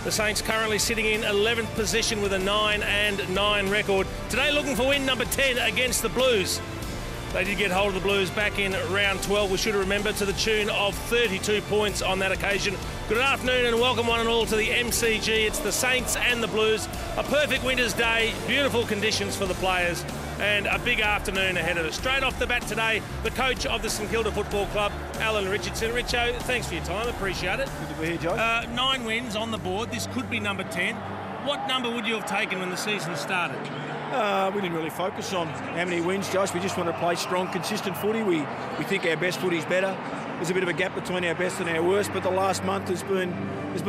The Saints currently sitting in 11th position with a 9-9 record. Today looking for win number 10 against the Blues. They did get hold of the Blues back in round 12, we should remember, to the tune of 32 points on that occasion. Good afternoon and welcome one and all to the MCG. It's the Saints and the Blues. A perfect winter's day, beautiful conditions for the players, and a big afternoon ahead of us. Straight off the bat today, the coach of the St Kilda Football Club, Alan Richardson. Richo, thanks for your time, appreciate it. Good to be here, Joe. 9 wins on the board, this could be number 10. What number would you have taken when the season started? We didn't really focus on how many wins, Josh. We just want to play strong, consistent footy. We think our best footy's better. There's a bit of a gap between our best and our worst, but the last month has been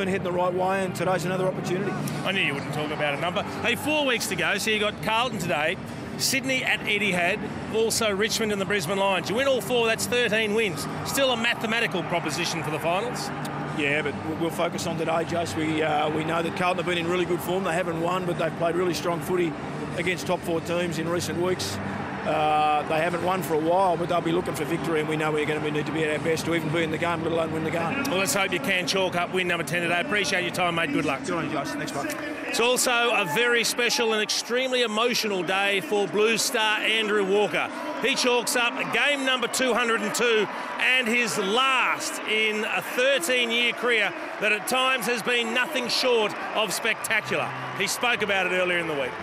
heading the right way, and today's another opportunity. I knew you wouldn't talk about a number. Hey, 4 weeks to go, so you got Carlton today, Sydney at Etihad, also Richmond and the Brisbane Lions. You win all 4, that's 13 wins. Still a mathematical proposition for the finals. Yeah, but we'll focus on today, Josh. We know that Carlton have been in really good form. They haven't won, but they've played really strong footy against top 4 teams in recent weeks. They haven't won for a while, but they'll be looking for victory, and we know we're going to need to be at our best to even be in the game, let alone win the game. Well, let's hope you can chalk up win number 10 today. Appreciate your time, mate. Good luck. Good on you, Josh. Thanks, bud. It's also a very special and extremely emotional day for Blues star Andrew Walker. He chalks up game number 202 and his last in a 13-year career that at times has been nothing short of spectacular. He spoke about it earlier in the week.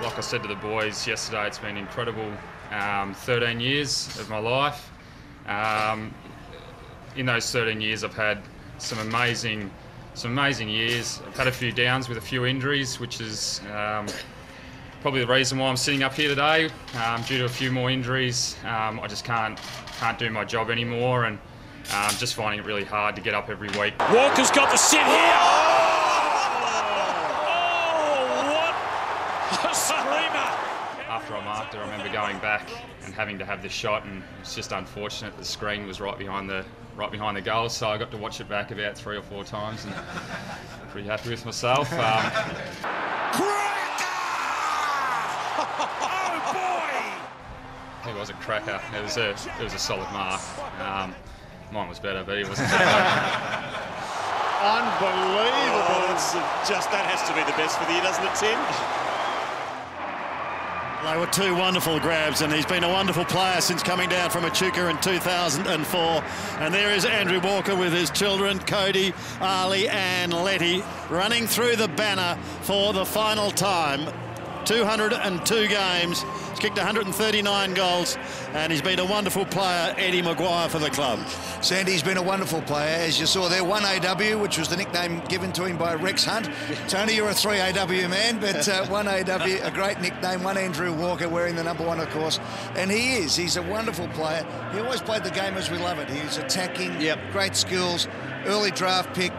Like I said to the boys yesterday, it's been incredible 13 years of my life. In those 13 years I've had some amazing years. I've had a few downs with a few injuries, which is probably the reason why I'm sitting up here today. Due to a few more injuries, I just can't do my job anymore, and just finding it really hard to get up every week. Walker's got the sit here. After I marked it, I remember going back and having to have the shot, and it's just unfortunate the screen was right behind the goal, so I got to watch it back about 3 or 4 times, and I'm pretty happy with myself. Cracker! Oh boy! It was a cracker. It was a solid mark. Mine was better, but he wasn't. Unbelievable! That has to be the best for the year, doesn't it, Tim? They were 2 wonderful grabs, and he's been a wonderful player since coming down from Echuca in 2004. And there is Andrew Walker with his children, Cody, Ali and Letty, running through the banner for the final time. 202 games, he's kicked 139 goals, and he's been a wonderful player, Eddie Maguire, for the club. Sandy's been a wonderful player, as you saw there. 1AW, which was the nickname given to him by Rex Hunt. Tony, you're a 3AW man, but 1AW, a great nickname. 1 Andrew Walker, wearing the number 1, of course. And he's a wonderful player. He always played the game as we love it. He's attacking, great skills, early draft pick.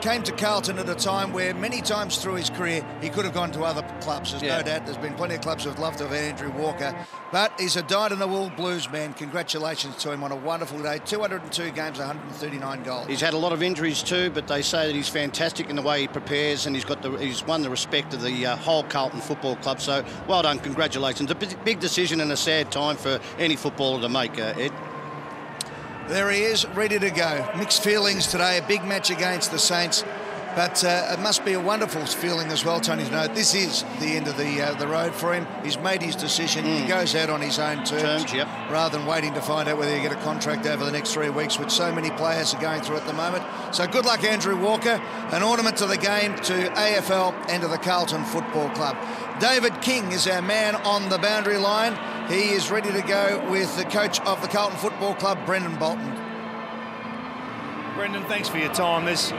Came to Carlton at a time where many times through his career he could have gone to other clubs. There's no doubt there's been plenty of clubs who would love to have Andrew Walker, but he's a dyed-in-the-wool Blues man. Congratulations to him on a wonderful day. 202 games, 139 goals. He's had a lot of injuries too, but they say that he's fantastic in the way he prepares, and he's won the respect of the whole Carlton Football Club. So well done, congratulations. A big decision and a sad time for any footballer to make, Ed. There he is, ready to go. Mixed feelings today, a big match against the Saints, but it must be a wonderful feeling as well, Tony, to know this is the end of the road for him. He's made his decision. He goes out on his own terms rather than waiting to find out whether he get a contract over the next 3 weeks, which so many players are going through at the moment. So good luck, Andrew Walker. An ornament to the game, to AFL and to the Carlton Football Club. David King is our man on the boundary line. He is ready to go with the coach of the Carlton Football Club, Brendan Bolton. Brendan, thanks for your time. There's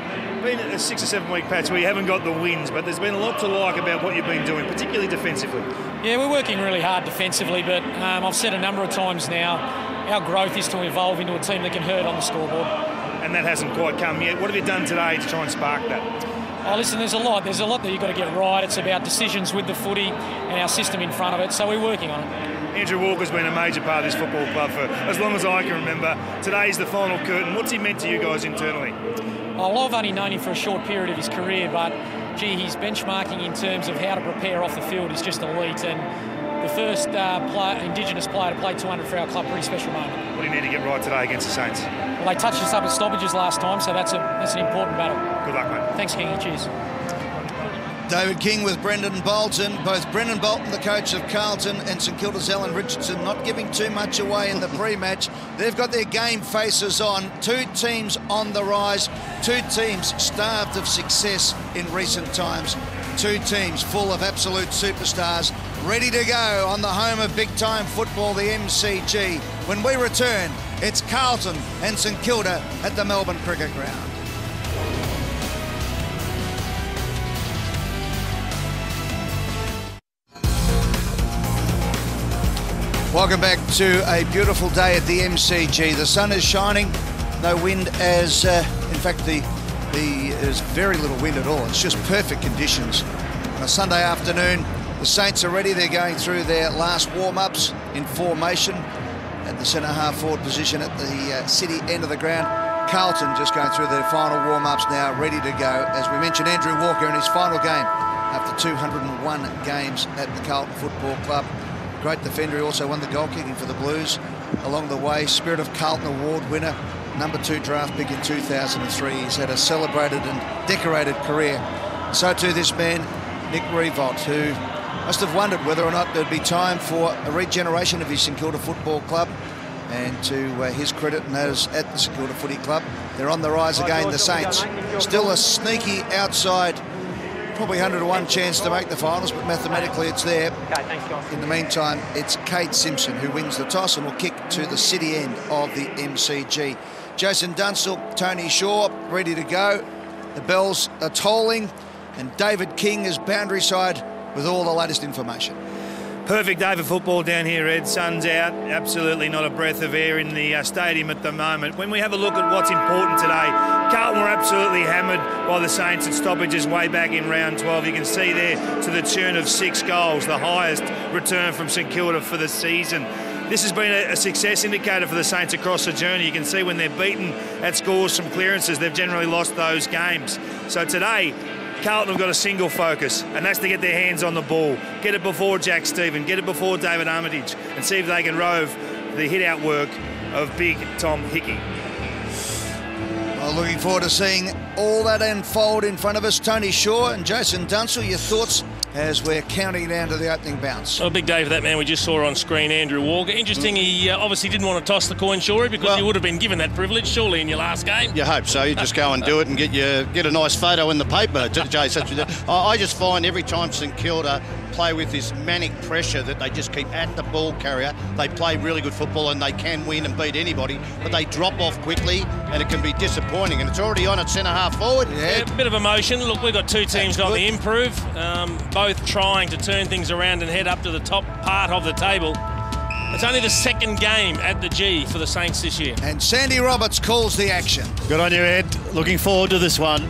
been a 6 or 7 week patch where you haven't got the wins, but there's been a lot to like about what you've been doing, particularly defensively. Yeah, we're working really hard defensively, but I've said a number of times now, our growth is to evolve into a team that can hurt on the scoreboard. And that hasn't quite come yet. What have you done today to try and spark that? Oh, listen, there's a lot that you've got to get right. It's about decisions with the footy and our system in front of it, so we're working on it. Andrew Walker's been a major part of this football club for as long as I can remember. Today's the final curtain. What's he meant to you guys internally? Well, I've only known him for a short period of his career, but, gee, his benchmarking in terms of how to prepare off the field is just elite, and the first Indigenous player to play 200 for our club, pretty special moment. What do really need to get right today against the Saints. Well, they touched us up at stoppages last time, so that's an important battle. Good luck, mate. Thanks, Kingy. Cheers. David King with Brendan Bolton. Both Brendan Bolton, the coach of Carlton, and St Kilda's Alan Richardson not giving too much away in the pre-match. They've got their game faces on. Two teams on the rise. Two teams starved of success in recent times. Two teams full of absolute superstars, ready to go on the home of big-time football, the MCG. When we return, it's Carlton and St Kilda at the Melbourne Cricket Ground. Welcome back to a beautiful day at the MCG. The sun is shining, no wind as, in fact, there's very little wind at all. It's just perfect conditions. On a Sunday afternoon, the Saints are ready. They're going through their last warm-ups in formation at the centre-half forward position at the city end of the ground. Carlton just going through their final warm-ups now, ready to go. As we mentioned, Andrew Walker in his final game after 201 games at the Carlton Football Club. Great defender. He also won the goal kicking for the Blues along the way. Spirit of Carlton Award winner, number 2 draft pick in 2003. He's had a celebrated and decorated career. So too this man, Nick Revolt, who must have wondered whether or not there'd be time for a regeneration of his St Kilda Football Club. And to his credit, and those at the St Kilda Footy Club, they're on the rise again, the Saints. Still a sneaky outside, probably 100 to 1 chance to make the finals, but mathematically it's there. In the meantime, it's Kate Simpson who wins the toss and will kick to the city end of the MCG. Jason Dunstall, Tony Shaw, ready to go. The bells are tolling, and David King is boundary side with all the latest information. Perfect day for football down here, Ed. Sun's out, absolutely not a breath of air in the stadium at the moment. When we have a look at what's important today, Carlton were absolutely hammered by the Saints at stoppages way back in round 12. You can see there to the tune of 6 goals, the highest return from St Kilda for the season. This has been a success indicator for the Saints across the journey. You can see when they're beaten at scores from clearances, they've generally lost those games. So today, Carlton have got a single focus, and that's to get their hands on the ball. Get it before Jack Stephen, get it before David Armitage, and see if they can rove the hit-out work of big Tom Hickey. Well, looking forward to seeing all that unfold in front of us. Tony Shaw and Jason Dunstall, your thoughts as we're counting down to the opening bounce? Well, a big day for that man we just saw on screen, Andrew Walker. Interesting, he obviously didn't want to toss the coin, Shorey, because you would have been given that privilege, surely, in your last game. You hope so. You just go and do it and get a nice photo in the paper, Jason. I just find every time St Kilda play with this manic pressure that they just keep at the ball carrier, they play really good football and they can win and beat anybody, but they drop off quickly and it can be disappointing. And it's already on at centre-half forward. Yeah, a bit of emotion. Look, we've got two teams on the improve, both trying to turn things around and head up to the top part of the table. It's only the second game at the G for the Saints this year. And Sandy Roberts calls the action. Good on you, Ed. Looking forward to this one.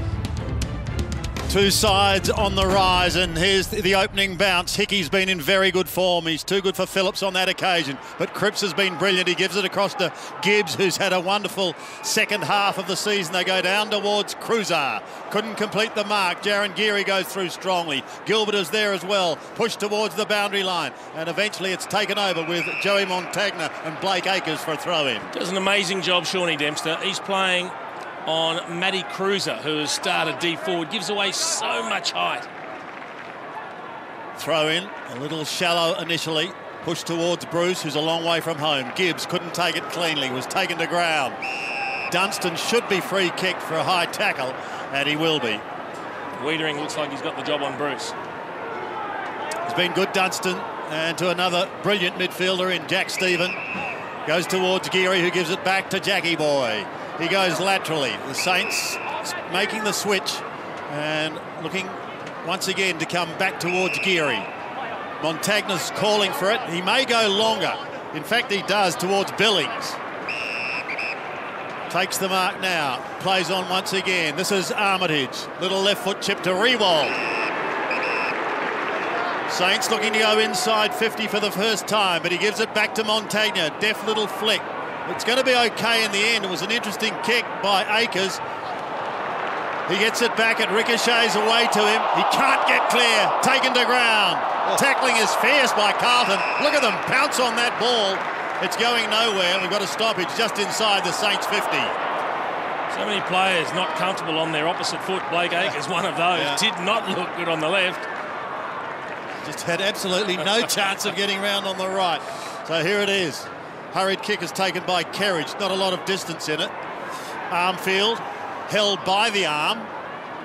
Two sides on the rise, and here's the opening bounce. Hickey's been in very good form. He's too good for Phillips on that occasion, but Cripps has been brilliant. He gives it across to Gibbs, who's had a wonderful second half of the season. They go down towards Cruiser. Couldn't complete the mark. Jaron Geary goes through strongly. Gilbert is there as well, pushed towards the boundary line, and eventually it's taken over with Joey Montagna and Blake Acres for a throw-in. Does an amazing job, Shawnee Dempster. He's playing on Matty Cruiser, who has started deep forward, gives away so much height. Throw in, a little shallow initially, pushed towards Bruce, who's a long way from home. Gibbs couldn't take it cleanly, was taken to ground. Dunstan should be free kicked for a high tackle, and he will be. Wiedering looks like he's got the job on Bruce. It's been good, Dunstan, and to another brilliant midfielder in Jack Stephen. Goes towards Geary, who gives it back to Jackie Boy. He goes laterally. The Saints making the switch and looking once again to come back towards Geary. Montagna's calling for it. He may go longer. In fact, he does towards Billings. Takes the mark now. Plays on once again. This is Armitage. Little left foot chip to Rewald. Saints looking to go inside 50 for the first time, but he gives it back to Montagna. Deft little flick. It's going to be okay in the end. It was an interesting kick by Acres. He gets it back, it ricochets away to him. He can't get clear. Taken to ground. Tackling is fierce by Carlton. Look at them pounce on that ball. It's going nowhere. We've got a stoppage just inside the Saints 50. So many players not comfortable on their opposite foot. Blake Acres, one of those, did not look good on the left. Just had absolutely no chance of getting round on the right. So here it is. Hurried kick is taken by Kerridge. Not a lot of distance in it. Armfield held by the arm.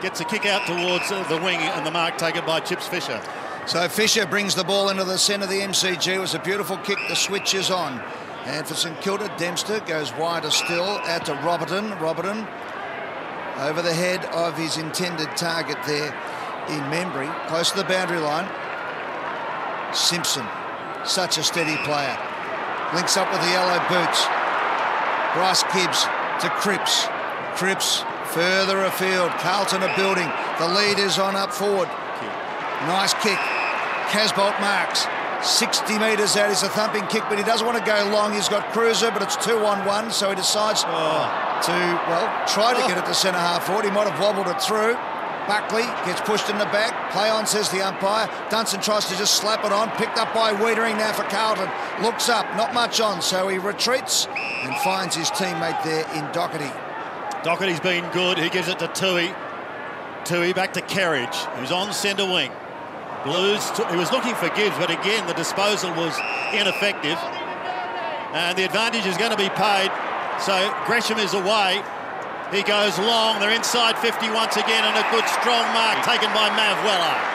Gets a kick out towards the wing, and the mark taken by Chips Fisher. So Fisher brings the ball into the centre of the MCG. It was a beautiful kick. The switch is on. And for St Kilda, Dempster goes wider still out to Roberton. Roberton over the head of his intended target there in Membry, close to the boundary line. Simpson, such a steady player. Links up with the yellow boots. Bryce Gibbs to Cripps. Cripps further afield. Carlton are building. The lead is on up forward. Nice kick. Casbolt marks. 60 metres out is a thumping kick, but he doesn't want to go long. He's got Cruiser, but it's 2-on-1, so he decides to, try to get it to centre half forward. He might have wobbled it through. Buckley gets pushed in the back. Play on, says the umpire. Dunson tries to just slap it on. Picked up by Wiedering now for Carlton. Looks up, not much on, so he retreats and finds his teammate there in Doherty. Doherty's been good. He gives it to Tui. Tui back to Kerridge, who's on centre wing. Blues, he was looking for Gibbs, but again, the disposal was ineffective. And the advantage is going to be paid. So Gresham is away. He goes long. They're inside 50 once again, and a good strong mark taken by Mav Weller.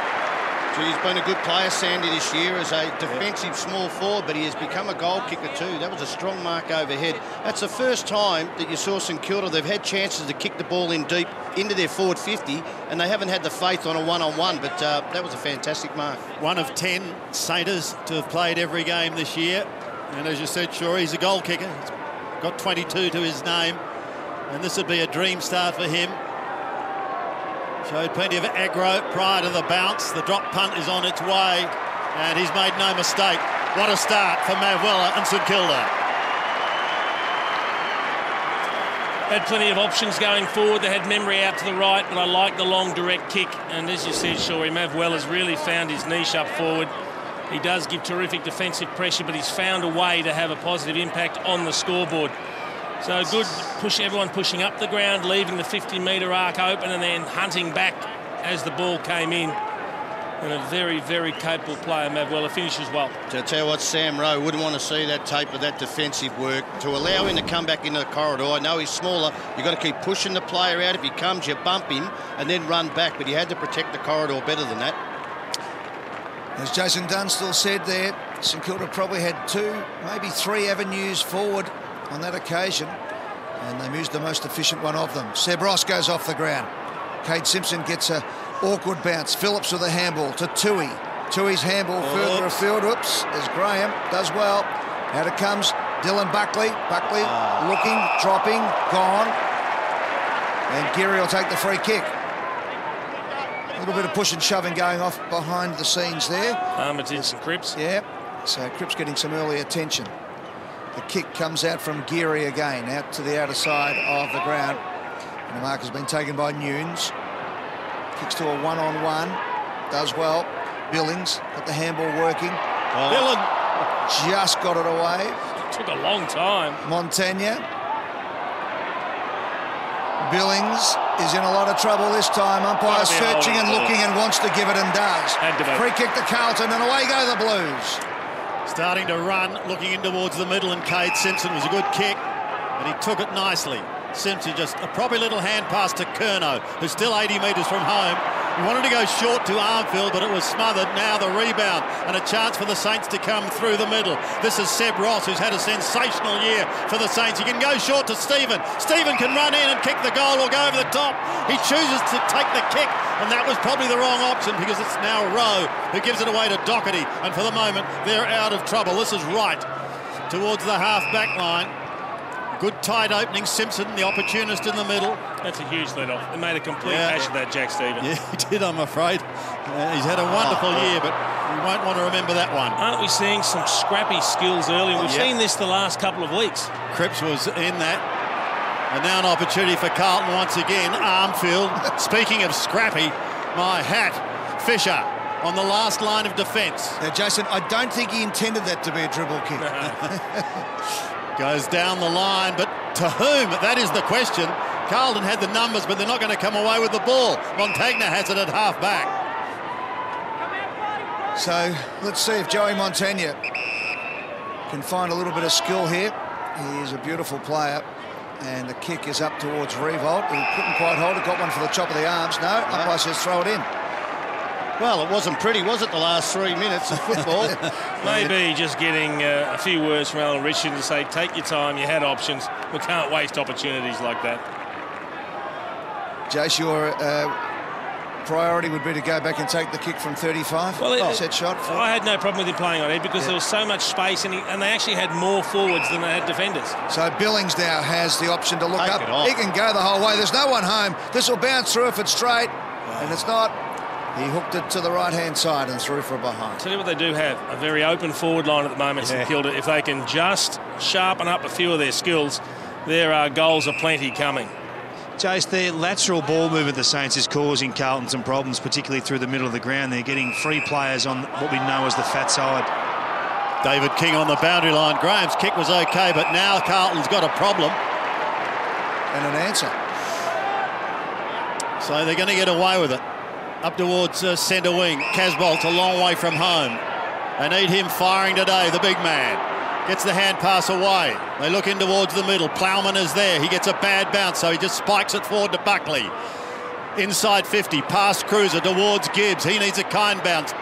He's been a good player, Sandy, this year as a defensive small forward, but he has become a goal kicker too. That was a strong mark overhead. That's the first time that you saw St Kilda. They've had chances to kick the ball in deep into their forward 50, and they haven't had the faith on a one-on-one, but that was a fantastic mark. One of 10 Sainters to have played every game this year. And as you said, sure, he's a goal kicker. He's got 22 to his name, and this would be a dream start for him. Showed plenty of aggro prior to the bounce. The drop punt is on its way, and he's made no mistake. What a start for Mav Weller and St Kilda. Had plenty of options going forward. They had Membry out to the right, but I like the long direct kick. And as you said, Shorey, Mav Weller's really found his niche up forward. He does give terrific defensive pressure, but he's found a way to have a positive impact on the scoreboard. So good push, everyone pushing up the ground, leaving the 50-metre arc open and then hunting back as the ball came in. And a very, very capable player, Mav Weller, finishes well. To tell you what, Sam Rowe wouldn't want to see that tape of that defensive work. To allow him to come back into the corridor, I know he's smaller, you've got to keep pushing the player out. If he comes, you bump him and then run back, but he had to protect the corridor better than that. As Jason Dunstall said there, St Kilda probably had 2, maybe 3 avenues forward on that occasion, and they used the most efficient one of them. Seb Ross goes off the ground. Cade Simpson gets a awkward bounce. Phillips with a handball to Tui. Tui's handball further afield. Oops, as Graham does well. Out it comes Dylan Buckley. Buckley looking, dropping, gone. And Geary will take the free kick. A little bit of push and shoving going off behind the scenes there. Armitage and Cripps. Yeah, so Cripps getting some early attention. The kick comes out from Geary again, out to the outer side of the ground. And the mark has been taken by Nunes. Kicks to a one-on-one. Does well. Billings got the handball working. Dillon just got it away. It took a long time. Montagna. Billings is in a lot of trouble this time. Umpire searching and looking and wants to give it and does. Free kick to Carlton and away go the Blues. starting to run, looking in towards the middle, and Cade Simpson was a good kick, and he took it nicely. Simpson just a proper little hand pass to Curnow, who's still 80 metres from home. He wanted to go short to Armfield, but it was smothered. Now the rebound and a chance for the Saints to come through the middle. This is Seb Ross, who's had a sensational year for the Saints. He can go short to Stephen. Stephen can run in and kick the goal or go over the top. He chooses to take the kick, and that was probably the wrong option because it's now Rowe who gives it away to Doherty, and for the moment they're out of trouble. This is right towards the half-back line. Good tight opening, Simpson, the opportunist in the middle. That's a huge let-off. They made a complete hash of that, Jack Stephen. Yeah, he did, I'm afraid. He's had a wonderful year, but we won't want to remember that one. Aren't we seeing some scrappy skills early? We've seen this the last couple of weeks. Cripps was in that. And now an opportunity for Carlton once again. Armfield, speaking of scrappy, my hat. Fisher on the last line of defence. Now, Jason, I don't think he intended that to be a dribble kick. Goes down the line, but to whom? That is the question. Carlton had the numbers, but they're not going to come away with the ball. Montagna has it at half-back. So let's see if Joey Montagna can find a little bit of skill here. He is a beautiful player. And the kick is up towards Revolt. He couldn't quite hold it. Got one for the top of the arms. No, umpire says throw it in. Well, it wasn't pretty, was it, the last 3 minutes of football? Maybe just getting a few words from Alan Richard to say, take your time, you had options. We can't waste opportunities like that. Jace, your priority would be to go back and take the kick from 35? Well, set shot. I had no problem with him playing on it because there was so much space and they actually had more forwards than they had defenders. So Billings now has the option to look Take up. it off. He can go the whole way. There's no one home. This will bounce through if it's straight. And it's not. He hooked it to the right-hand side and through for behind. Tell you what they do have, a very open forward line at the moment, St Kilda. If they can just sharpen up a few of their skills, there are goals aplenty coming. Jace, the lateral ball movement the Saints is causing Carlton some problems, particularly through the middle of the ground. They're getting free players on what we know as the fat side. David King on the boundary line. Graham's kick was okay, but now Carlton's got a problem. And an answer. So they're going to get away with it. Up towards centre wing. Casbolt's a long way from home. They need him firing today, the big man. Gets the hand pass away. They look in towards the middle. Plowman is there. He gets a bad bounce, so he just spikes it forward to Buckley. Inside 50, past Cruiser towards Gibbs. He needs a kind bounce.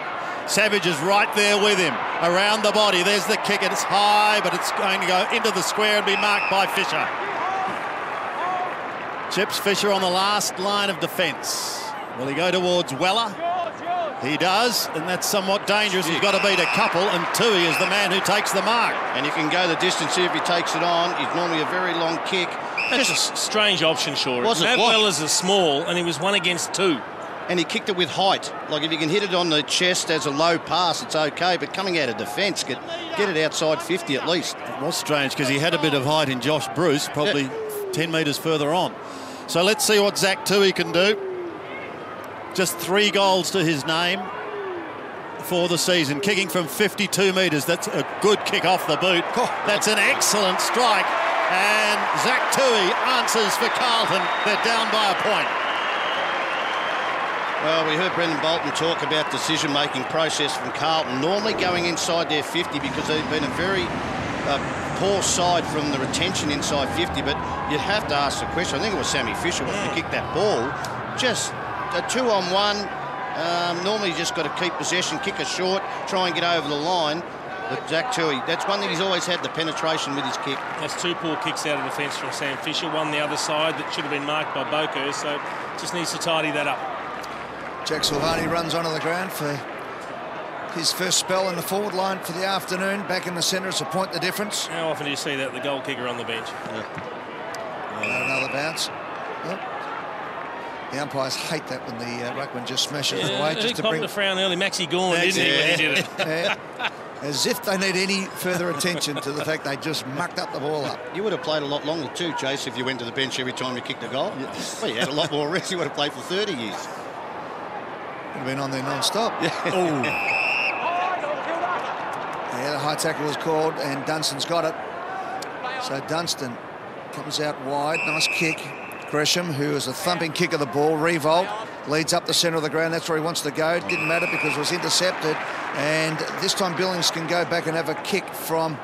Savage is right there with him. Around the body, there's the kick. It's high, but it's going to go into the square and be marked by Fisher. Chips Fisher on the last line of defence. Will he go towards Weller? He does, and that's somewhat dangerous. He's got to beat a couple, and Tui is the man who takes the mark. And you can go the distance here if he takes it on. He's normally a very long kick. That's a strange option, Shaw. Was it? Matt Weller's a small, and he was 1 against 2. And he kicked it with height. Like, if you can hit it on the chest as a low pass, it's okay. But coming out of defence, get it outside 50 at least. It was strange because he had a bit of height in Josh Bruce, probably 10 metres further on. So let's see what Zach Tui can do. Just 3 goals to his name for the season. Kicking from 52 metres. That's a good kick off the boot. That's an excellent strike. And Zach Tui answers for Carlton. They're down by a point. Well, we heard Brendan Bolton talk about decision-making process from Carlton. Normally going inside their 50 because they've been a very poor side from the retention inside 50. But you'd have to ask the question. I think it was Sammy Fisher wanted to kick that ball. Just a 2-on-1. Normally you just got to keep possession, kick a short, try and get over the line. But Zach Tui, that's one thing he's always had, the penetration with his kick. That's 2 poor kicks out of defence from Sam Fisher. One the other side that should have been marked by Boker, so just needs to tidy that up. Jack Silvani runs onto the ground for his first spell in the forward line for the afternoon. Back in the centre to point the difference. How often do you see that, the goal kicker on the bench? Another bounce. Yep. The umpires hate that when the ruckman just smashes it away. He popped a frown early. Maxie Gorn, didn't he, when he did it? Yeah. As if they need any further attention to the fact they just mucked up the ball up. You would have played a lot longer too, Chase, if you went to the bench every time you kicked a goal. Yes. Well, you had a lot more rest. You would have played for 30 years. Would have been on there non-stop. Yeah. Yeah, the high tackle was called and Dunstan's got it. So Dunstan comes out wide. Nice kick. Gresham, who is a thumping kick of the ball. Revolt leads up the centre of the ground. That's where he wants to go. It didn't matter because it was intercepted. And this time Billings can go back and have a kick from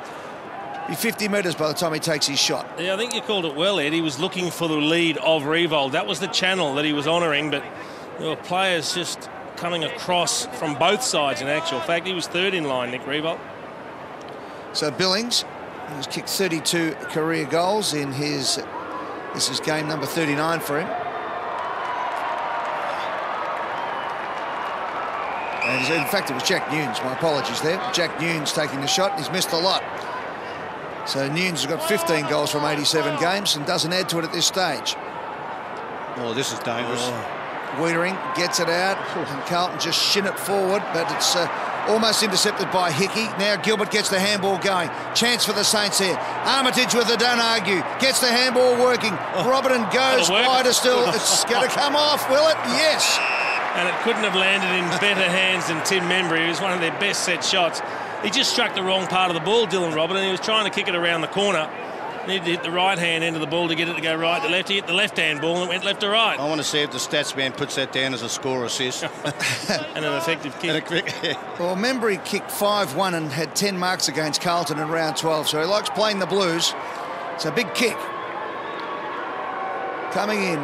50 metres by the time he takes his shot. Yeah, I think you called it well, Ed. He was looking for the lead of Revolt. That was the channel that he was honouring, but there were players just coming across from both sides in actual fact. He was third in line, Nick Revolt. So Billings has kicked 32 career goals in his... This is game number 39 for him. And in fact, it was Jack Nunes. My apologies there. Jack Nunes taking the shot. He's missed a lot. So Nunes has got 15 goals from 87 games and doesn't add to it at this stage. Oh, this is dangerous. Wiedering gets it out, and Carlton just shin it forward, but it's almost intercepted by Hickey. Now Gilbert gets the handball going. Chance for the Saints here. Armitage with the don't argue. Gets the handball working. Robertson goes wider still. It's going to come off, will it? Yes. and it couldn't have landed in better hands than Tim Membry. It was one of their best set shots. He just struck the wrong part of the ball, Dylan Robert, and he was trying to kick it around the corner. Needed to hit the right-hand end of the ball to get it to go right to left. He hit the left-hand ball and it went left to right. I want to see if the stats man puts that down as a score assist. And an effective kick. Well, Membry kicked 5-1 and had 10 marks against Carlton in round 12, so he likes playing the Blues. It's a big kick. Coming in.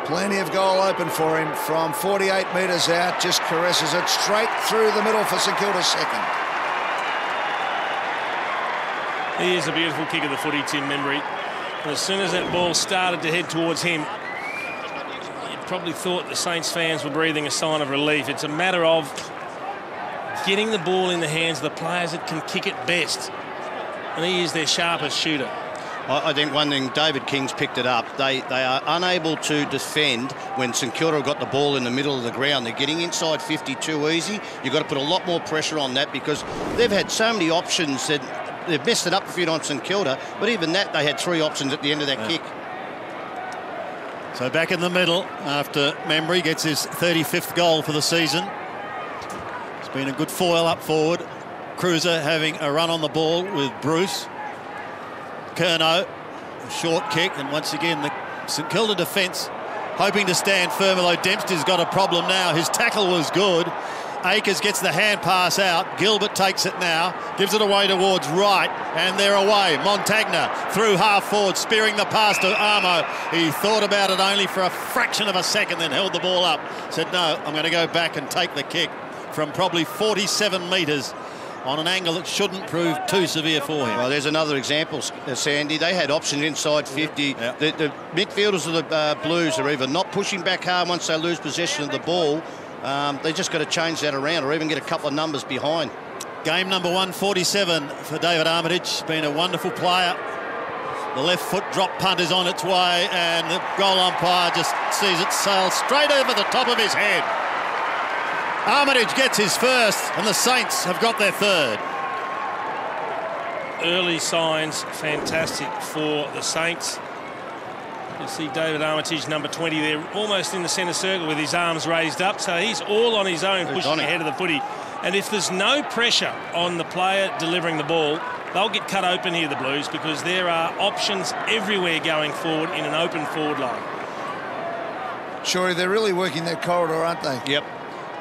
Plenty of goal open for him from 48 metres out. Just caresses it straight through the middle for St Kilda's second. He is a beautiful kick of the footy, Tim Membry. And as soon as that ball started to head towards him, you probably thought the Saints fans were breathing a sign of relief. It's a matter of getting the ball in the hands of the players that can kick it best. And he is their sharpest shooter. I think one thing, David King's picked it up. They are unable to defend when St Kilda have got the ball in the middle of the ground. They're getting inside 50 too easy. You've got to put a lot more pressure on that because they've had so many options that they've messed it up a few times, St Kilda, but even that, they had 3 options at the end of that kick. So back in the middle after Membry gets his 35th goal for the season. It's been a good foil up forward. Cruiser having a run on the ball with Bruce. Curnow, a short kick, and once again the St Kilda defence hoping to stand firm, although Dempster's got a problem now. His tackle was good. Akers gets the hand pass out. Gilbert takes it now, gives it away towards right, and they're away. Montagna through half forward, spearing the pass to Armo. He thought about it only for a fraction of a second, then held the ball up. Said, no, I'm going to go back and take the kick from probably 47 metres on an angle that shouldn't prove too severe for him. Well, there's another example, Sandy. They had options inside 50. Yeah. The midfielders of the Blues are either not pushing back hard once they lose possession of the ball. They just got to change that around or even get a couple of numbers behind. Game number 147 for David Armitage. Been a wonderful player. The left foot drop punt is on its way, and the goal umpire just sees it sail straight over the top of his head. Armitage gets his first, and the Saints have got their third. Early signs fantastic for the Saints. You see David Armitage, number 20 there, almost in the centre circle with his arms raised up. So he's all on his own, pushing ahead of the footy. And if there's no pressure on the player delivering the ball, they'll get cut open here, the Blues, because there are options everywhere going forward in an open forward line. Sure, they're really working that corridor, aren't they? Yep.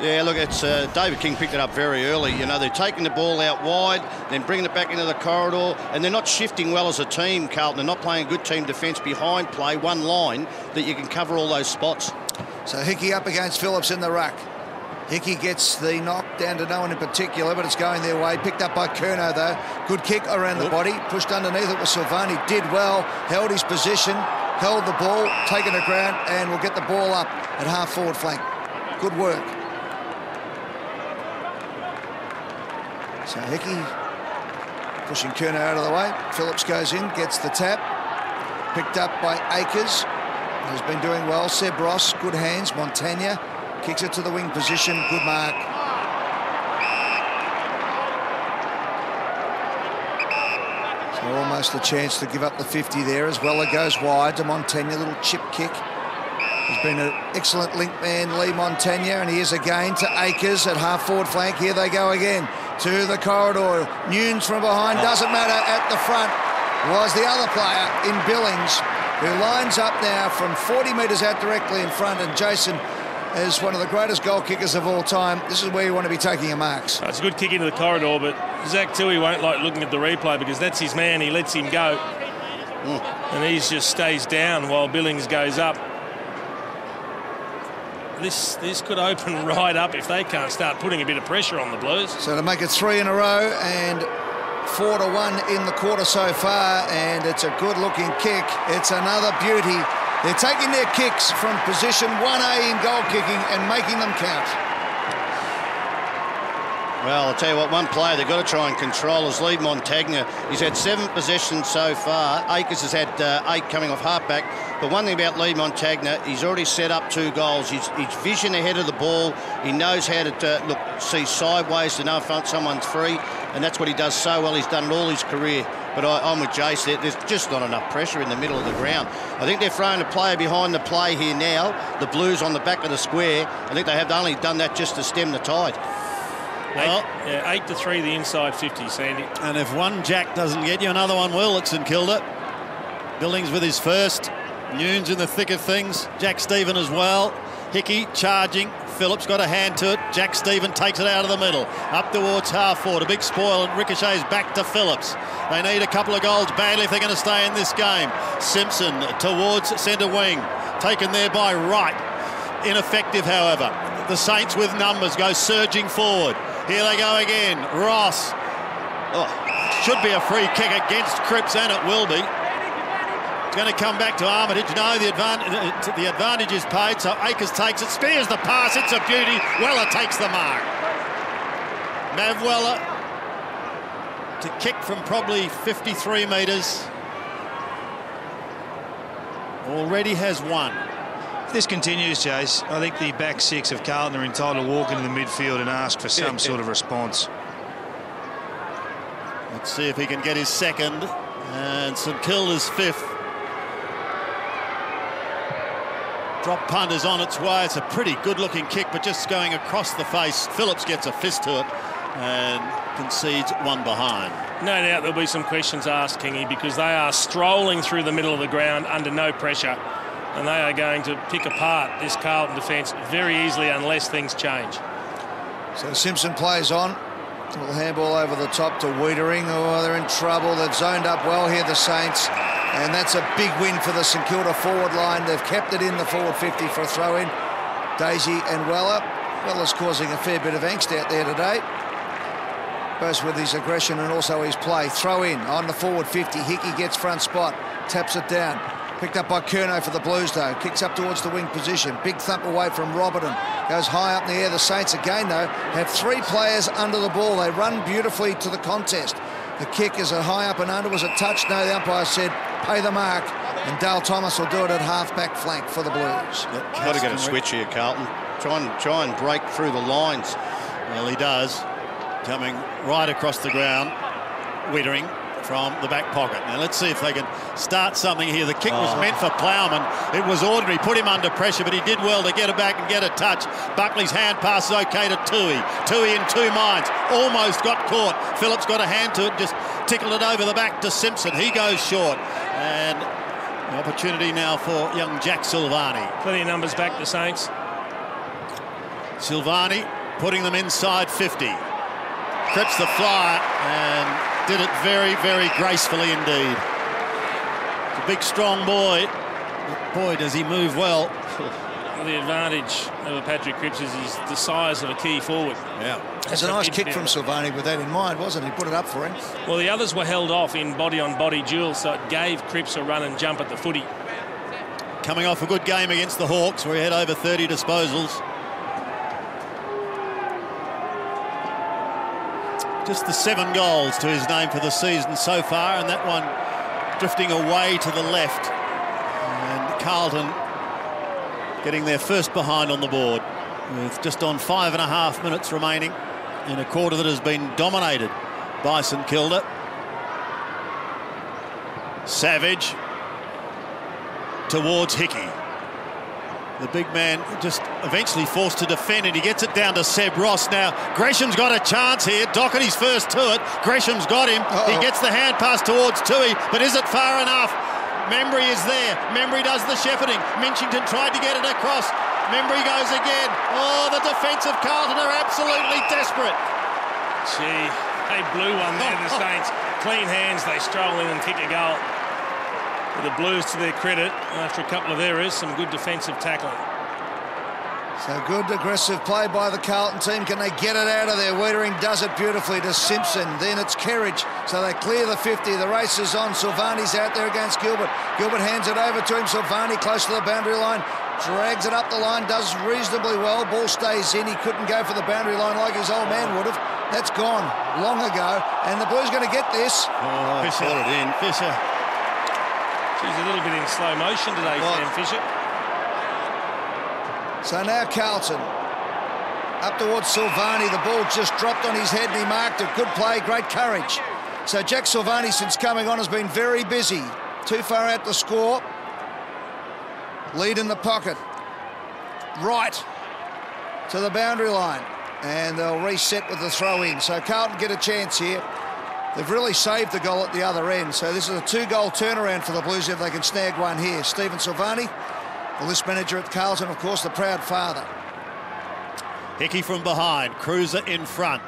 Yeah, look, it's David King picked it up very early. You know, they're taking the ball out wide, then bringing it back into the corridor, and they're not shifting well as a team, Carlton. They're not playing good team defence behind play, one line, that you can cover all those spots. So Hickey up against Phillips in the ruck. Hickey gets the knock down to no one in particular, but it's going their way. Picked up by Curnow, though. Good kick around the body. Pushed underneath it with Silvani. Did well. Held his position. Held the ball. Taken the ground. And will get the ball up at half-forward flank. Good work. So Hickey pushing Curnow out of the way. Phillips goes in, gets the tap. Picked up by Akers, who's been doing well. Seb Ross, good hands. Montagna kicks it to the wing position. Good mark. So almost a chance to give up the 50 there as well. It goes wide to Montagna, little chip kick. He's been an excellent link man, Lee Montagna, and he is again to Akers at half-forward flank. Here they go again to the corridor. Nunes from behind, doesn't matter. At the front was the other player in Billings, who lines up now from 40 metres out directly in front, and Jason is one of the greatest goal kickers of all time. This is where you want to be taking your marks. It's a good kick into the corridor, but Zach Tui won't like looking at the replay because that's his man. He lets him go. And he just stays down while Billings goes up. This could open right up if they can't start putting a bit of pressure on the Blues. So to make it 3 in a row and 4-1 in the quarter so far, and it's a good-looking kick. It's another beauty. They're taking their kicks from position 1A in goal kicking and making them count. Well, I'll tell you what, one player they've got to try and control is Lee Montagna. He's had 7 possessions so far. Akers has had 8 coming off halfback. But one thing about Lee Montagna, he's already set up 2 goals. His vision ahead of the ball. He knows how to see sideways to know if someone's free. And that's what he does so well. He's done it all his career. But I'm with Jace. There's just not enough pressure in the middle of the ground. I think they're throwing a player behind the play here now. The Blues on the back of the square. I think they have only done that just to stem the tide. Well, 8-3 the inside 50, Sandy. And if one Jack doesn't get you, another one will at St Kilda. Billings with his first. Nunes in the thick of things. Jack Stephen as well. Hickey charging. Phillips got a hand to it. Jack Stephen takes it out of the middle. Up towards half forward. A big spoil and ricochets back to Phillips. They need a couple of goals badly if they're going to stay in this game. Simpson towards centre wing. Taken there by Wright. Ineffective, however. The Saints with numbers go surging forward. Here they go again. Ross. Should be a free kick against Cripps, and it will be. It's going to come back to Armitage. No, the advantage is paid, so Akers takes it, spears the pass, it's a beauty. Weller takes the mark. Mav Weller to kick from probably 53 metres. Already has one. If this continues, Chase, I think the back six of Carlton are entitled to walk into the midfield and ask for some sort of response. Let's see if he can get his second, and St Kilda's fifth. Drop punt is on its way. It's a pretty good-looking kick, but just going across the face. Phillips gets a fist to it and concedes one behind. No doubt there'll be some questions asked, Kingy, because they are strolling through the middle of the ground under no pressure, and they are going to pick apart this Carlton defence very easily unless things change. So Simpson plays on. A little handball over the top to Wiedering. Oh, they're in trouble. They've zoned up well here, the Saints. And that's a big win for the St Kilda forward line. They've kept it in the forward 50 for a throw-in. Daisy and Weller. Weller's causing a fair bit of angst out there today, both with his aggression and also his play. Throw in on the forward 50. Hickey gets front spot, taps it down. Picked up by Curnow for the Blues, though. Kicks up towards the wing position. Big thump away from Robertson. Goes high up in the air. The Saints, again, though, have three players under the ball. They run beautifully to the contest. The kick is a high up and under. Was a touch? No, the umpire said, pay the mark. And Dale Thomas will do it at half-back flank for the Blues. Got to get a switch here, Carlton. Try and break through the lines. Well, he does. Coming right across the ground. Wiedering from the back pocket. Now let's see if they can start something here. The kick was meant for Plowman. It was ordinary. Put him under pressure, but he did well to get it back and get a touch. Buckley's hand pass is okay to Tui. Tui in two minds. Almost got caught. Phillips got a hand to it, just tickled it over the back to Simpson. He goes short. And an opportunity now for young Jack Silvani. Plenty of numbers back, the Saints. Silvani putting them inside 50. Cripps the flyer and did it very, very gracefully indeed. It's a big, strong boy. Boy, does he move well. The advantage of Patrick Cripps is the size of a key forward. Yeah. It's a nice kick from Silvani with that in mind, wasn't it? He put it up for him. Well, the others were held off in body-on-body duels, so it gave Cripps a run and jump at the footy. Coming off a good game against the Hawks, where he had over 30 disposals. Just the 7 goals to his name for the season so far, and that one drifting away to the left. And Carlton getting their first behind on the board with just on 5.5 minutes remaining in a quarter that has been dominated by St Kilda. Savage towards Hickey. The big man just eventually forced to defend, and he gets it down to Seb Ross. Now, Gresham's got a chance here. Doherty's first to it. Gresham's got him. He gets the hand pass towards Tui, but is it far enough? Membry is there. Membry does the shepherding. Minchington tried to get it across. Membry goes again. Oh, the defence of Carlton are absolutely desperate. Gee, they blew one there, the Saints. Clean hands, they stroll in and kick a goal. The Blues, to their credit, after a couple of errors, some good defensive tackling. So good aggressive play by the Carlton team. Can they get it out of there? Wiedering does it beautifully to Simpson. Then it's Kerridge. So they clear the 50. The race is on. Silvani's out there against Gilbert. Gilbert hands it over to him. Silvani close to the boundary line. Drags it up the line. Does reasonably well. Ball stays in. He couldn't go for the boundary line like his old man would have. That's gone long ago. And the Blues going to get this. Oh, Fisher. Put it in. Fisher. She's a little bit in slow motion today, Sam Fisher. So now Carlton up towards Silvani. The ball just dropped on his head and he marked it. Good play, great courage. So Jack Silvani, since coming on, has been very busy. Too far out to score. Lead in the pocket. Right to the boundary line. And they'll reset with the throw-in. So Carlton get a chance here. They've really saved the goal at the other end. So this is a 2-goal turnaround for the Blues if they can snag one here. Stephen Silvani, the list manager at Carlton, of course, the proud father. Hickey from behind, Cruiser in front.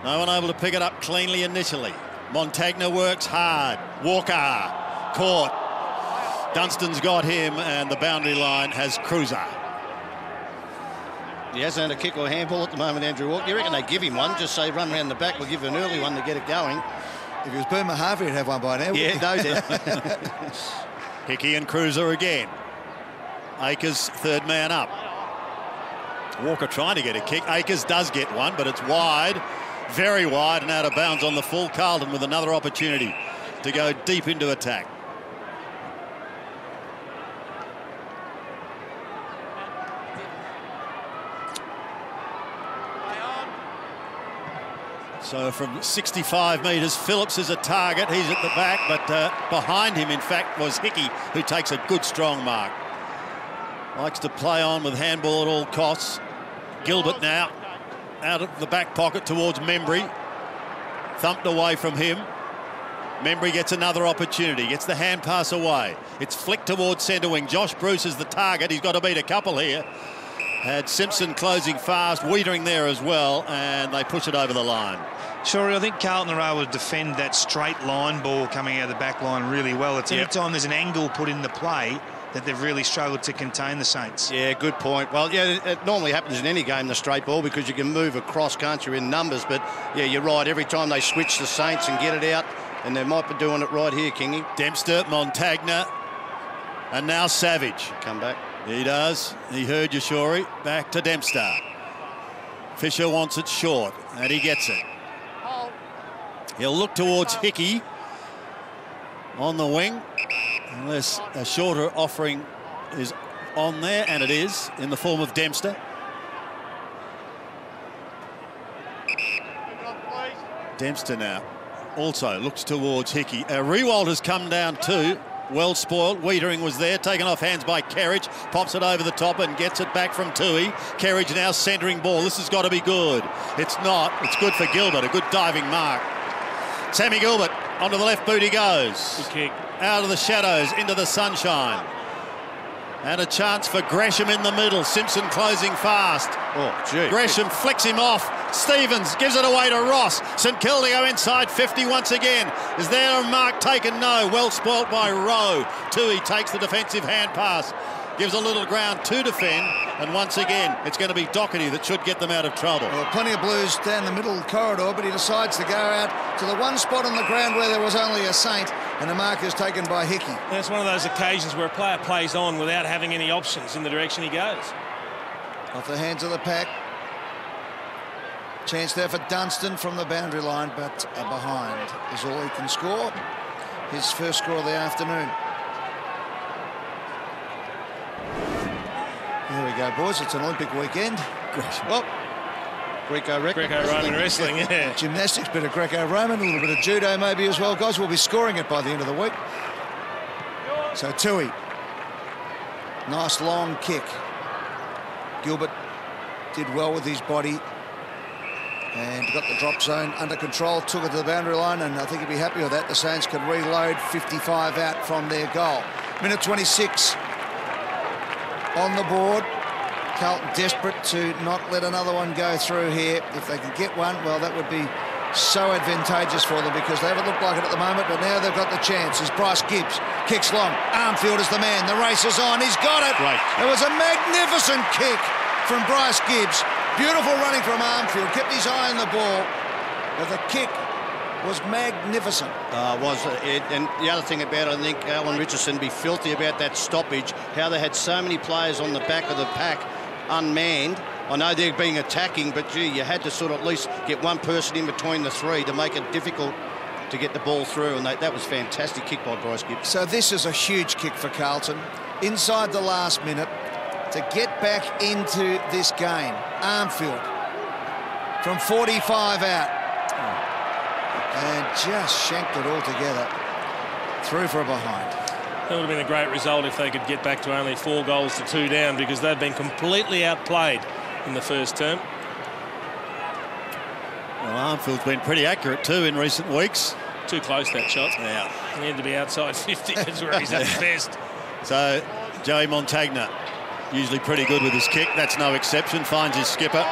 No one able to pick it up cleanly initially. Montagna works hard. Walker caught. Dunstan's got him, and the boundary line has Cruiser. He hasn't had a kick or a handball at the moment, Andrew Walker. You reckon they give him one? Just say run around the back. We'll give you an early one to get it going. If he was Boomer Harvey, he'd have one by now. Yeah, no doubt. Hickey and Cruiser again. Akers third man up. Walker trying to get a kick. Akers does get one, but it's wide, very wide, and out of bounds on the full. Carlton with another opportunity to go deep into attack. So from 65 metres, Phillips is a target. He's at the back, but behind him, in fact, was Hickey, who takes a good, strong mark. Likes to play on with handball at all costs. Gilbert now out of the back pocket towards Membry. Thumped away from him. Membry gets another opportunity, gets the hand pass away. It's flicked towards centre wing. Josh Bruce is the target. He's got to beat a couple here. Had Simpson closing fast, Wiedering there as well, and they push it over the line. Sure, I think Carlton are able to defend that straight line ball coming out of the back line really well. It's any time there's an angle put into play that they've really struggled to contain the Saints. Yeah, good point. Well, yeah, it normally happens in any game, the straight ball, because you can move across, can't you, in numbers. But, yeah, you're right. Every time they switch the Saints and get it out, and they might be doing it right here, Kingy. Dempster, Montagna, and now Savage. Come back. He does. He heard you, Shorey. Back to Dempster. Fisher wants it short, and he gets it. He'll look towards Hickey on the wing, unless a shorter offering is on there, and it is, in the form of Dempster. Dempster now also looks towards Hickey. Riewoldt has come down too. Well spoiled. Wiedering was there, taken off hands by Kerridge, pops it over the top and gets it back from Tui. Kerridge now centering ball. This has got to be good. It's not. It's good for Gilbert. A good diving mark. Sammy Gilbert onto the left boot he goes. Good kick. Out of the shadows into the sunshine. And a chance for Gresham in the middle. Simpson closing fast. Oh, gee. Gresham flicks him off. Stevens gives it away to Ross. St Kilda go inside 50 once again. Is there a mark taken? No. Well spoilt by Rowe. Tui takes the defensive hand pass. Gives a little ground to defend. And once again, it's going to be Doherty that should get them out of trouble. Well, plenty of Blues down the middle corridor, but he decides to go out to the one spot on the ground where there was only a Saint, and the mark is taken by Hickey. That's one of those occasions where a player plays on without having any options in the direction he goes. Off the hands of the pack. Chance there for Dunstan from the boundary line, but behind is all he can score. His first score of the afternoon. There we go, boys. It's an Olympic weekend. Well, Greco-Roman wrestling, yeah. Gymnastics, bit of Greco-Roman, a little bit of judo maybe as well. Guys, we'll be scoring it by the end of the week. So Tui. Nice long kick. Gilbert did well with his body and got the drop zone under control, took it to the boundary line, and I think he'd be happy with that. The Saints could reload 55 out from their goal. Minute 26 on the board. Carlton desperate to not let another one go through here. If they can get one, well, that would be so advantageous for them because they haven't looked like it at the moment, but now they've got the chance. As Bryce Gibbs kicks long. Armfield is the man. The race is on. He's got it. Right. It was a magnificent kick from Bryce Gibbs. Beautiful running from Armfield. Kept his eye on the ball, but the kick was magnificent. And the other thing about it, I think Alan Richardson be filthy about that stoppage, how they had so many players on the back of the pack unmanned. I know they're being attacking, but gee, you had to sort of at least get one person in between the three to make it difficult to get the ball through, and that was fantastic kick by Bryce Gibbs. So this is a huge kick for Carlton inside the last minute to get back into this game. Armfield from 45 out. and just shanked it all together. Through for a behind. That would have been a great result if they could get back to only 4 goals to 2 down, because they've been completely outplayed in the first term. Well, Armfield's been pretty accurate too in recent weeks. Too close, that shot. Yeah. He needed to be outside 50. That's where he's at his best. So Joey Montagna, usually pretty good with his kick. That's no exception. Finds his skipper.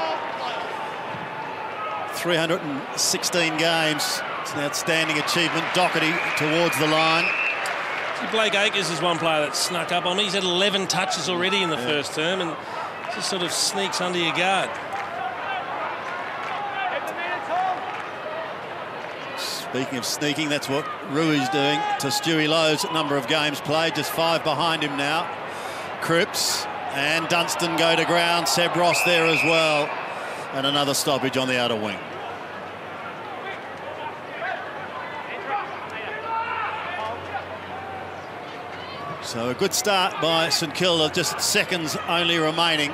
316 games. It's an outstanding achievement. Doherty towards the line. See, Blake Acres is one player that snuck up on me. He's had 11 touches already in the first term and just sort of sneaks under your guard. Speaking of sneaking, that's what Rui's doing to Stewie Lowe's number of games played. Just 5 behind him now. Cripps and Dunstan go to ground. Seb Ross there as well. And another stoppage on the outer wing. So a good start by St Kilda, just seconds only remaining.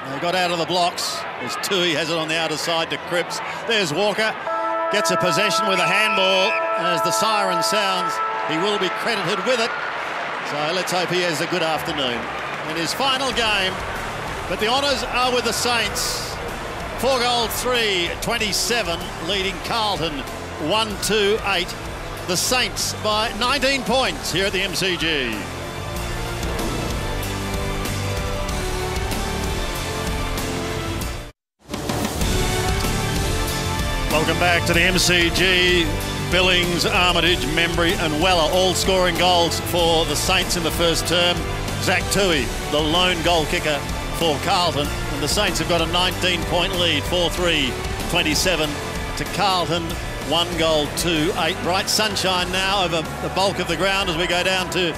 They got out of the blocks as Tui has it on the outer side to Cripps. There's Walker, gets a possession with a handball. As the siren sounds, he will be credited with it. So let's hope he has a good afternoon in his final game. But the honours are with the Saints. 4 goals, 3-27, leading Carlton 1-2-8. The Saints by 19 points here at the MCG. Welcome back to the MCG. Billings, Armitage, Membry and Weller all scoring goals for the Saints in the first term. Zach Tui, the lone goal kicker for Carlton. And the Saints have got a 19-point lead, 4-3-27 to Carlton. 1 goal, 2-8. Bright sunshine now over the bulk of the ground as we go down to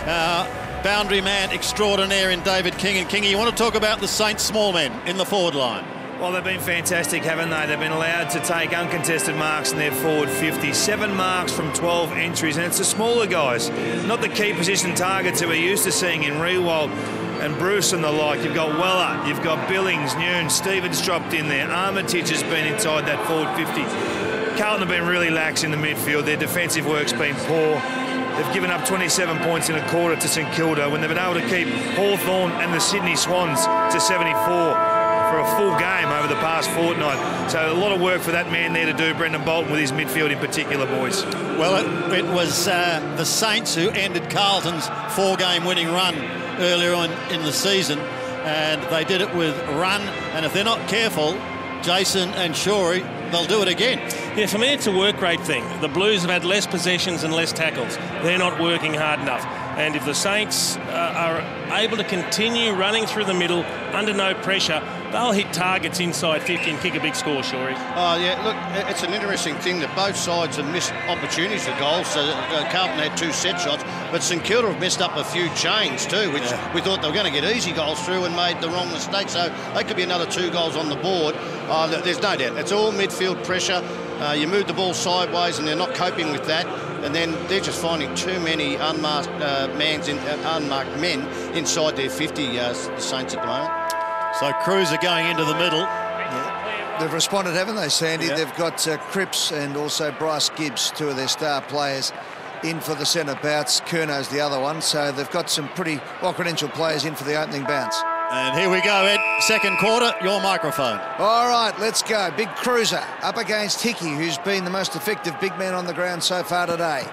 our boundary man extraordinaire in David King. And Kingy, you want to talk about the Saints small men in the forward line? Well, they've been fantastic, haven't they? They've been allowed to take uncontested marks in their forward 50. 7 marks from 12 entries, and it's the smaller guys, not the key position targets that we're used to seeing in Rewald and Bruce and the like. You've got Weller, you've got Billings, Newne, Stevens dropped in there. Armitage has been inside that forward 50. Carlton have been really lax in the midfield. Their defensive work's been poor. They've given up 27 points in a quarter to St Kilda when they've been able to keep Hawthorn and the Sydney Swans to 74 for a full game over the past fortnight. So a lot of work for that man there to do, Brendan Bolton, with his midfield in particular, boys. Well, it was the Saints who ended Carlton's 4-game winning run earlier on in the season, and they did it with run, and if they're not careful, Jason and Shorey, they'll do it again. Yeah, for me it's a work rate thing. The Blues have had less possessions and less tackles. They're not working hard enough. And if the Saints are able to continue running through the middle under no pressure, they'll hit targets inside 50 and kick a big score, Shorey. Oh, yeah, look, it's an interesting thing that both sides have missed opportunities for goals. So, Carlton had 2 set shots, but St Kilda have missed up a few chains too, which we thought they were going to get easy goals through and made the wrong mistake. So they could be another 2 goals on the board. There's no doubt. It's all midfield pressure. You move the ball sideways and they're not coping with that. And then they're just finding too many unmarked men inside their 50, the Saints at the moment. So Cruiser going into the middle. Yeah. They've responded, haven't they, Sandy? Yeah. They've got Cripps and also Bryce Gibbs, 2 of their star players, in for the centre bounce. Curno's the other one. So they've got some pretty well-credentialed players in for the opening bounce. And here we go, Ed. Second quarter, your microphone. All right, let's go. Big Cruiser up against Hickey, who's been the most effective big man on the ground so far today.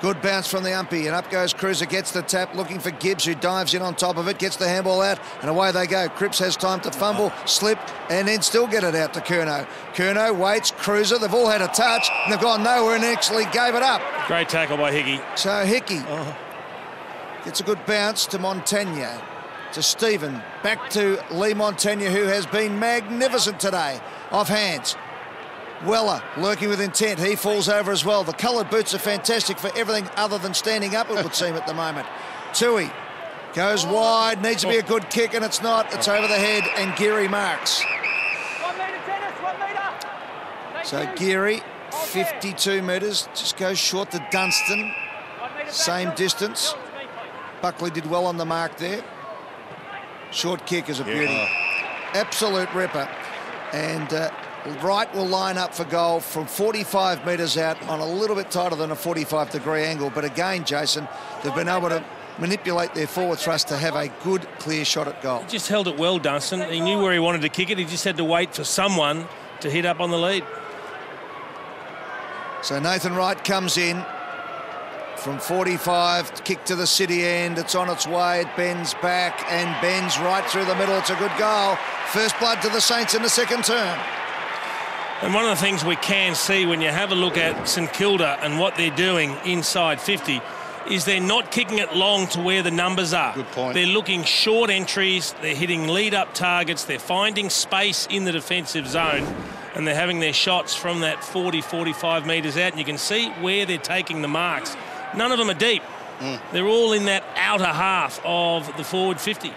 Good bounce from the umpy, and up goes Cruiser, gets the tap, looking for Gibbs, who dives in on top of it, gets the handball out, and away they go. Cripps has time to fumble, slip, and then still get it out to Curnow. Curnow waits, Cruiser, they've all had a touch, and they've gone nowhere and actually gave it up. Great tackle by Hickey. So Hickey gets a good bounce to Montagna. To Stephen, back to Lee Montagna, who has been magnificent today. Off hands. Weller lurking with intent. He falls over as well. The coloured boots are fantastic for everything other than standing up, it would seem, at the moment. Tui goes wide, needs to be a good kick, and it's not. It's over the head, and Geary marks. 1 metre, Dennis, 1 metre. So Geary, 52 metres, just goes short to Dunstan. Same distance. Buckley did well on the mark there. Short kick is a beauty. Absolute ripper. And Wright will line up for goal from 45 metres out on a little bit tighter than a 45-degree angle. But again, Jason, they've been able to manipulate their forward thrust to have a good, clear shot at goal. He just held it well, Dunstan. He knew where he wanted to kick it. He just had to wait for someone to hit up on the lead. So Nathan Wright comes in from 45, kick to the city end. It's on its way. It bends back and bends right through the middle. It's a good goal. First blood to the Saints in the second term. And one of the things we can see when you have a look at St Kilda and what they're doing inside 50 is they're not kicking it long to where the numbers are. Good point. They're looking short entries, they're hitting lead-up targets, they're finding space in the defensive zone, and they're having their shots from that 40, 45 metres out, and you can see where they're taking the marks. None of them are deep. They're all in that outer half of the forward 50.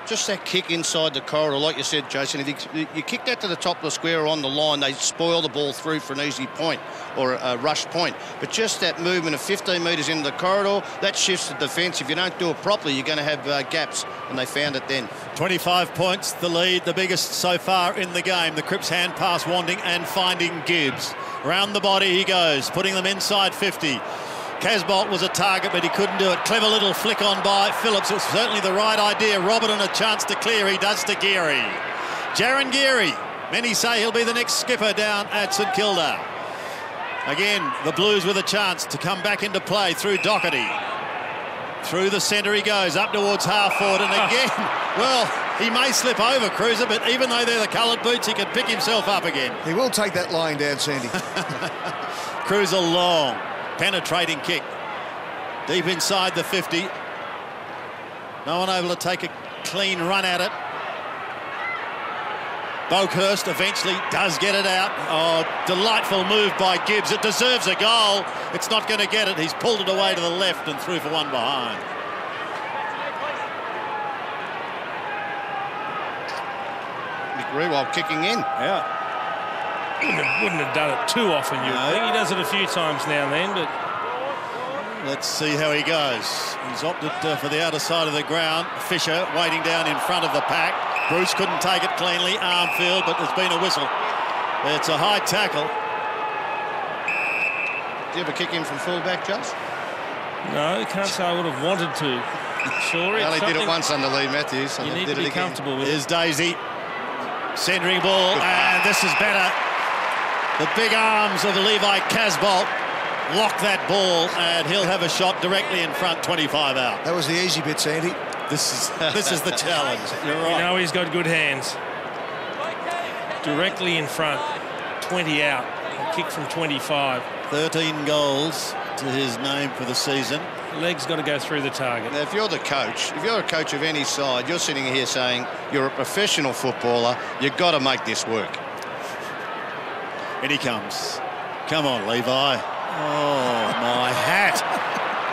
Just that kick inside the corridor, like you said, Jason, if you kick that to the top of the square or on the line, they spoil the ball through for an easy point or a rush point. But just that movement of 15 metres into the corridor, that shifts the defence. If you don't do it properly, you're going to have gaps, and they found it then. 25 points, the lead, the biggest so far in the game. The Cripps hand pass wanting and finding Gibbs. Round the body he goes, putting them inside 50. Casbolt was a target, but he couldn't do it. Clever little flick on by Phillips. It was certainly the right idea. Robertson a chance to clear. He does to Geary. Jaron Geary. Many say he'll be the next skipper down at St Kilda. Again, the Blues with a chance to come back into play through Doherty. Through the centre he goes, up towards half forward, and again, well, he may slip over, Cruiser, but even though they're the coloured boots, he can pick himself up again. He will take that lying down, Sandy. Cruiser long. Penetrating kick deep inside the 50. No one able to take a clean run at it. Boakhurst eventually does get it out. Oh, delightful move by Gibbs. It deserves a goal. It's not going to get it. He's pulled it away to the left and through for one behind. McRewell kicking in. Yeah. Wouldn't have done it too often, you think. He does it a few times now and then, but... Let's see how he goes. He's opted for the outer side of the ground. Fisher waiting down in front of the pack. Bruce couldn't take it cleanly. Armfield, but there's been a whistle. It's a high tackle. Did you ever kick in from fullback, Josh? No, can't say I would have wanted to. Sure, I only did it once under Lee Matthews. You need to be comfortable with it. Here's Daisy. Centering ball, and this is better. The big arms of Levi Casbolt lock that ball, and he'll have a shot directly in front, 25 out. That was the easy bit, Sandy. This is the challenge. You're right. You know he's got good hands. Directly in front, 20 out. A kick from 25. 13 goals to his name for the season. Leg's got to go through the target. Now, if you're the coach, if you're a coach of any side, you're sitting here saying you're a professional footballer, you've got to make this work. In he comes. Come on, Levi. Oh, my hat.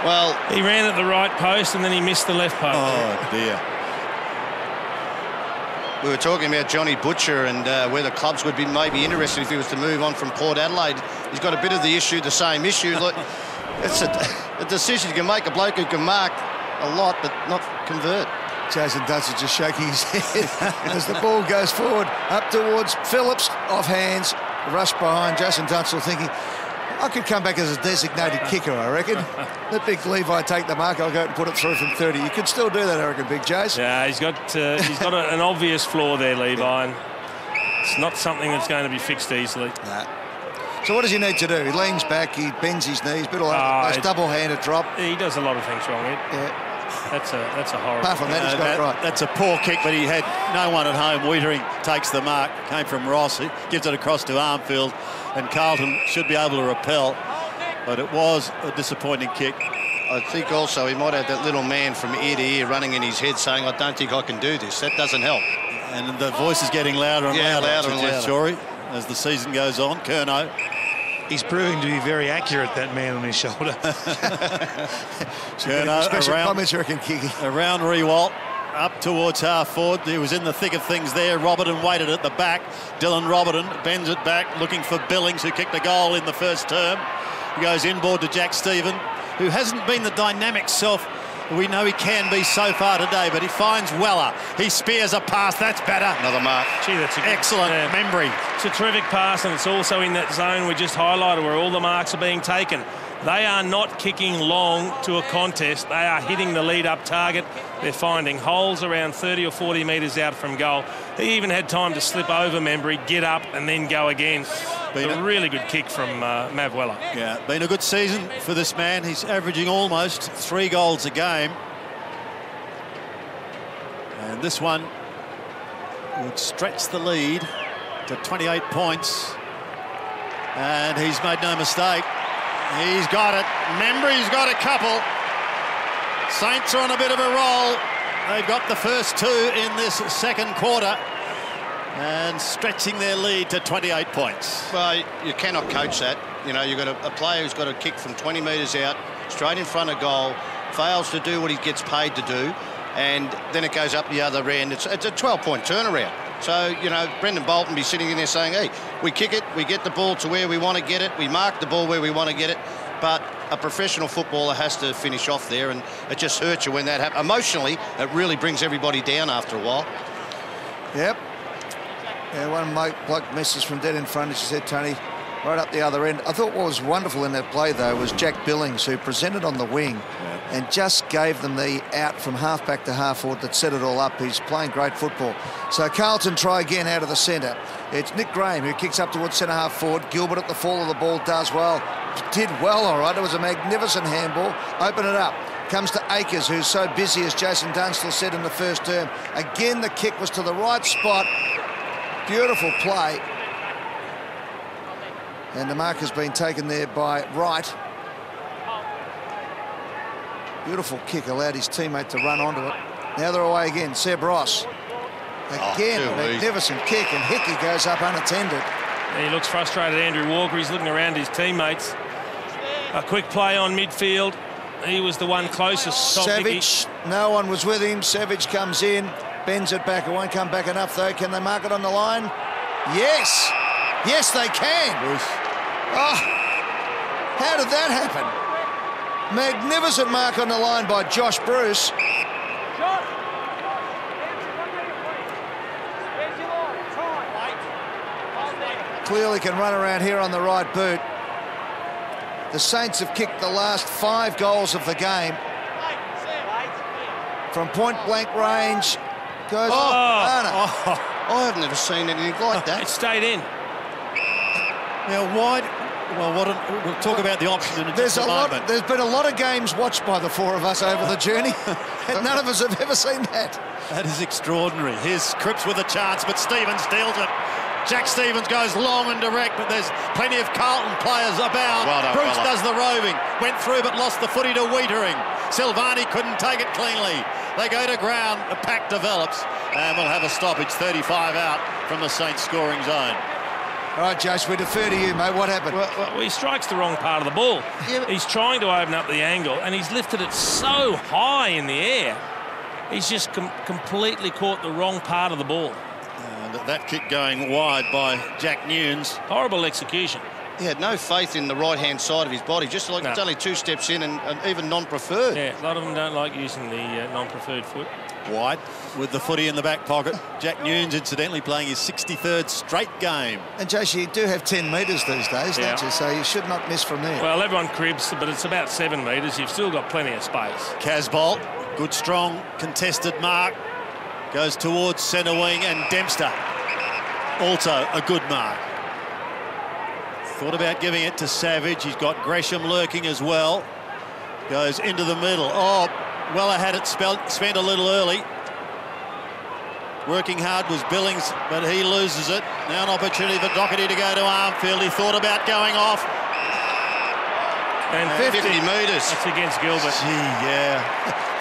Well, he ran at the right post and then he missed the left post. Oh, dear. We were talking about Johnny Butcher and where the clubs would be maybe interested if he was to move on from Port Adelaide. He's got a bit of the issue, the same issue. Look, it's a decision you can make. A bloke who can mark a lot but not convert. Jason Dunstan just shaking his head as the ball goes forward up towards Phillips, off hands, rush behind. Jason Dunstan thinking, I could come back as a designated kicker, I reckon. Let Big Levi take the mark. I'll go out and put it through from 30. You could still do that, I reckon, Big Jace. Yeah, he's got an obvious flaw there, Levi, and it's not something that's going to be fixed easily. Nah. So what does he need to do? He leans back, he bends his knees, bit all over the place, double-handed drop. He does a lot of things wrong, Ed. Yeah. That's a horrible. Apart from that, he's got it right. That's a poor kick, but he had no one at home. Wiedering takes the mark. Came from Ross. He gives it across to Armfield, and Carlton should be able to repel. But it was a disappointing kick. I think also he might have that little man from ear to ear running in his head saying, I don't think I can do this. That doesn't help. And the voice is getting louder and louder and louder. Shorey, as the season goes on. Curnow. He's proving to be very accurate, that man on his shoulder. Curnow around Rewalt, up towards half forward. He was in the thick of things there. Robertson waited at the back. Dylan Robertson bends it back, looking for Billings, who kicked a goal in the first term. He goes inboard to Jack Stephen, who hasn't been the dynamic self We know he can be so far today, but he finds Weller. He spears a pass. That's better. Another mark. Gee, that's excellent. Membry. It's a terrific pass, and it's also in that zone we just highlighted where all the marks are being taken. They are not kicking long to a contest. They are hitting the lead-up target. They're finding holes around 30 or 40 metres out from goal. He even had time to slip over Membry, get up, and then go again. A really good kick from Mav Weller. Yeah, been a good season for this man. He's averaging almost 3 goals a game. And this one would stretch the lead to 28 points. And he's made no mistake. He's got it. Membry's got a couple. Saints are on a bit of a roll. They've got the first 2 in this second quarter and stretching their lead to 28 points. Well, you cannot coach that. You know, you've got a player who's got a kick from 20 metres out, straight in front of goal, fails to do what he gets paid to do, and then it goes up the other end. It's a 12-point turnaround. So, you know, Brendan Bolton be sitting in there saying, hey, we kick it, we get the ball to where we want to get it, we mark the ball where we want to get it, but a professional footballer has to finish off there, and it just hurts you when that happens. Emotionally, it really brings everybody down after a while. Yep. Yeah, one bloke misses from dead in front, as you said, Tony, right up the other end. I thought what was wonderful in that play, though, was Jack Billings, who presented on the wing and just gave them the out from half-back to half-forward that set it all up. He's playing great football. So Carlton try again out of the centre. It's Nick Graham who kicks up towards centre-half forward. Gilbert at the fall of the ball does well. Did well, all right. It was a magnificent handball. Open it up. Comes to Akers, who's so busy, as Jason Dunstall said in the first term. Again, the kick was to the right spot. Beautiful play. And the mark has been taken there by Wright. Beautiful kick, allowed his teammate to run onto it. Now they're away again. Seb Ross. Again, magnificent kick, and Hickey goes up unattended. He looks frustrated, Andrew Walker. He's looking around his teammates. A quick play on midfield. He was the one closest. Savage, no one was with him. Savage comes in, bends it back. It won't come back enough, though. Can they mark it on the line? Yes. Yes, they can. Oh, how did that happen? Magnificent mark on the line by Josh Bruce. Clearly can run around here on the right boot. The Saints have kicked the last 5 goals of the game. From point-blank range. Goes... I have never seen anything like that. It stayed in. Now, why... Well, we'll talk about the option in just a moment. There's been a lot of games watched by the 4 of us over the journey, and none of us have ever seen that. That is extraordinary. Here's Cripps with a chance, but Stevens steals it. Jack Stevens goes long and direct, but there's plenty of Carlton players about. Well done, Bruce does the roving. Went through, but lost the footy to Wiedering. Silvani couldn't take it cleanly. They go to ground. The pack develops, and we'll have a stoppage. 35 out from the Saints scoring zone. All right, Josh, we defer to you, mate. What happened? Well, he strikes the wrong part of the ball. Yeah, he's trying to open up the angle, and he's lifted it so high in the air. He's just completely caught the wrong part of the ball. And that kick going wide by Jack Nunes. Horrible execution. He had no faith in the right-hand side of his body, just like it's only 2 steps in and even non-preferred. Yeah, a lot of them don't like using the non-preferred foot. White with the footy in the back pocket. Jack Nunes, incidentally, playing his 63rd straight game. And, Josh, you do have 10 metres these days, don't you? So you should not miss from there. Well, everyone cribs, but it's about 7 metres. You've still got plenty of space. Casbolt, good, strong, contested mark. Goes towards centre wing, and Dempster, also a good mark. Thought about giving it to Savage. He's got Gresham lurking as well. Goes into the middle. Oh, Weller had it spent a little early. Working hard was Billings, but he loses it. Now an opportunity for Doherty to go to Armfield. He thought about going off. And 50 metres. That's against Gilbert. Gee, yeah.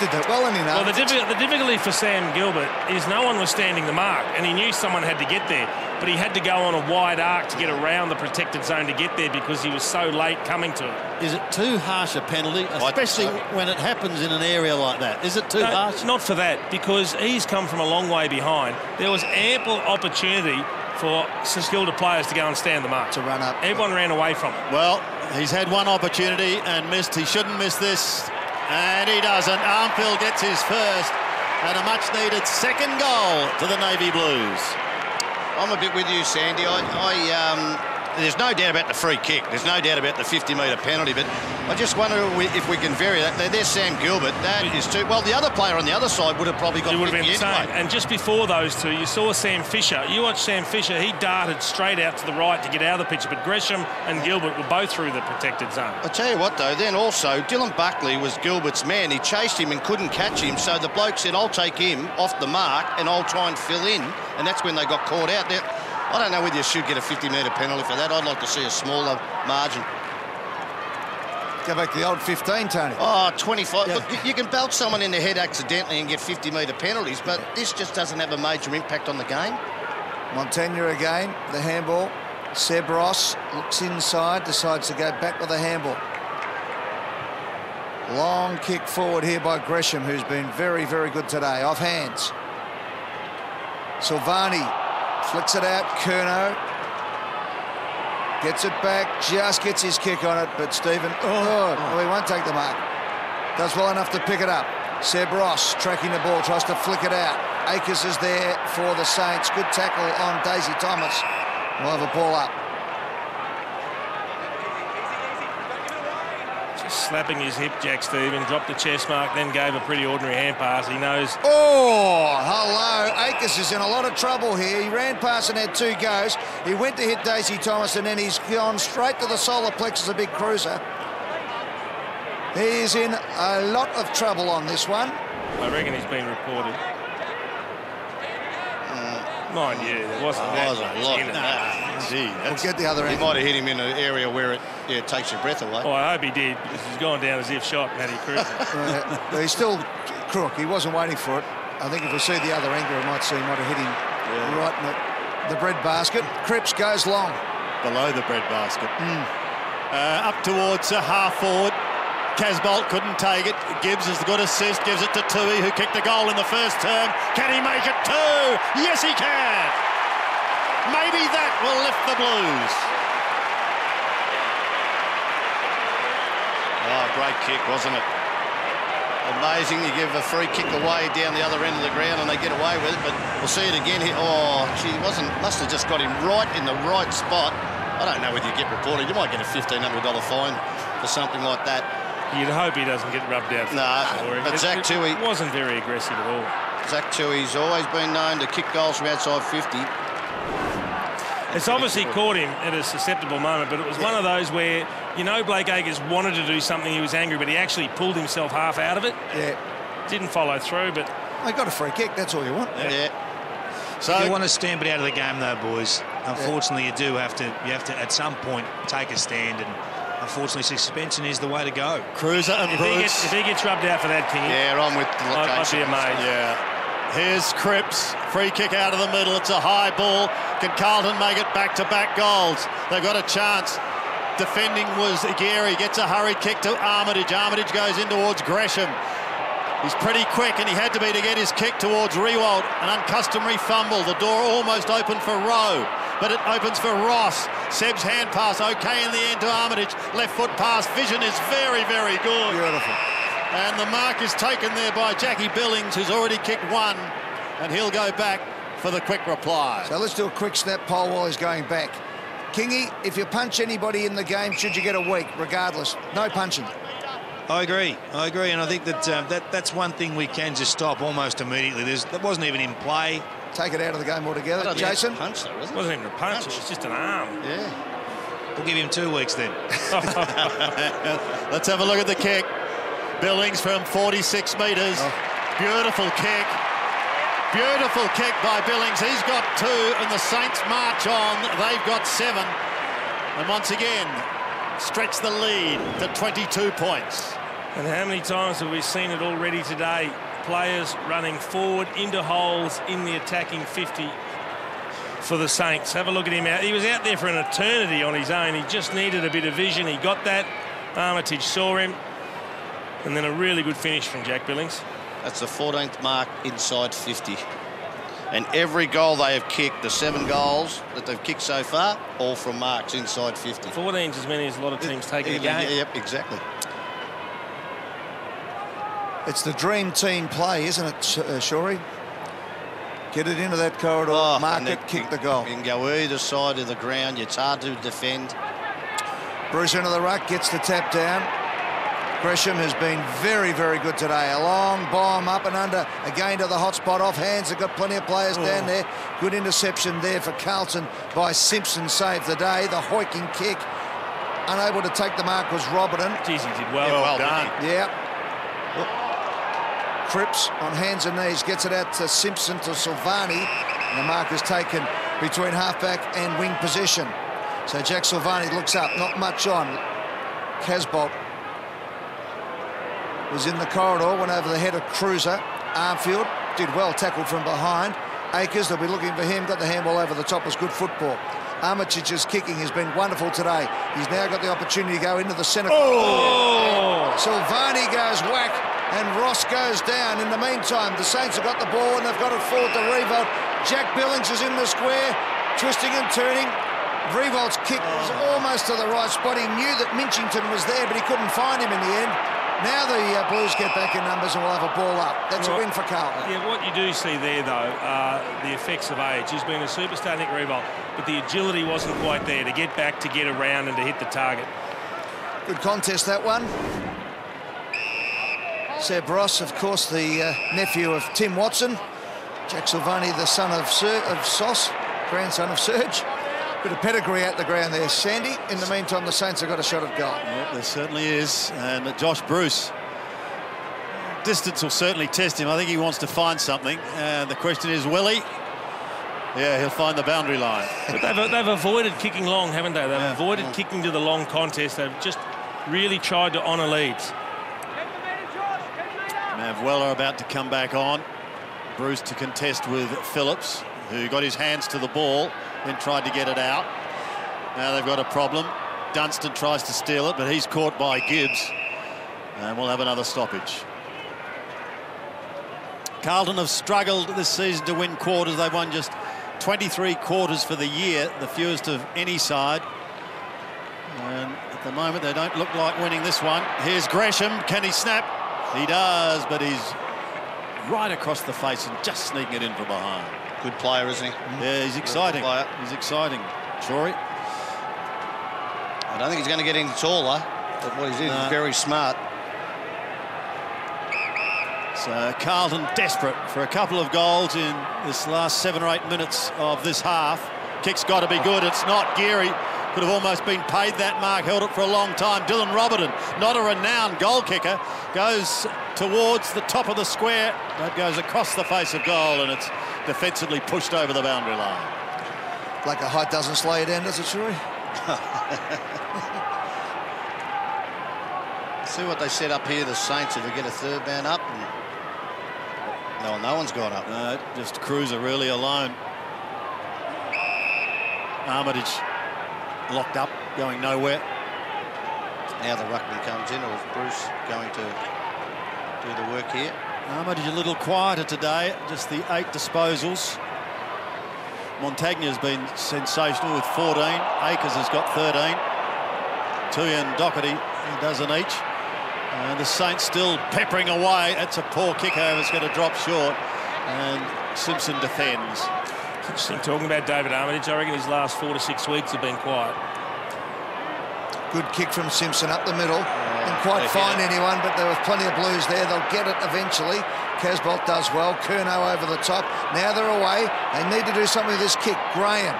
Did that well enough. Well, the difficulty for Sam Gilbert is no one was standing the mark, and he knew someone had to get there, but he had to go on a wide arc to get around the protected zone to get there because he was so late coming to it. Is it too harsh a penalty, especially when it happens in an area like that? Is it too harsh? Not for that, because he's come from a long way behind. There was ample opportunity for Kilda players to go and stand the mark. To run up. Everyone ran away from it. Well, he's had one opportunity and missed. He shouldn't miss this. And he doesn't. Armfield gets his first and a much-needed second goal to the Navy Blues. I'm a bit with you, Sandy. There's no doubt about the free kick. There's no doubt about the 50-metre penalty, but I just wonder if we can vary that. There's Sam Gilbert. That is too... Well, the other player on the other side would have probably got 50 been anyway. same. And just before those two, you saw Sam Fisher. You watched Sam Fisher. He darted straight out to the right to get out of the picture, but Gresham and Gilbert were both through the protected zone. I tell you what, though, then also, Dylan Buckley was Gilbert's man. He chased him and couldn't catch him, so the bloke said, I'll take him off the mark and I'll try and fill in, and that's when they got caught out. Now, I don't know whether you should get a 50-metre penalty for that. I'd like to see a smaller margin. Go back to the old 15, Tony. Oh, 25. Yeah. Look, you can belt someone in the head accidentally and get 50-metre penalties, but this just doesn't have a major impact on the game. Montagna again, the handball. Seb Ross looks inside, decides to go back with the handball. Long kick forward here by Gresham, who's been very, very good today. Off hands. Silvani flicks it out. Curnow gets it back, just gets his kick on it, but Stephen, well, he won't take the mark. Does well enough to pick it up. Seb Ross tracking the ball, tries to flick it out. Akers is there for the Saints. Good tackle on Daisy Thomas. We'll have a ball up. Just slapping his hip, Jack Stephen, dropped the chest mark, then gave a pretty ordinary hand pass. He knows. Oh, hello. Akers is in a lot of trouble here. He ran past and had two goes. He went to hit Daisy Thomas and then he's gone straight to the solar plexus, a big cruiser. He is in a lot of trouble on this one. I reckon he's been reported. Mind you, there wasn't a lot. Gee, we'll get the other end. He might have hit him in an area where it takes your breath away. Oh, I hope he did, because he's gone down as if shot and had he cruised. But he's still crook. He wasn't waiting for it. I think if we see the other angle, we might see he might have hit him right in the bread basket. Cripps goes long. Below the bread basket. Up towards half forward. Casbolt couldn't take it. Gibbs has got assist, gives it to Tui, who kicked the goal in the first term. Can he make it two? Yes, he can. Maybe that will lift the Blues. Oh, great kick, wasn't it? Amazing. You give a free kick away down the other end of the ground and they get away with it, but we'll see it again here. Oh, gee, must have just got him right in the right spot. I don't know whether you get reported. You might get a $1,500 fine for something like that. You'd hope he doesn't get rubbed out. But Zach Tui wasn't very aggressive at all. Zach Tui's always been known to kick goals from outside 50. It's obviously caught him at a susceptible moment, but it was one of those where, you know, Blake Acres wanted to do something, he was angry, but he actually pulled himself half out of it. Yeah. Didn't follow through, but... They got a free kick, that's all you want. Yeah. So you want to stamp it out of the game, though, boys. Unfortunately, you have to at some point take a stand, and unfortunately, suspension is the way to go. Cruiser and Bruce. If he gets rubbed out for that, King. Yeah, I'm with the I'd be amazed. Yeah. Here's Cripps. Free kick out of the middle. It's a high ball. Can Carlton make it back-to-back goals? They've got a chance. Defending was Gary. Gets a hurried kick to Armitage. Armitage goes in towards Gresham. He's pretty quick, and he had to be to get his kick towards Rewald. An uncustomary fumble. The door almost opened for Rowe, but it opens for Ross. Seb's hand pass okay in the end to Armitage. Left foot pass. Vision is very, very good. Beautiful. And the mark is taken there by Jackie Billings, who's already kicked one, and he'll go back for the quick reply. So let's do a quick snap poll while he's going back. Kingy, if you punch anybody in the game, should you get a week, regardless? No punching. I agree, and I think that that's one thing we can just stop almost immediately. That wasn't even in play. Take it out of the game altogether. Jason? Punch, though, wasn't it? Wasn't even a punch, it was just an arm. Yeah. We'll give him 2 weeks then. Let's have a look at the kick. Billings from 46 metres. Beautiful kick. Beautiful kick by Billings. He's got 2, and the Saints march on. They've got 7. And once again, stretch the lead to 22 points. And how many times have we seen it already today? Players running forward into holes in the attacking 50 for the Saints. Have a look at him out. He was out there for an eternity on his own. He just needed a bit of vision. He got that. Armitage saw him. And then a really good finish from Jack Billings. That's the 14th mark inside 50. And every goal they have kicked, the 7 goals that they've kicked so far, all from marks inside 50. 14's as many as a lot of teams take in a game. Yep, exactly. It's the dream team play, isn't it, Shorey? Get it into that corridor, mark it, kick the goal. You can go either side of the ground. It's hard to defend. Bruce into the ruck, gets the tap down. Gresham has been very, very good today. A long bomb up and under, again to the hot spot, off hands. They've got plenty of players down there. Good interception there for Carlton by Simpson, saved the day. The hoiking kick, unable to take the mark, was Robertson. Geez, he did well. Well done. Yeah. Cripps on hands and knees, gets it out to Simpson, to Silvani. And the mark is taken between halfback and wing position. So Jack Silvani looks up, not much on. Casbolt was in the corridor, went over the head of Cruiser. Armfield did well, tackled from behind. Akers, they'll be looking for him, got the handball over the top, was good football. Armitage's kicking has been wonderful today. He's now got the opportunity to go into the centre. Silvani goes whack, and Ross goes down. In the meantime, the Saints have got the ball and they've got it forward to Revolt. Jack Billings is in the square, twisting and turning. Revolt's kick was almost to the right spot. He knew that Minchington was there, but he couldn't find him in the end. Now the Blues get back in numbers and will have a ball up. That's a win for Carlton. Yeah, what you do see there, though, are the effects of age. He's been a superstar, Nick Revolt, but the agility wasn't quite there to get back, to get around and to hit the target. Good contest, that one. Seb Ross, of course, the nephew of Tim Watson. Jack Silvani, the son of Sauce, grandson of Serge. Bit of pedigree out the ground there, Sandy. In the meantime, the Saints have got a shot at goal. Yeah, there certainly is. And Josh Bruce, distance will certainly test him. I think he wants to find something. And the question is, will he? Yeah, he'll find the boundary line. But they've avoided kicking long, haven't they? They've avoided kicking to the long contest. They've just really tried to honour leads. Mav Weller about to come back on. Bruce to contest with Phillips, who got his hands to the ball, then tried to get it out. Now they've got a problem. Dunstan tries to steal it, but he's caught by Gibbs. And we'll have another stoppage. Carlton have struggled this season to win quarters. They've won just 23 quarters for the year, the fewest of any side. And at the moment, they don't look like winning this one. Here's Gresham. Can he snap? He does, but he's right across the face and just sneaking it in from behind. Good player, isn't he? Yeah, he's exciting. He's exciting. Shorey? I don't think he's going to get any taller, but what he's doing is very smart. So Carlton desperate for a couple of goals in this last 7 or 8 minutes of this half. Kick's got to be good. It's not. Geary could have almost been paid that mark, held it for a long time. Dylan Robertson, not a renowned goal kicker, goes towards the top of the square. That goes across the face of goal, and it's defensively pushed over the boundary line. Like a height doesn't slow you down, does it, Shuri? See what they set up here, the Saints, if we get a third man up. And no one's gone up. No, just Cruiser really alone. Armitage locked up, going nowhere. Now the ruckman comes in, or is Bruce going to do the work here? Armitage a little quieter today, just the 8 disposals. Montagne's been sensational with 14. Akers has got 13. Tui and Doherty a dozen each. And the Saints still peppering away. That's a poor kick over. It's going to drop short. And Simpson defends. Interesting talking about David Armitage. I reckon his last 4 to 6 weeks have been quiet. Good kick from Simpson up the middle. Didn't quite find anyone, but there was plenty of Blues there. They'll get it eventually. Casbolt does well. Curnow over the top. Now they're away. They need to do something with this kick. Graham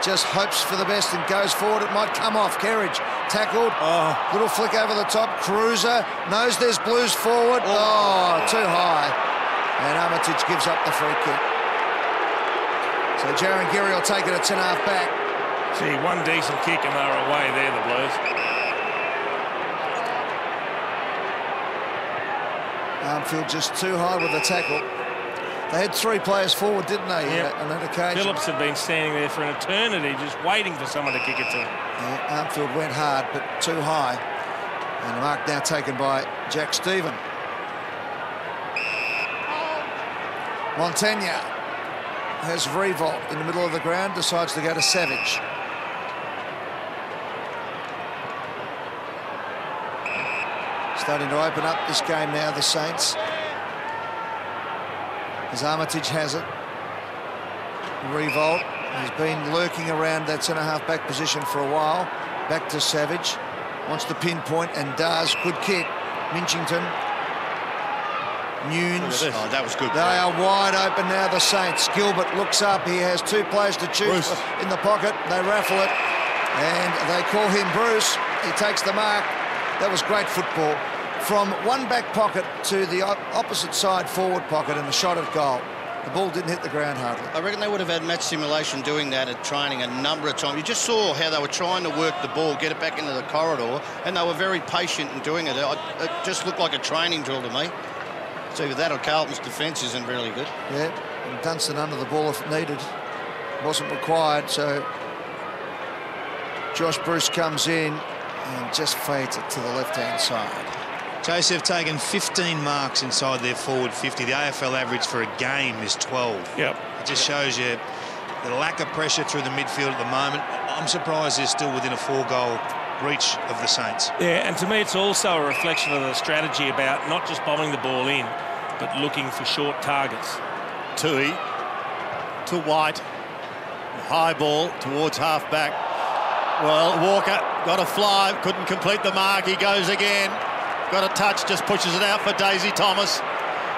just hopes for the best and goes forward. It might come off. Kerridge tackled. Little flick over the top. Cruiser knows there's Blues forward. Too high. And Armitage gives up the free kick. So Jaron Geary will take it at 10.5 back. Gee, one decent kick and they're away there, the Blues. Armfield just too high with the tackle. They had 3 players forward, didn't they, on that occasion? Phillips had been standing there for an eternity, just waiting for someone to kick it to him. Yeah, Armfield went hard, but too high. And the mark now taken by Jack Stephen. Montagna has Revolt in the middle of the ground, decides to go to Savage. Starting to open up this game now, the Saints. As Armitage has it. Revolt has been lurking around that centre-half back position for a while. Back to Savage. Wants to pinpoint and does. Good kick. Minchington. Nunes. Oh, that was good. They are wide open now, the Saints. Gilbert looks up. He has two players to choose in the pocket. They raffle it. And they call him Bruce. He takes the mark. That was great football. From one back pocket to the opposite side forward pocket and a shot at goal. The ball didn't hit the ground hardly. I reckon they would have had match simulation doing that at training a number of times. You just saw how they were trying to work the ball, get it back into the corridor, and they were very patient in doing it. It just looked like a training drill to me. It's either that or Carlton's defence isn't really good. Yeah, and Dunstan under the ball if needed. Wasn't required, so Josh Bruce comes in and just fades it to the left-hand side. Chase have taken 15 marks inside their forward 50. The AFL average for a game is 12. Yep. It just shows you the lack of pressure through the midfield at the moment. I'm surprised they're still within a 4-goal reach of the Saints. Yeah, and to me it's also a reflection of the strategy about not just bombing the ball in, but looking for short targets. Tui to White. High ball towards half-back. Well, Walker got a fly, couldn't complete the mark. He goes again. Got a touch, just pushes it out for Daisy Thomas,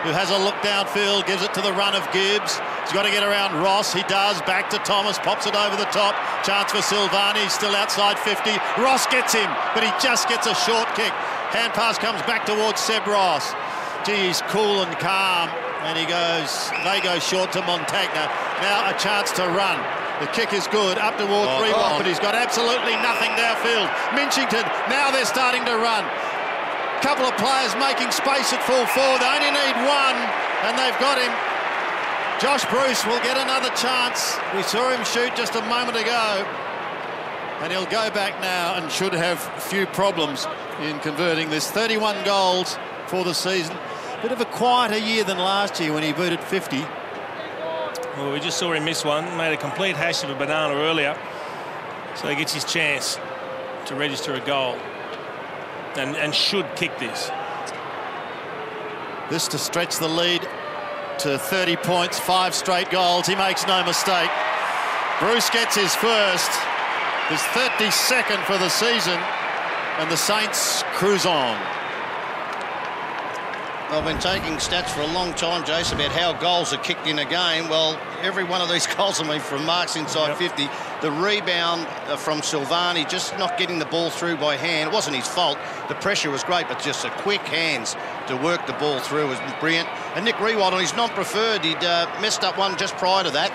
who has a look downfield, gives it to the run of Gibbs. He's got to get around Ross. He does. Back to Thomas, pops it over the top. Chance for Silvani, still outside 50. Ross gets him, but he just gets a short kick. Hand pass comes back towards Seb Ross. Gee, he's cool and calm, and they go short to Montagna. Now a chance to run. The kick is good, up towards Rewalt, but he's got absolutely nothing downfield. Minchington, now they're starting to run. Couple of players making space at full forward. They only need one, and they've got him. Josh Bruce will get another chance. We saw him shoot just a moment ago, and he'll go back now and should have few problems in converting this. 31 goals for the season. Bit of a quieter year than last year when he booted 50. Well, we just saw him miss one. Made a complete hash of a banana earlier, so he gets his chance to register a goal. And should kick this. This to stretch the lead to 30 points, 5 straight goals. He makes no mistake. Bruce gets his first, his 32nd for the season, and the Saints cruise on. I've been taking stats for a long time, Jace, about how goals are kicked in a game. Well, every one of these goals have been from marks inside 50. The rebound from Silvani, just not getting the ball through by hand. It wasn't his fault. The pressure was great, but just the quick hands to work the ball through was brilliant. And Nick Rewalt on his non-preferred, he'd messed up one just prior to that,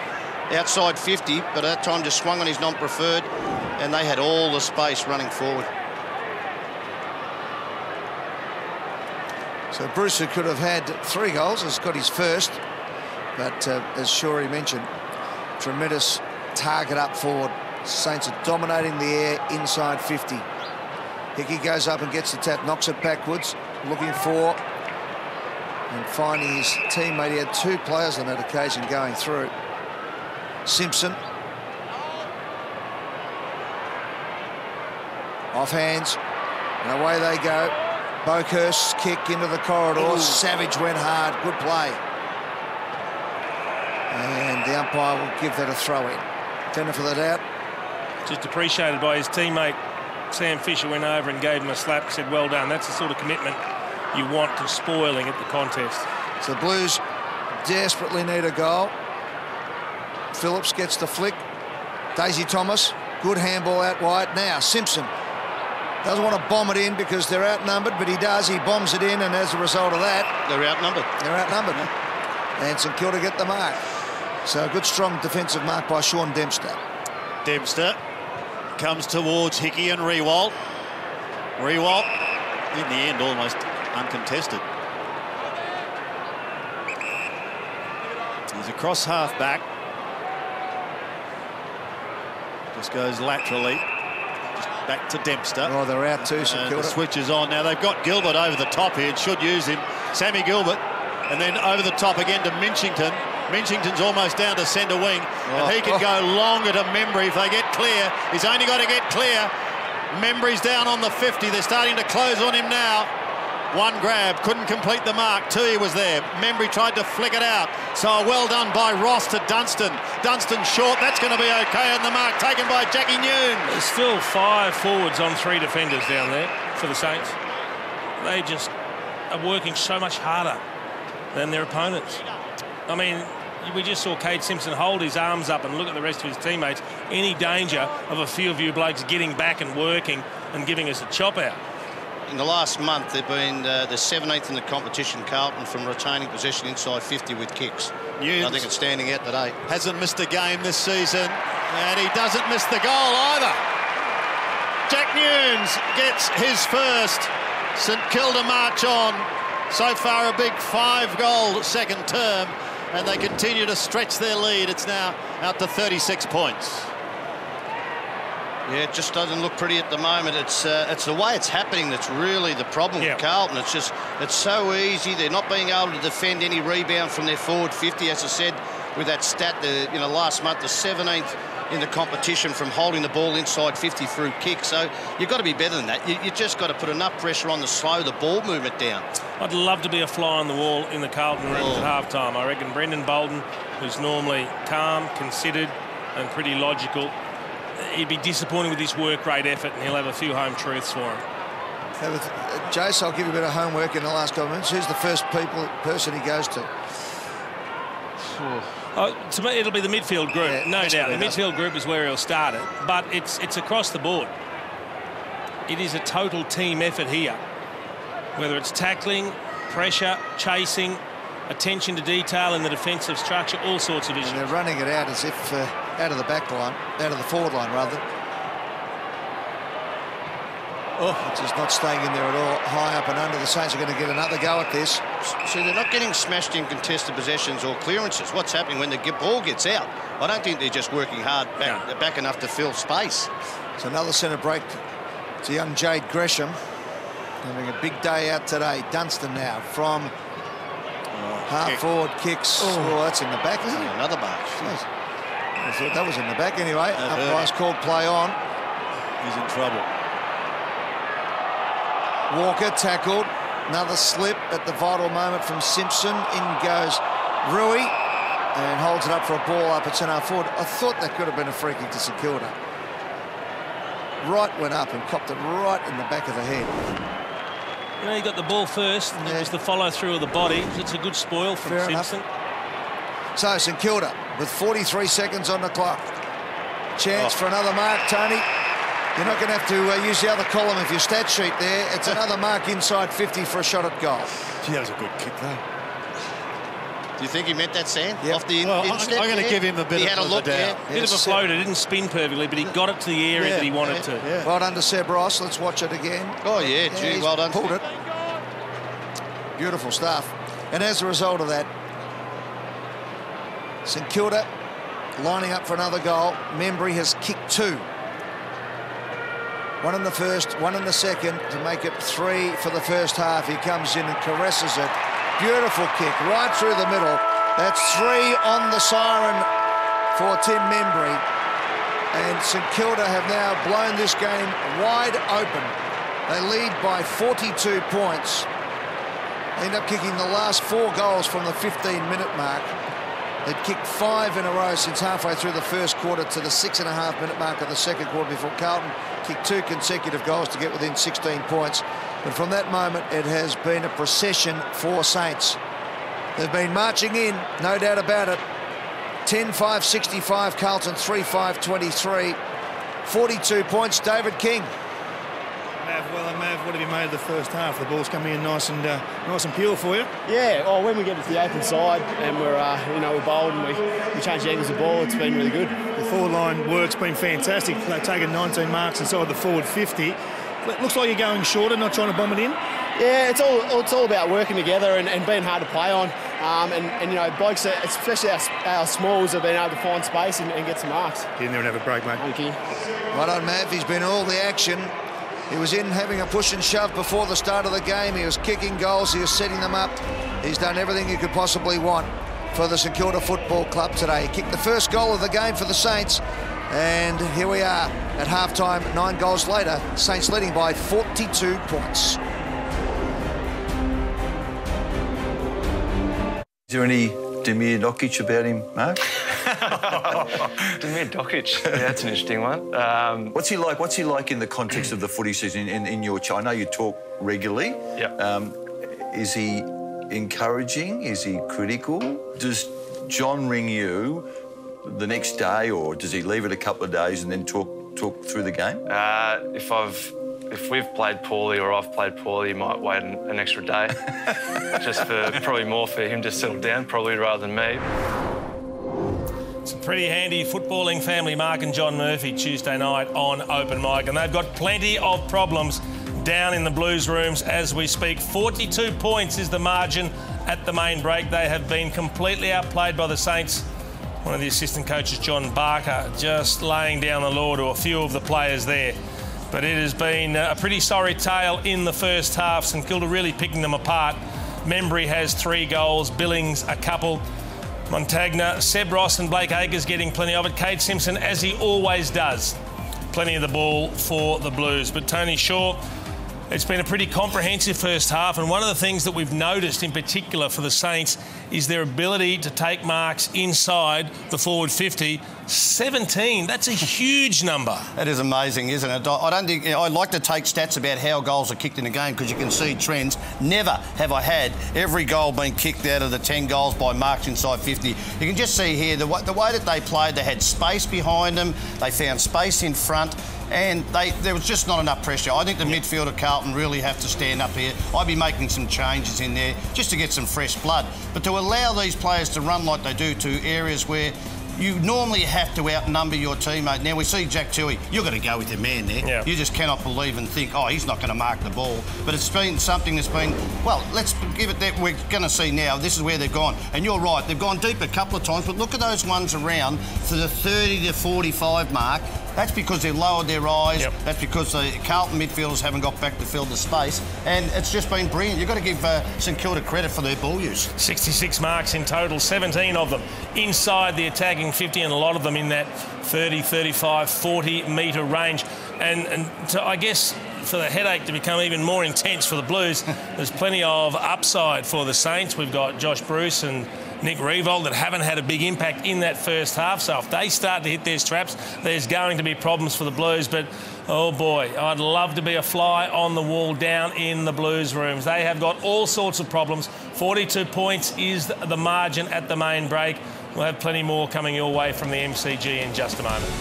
outside 50, but at that time just swung on his non-preferred, and they had all the space running forward. So Bruce, who could have had 3 goals, has got his first. But as Shorey mentioned, tremendous target up forward. Saints are dominating the air inside 50. Hickey goes up and gets the tap, knocks it backwards, looking for and finding his teammate. He had 2 players on that occasion going through. Simpson. Off hands, and away they go. Boakhurst's kick into the corridor. Ooh. Savage went hard. Good play. And the umpire will give that a throw-in. Benefit of the doubt. Just appreciated by his teammate. Sam Fisher went over and gave him a slap, said, well done. That's the sort of commitment you want to spoiling at the contest. So the Blues desperately need a goal. Phillips gets the flick. Daisy Thomas, good handball out wide. Now Simpson doesn't want to bomb it in because they're outnumbered, but he does. He bombs it in, and as a result of that, they're outnumbered. They're outnumbered. Yeah. And St Kilda get the mark. So a good, strong defensive mark by Sean Dempster. Dempster comes towards Hickey and Rewalt. Rewalt, in the end, almost uncontested. He's across half-back. Just goes laterally. Back to Dempster. Oh, they're out too, St Kilda. The switch is on now. They've got Gilbert over the top here. It should use him. Sammy Gilbert. And then over the top again to Minchington. Minchington's almost down to centre wing. And he could go longer to Membry if they get clear. He's only got to get clear. Membry's down on the 50. They're starting to close on him now. One grab, couldn't complete the mark. Tui was there. Membry tried to flick it out. So well done by Ross to Dunstan. Dunstan short, that's going to be okay, and the mark taken by Jackie Noon. There's still 5 forwards on 3 defenders down there for the Saints. They just are working so much harder than their opponents. I mean, we just saw Cade Simpson hold his arms up and look at the rest of his teammates. Any danger of a few of you blokes getting back and working and giving us a chop out? In the last month, they've been the 17th in the competition, Carlton, from retaining possession inside 50 with kicks. I think it's standing out today. Hasn't missed a game this season, and he doesn't miss the goal either. Jack Nunes gets his first. St Kilda march on. So far a big 5-goal second term, and they continue to stretch their lead. It's now out to 36 points. Yeah, it just doesn't look pretty at the moment. It's the way it's happening that's really the problem with Carlton. It's so easy. They're not being able to defend any rebound from their forward 50, as I said, with that stat. Last month, the 17th in the competition from holding the ball inside 50 through kicks. So you've got to be better than that. You just got to put enough pressure on to slow the ball movement down. I'd love to be a fly on the wall in the Carlton room at half-time. I reckon Brendan Bolden, who's normally calm, considered and pretty logical, he'd be disappointed with his work rate effort, and he'll have a few home truths for him. Jace, I'll give you a bit of homework in the last couple of minutes. Who's the first person he goes to? To me, it'll be the midfield group, no doubt. The midfield group is where he'll start it, but it's across the board. It is a total team effort here, whether it's tackling, pressure, chasing, attention to detail in the defensive structure, all sorts of issues. And they're running it out as if out of the back line, out of the forward line rather. It's just not staying in there at all. High up and under. The Saints are going to get another go at this. See, they're not getting smashed in contested possessions or clearances. What's happening when the ball gets out? I don't think they're just working hard back enough to fill space. It's another centre break to young Jade Gresham. Having a big day out today. Dunstan now from half forward kicks. Oh, that's in the back, isn't it? Another mark. I thought that was in the back anyway. Umpire's called play on. He's in trouble. Walker tackled. Another slip at the vital moment from Simpson. In goes Rui and holds it up for a ball up. It's in our forward. I thought that could have been a free kick to St Kilda. Right went up and copped it right in the back of the head. You know, he got the ball first, and it was the follow-through of the body. It's a good spoil from Simpson. So St Kilda with 43 seconds on the clock. Chance for another mark, Tony. You're not going to have to use the other column of your stat sheet there. It's another mark inside 50 for a shot at goal. Gee, that was a good kick, though. Do you think he meant that, Sam? Yep. Off the I'm going to give him a bit of a doubt. Bit of a floater, didn't spin perfectly, but he got it to the area that he wanted to. Yeah. Well done to Seb Ross. Let's watch it again. Oh, yeah, gee, well done. Pulled it. Beautiful stuff. And as a result of that, St Kilda lining up for another goal. Membry has kicked 2. 1 in the first, 1 in the second to make it 3 for the first half. He comes in and caresses it. Beautiful kick right through the middle. That's 3 on the siren for Tim Membry. And St Kilda have now blown this game wide open. They lead by 42 points. They end up kicking the last 4 goals from the 15-minute mark. They'd kicked 5 in a row since halfway through the first quarter to the 6.5-minute mark of the second quarter before Carlton kicked 2 consecutive goals to get within 16 points. But from that moment, it has been a procession for Saints. They've been marching in, no doubt about it. 10-5-65, Carlton 3-5-23. 42 points, David King. Mav, what have you made of the first half? The ball's coming in nice and pure for you. Yeah, when we get to the open side and we're bold and we change the angles of the ball, it's been really good. The forward line work's been fantastic. They've taken 19 marks inside the forward 50. It looks like you're going shorter, not trying to bomb it in. Yeah, it's all about working together and being hard to play on. And blokes, especially our smalls, have been able to find space and get some marks. Get in there and have a break, mate. Thank you. Right on, Mav. He's been in all the action. He was in having a push and shove before the start of the game. He was kicking goals. He was setting them up. He's done everything you could possibly want for the St Kilda Football Club today. He kicked the first goal of the game for the Saints. And here we are at halftime, 9 goals later. Saints leading by 42 points. there any Demir Dokic about him, Mark? Demir Dokic, yeah, that's an interesting one. What's he like? What's he like in the context of the footy season in your I know you talk regularly. Yeah. Is he encouraging? Is he critical? Does John ring you the next day, or does he leave it a couple of days and then talk through the game? If we've played poorly or I've played poorly, he might wait an extra day. Just for probably more for him to settle down, probably rather than me. It's a pretty handy footballing family, Mark and John Murphy, Tuesday night on Open Mic. And they've got plenty of problems down in the Blues rooms as we speak. 42 points is the margin at the main break. They have been completely outplayed by the Saints. One of the assistant coaches, John Barker, just laying down the law to a few of the players there. But it has been a pretty sorry tale in the first half. St Kilda really picking them apart. Membry has 3 goals, Billings a couple. Montagna, Seb Ross and Blake Acres getting plenty of it. Cade Simpson, as he always does, plenty of the ball for the Blues. But Tony Shaw, it's been a pretty comprehensive first half, and one of the things that we've noticed in particular for the Saints is their ability to take marks inside the forward 50. 17, that's a huge number. That is amazing, isn't it? I don't think... I like to take stats about how goals are kicked in a game because you can see trends. Never have I had every goal being kicked out of the 10 goals by marks inside 50. You can just see here the way that they played. They had space behind them. They found space in front. And there was just not enough pressure. I think the midfield of Carlton really have to stand up here. I'd be making some changes in there just to get some fresh blood. But to allow these players to run like they do to areas where you normally have to outnumber your teammate. Now, we see Jack Tui, you've got to go with your man there. Yeah. You just cannot believe and think, oh, he's not going to mark the ball. But it's been something that's been, well, let's give it that. We're going to see now, this is where they've gone. And you're right, they've gone deep a couple of times, but look at those ones around for the 30 to 45 mark. That's because they've lowered their eyes. Yep. That's because the Carlton midfielders haven't got back to fill the space. And it's just been brilliant. You've got to give St Kilda credit for their ball use. 66 marks in total, 17 of them inside the attacking 50, and a lot of them in that 30, 35, 40 metre range. And to, I guess, for the headache to become even more intense for the Blues, there's plenty of upside for the Saints. We've got Josh Bruce and Nick Revolt that haven't had a big impact in that first half. So if they start to hit their straps, there's going to be problems for the Blues. But, oh boy, I'd love to be a fly on the wall down in the Blues rooms. They have got all sorts of problems. 42 points is the margin at the main break. We'll have plenty more coming your way from the MCG in just a moment.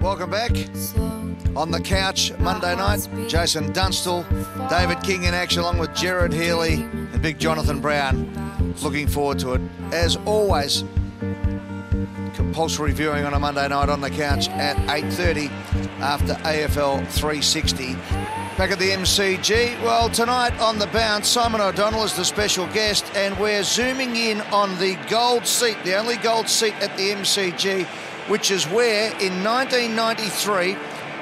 Welcome back. On the couch Monday night, Jason Dunstall, David King in action along with Gerard Healy and big Jonathan Brown. Looking forward to it. As always, compulsory viewing on a Monday night on the couch at 8:30 after AFL 360. Back at the MCG, well, tonight on the bounce, Simon O'Donnell is the special guest, and we're zooming in on the gold seat, the only gold seat at the MCG, which is where in 1993,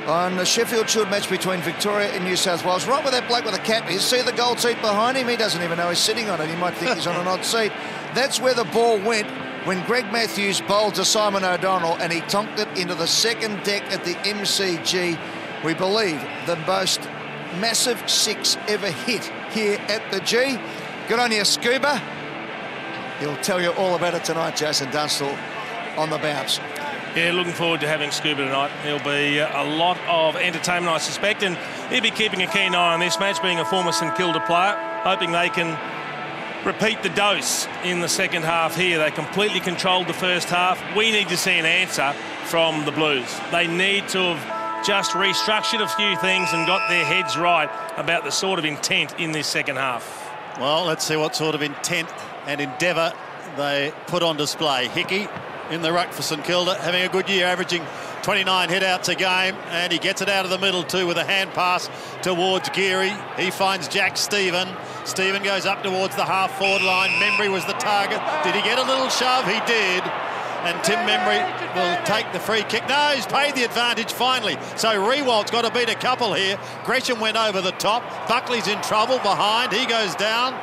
on the Sheffield Shield match between Victoria and New South Wales, right where that bloke with the cap is, see the gold seat behind him? He doesn't even know he's sitting on it. He might think he's on an odd seat. That's where the ball went when Greg Matthews bowled to Simon O'Donnell, and he tonked it into the second deck at the MCG. We believe the most massive six ever hit here at the G. Good on you, Scuba. He'll tell you all about it tonight, Jason Dunstall, on the bounce. Yeah, looking forward to having Scuba tonight. There'll be a lot of entertainment, I suspect, and he'll be keeping a keen eye on this match, being a former St Kilda player, hoping they can repeat the dose in the second half here. They completely controlled the first half. We need to see an answer from the Blues. They need to have just restructured a few things and got their heads right about the sort of intent in this second half. Well, let's see what sort of intent and endeavour they put on display. Hickey in the ruck for St Kilda, having a good year, averaging 29 hit-outs a game, and he gets it out of the middle too with a hand pass towards Geary. He finds Jack Stephen. Stephen goes up towards the half-forward line. Membry was the target. Did he get a little shove? He did. And Tim Membry will take the free kick. No, he's paid the advantage finally. So Rewalt's got to beat a couple here. Gresham went over the top. Buckley's in trouble behind. He goes down.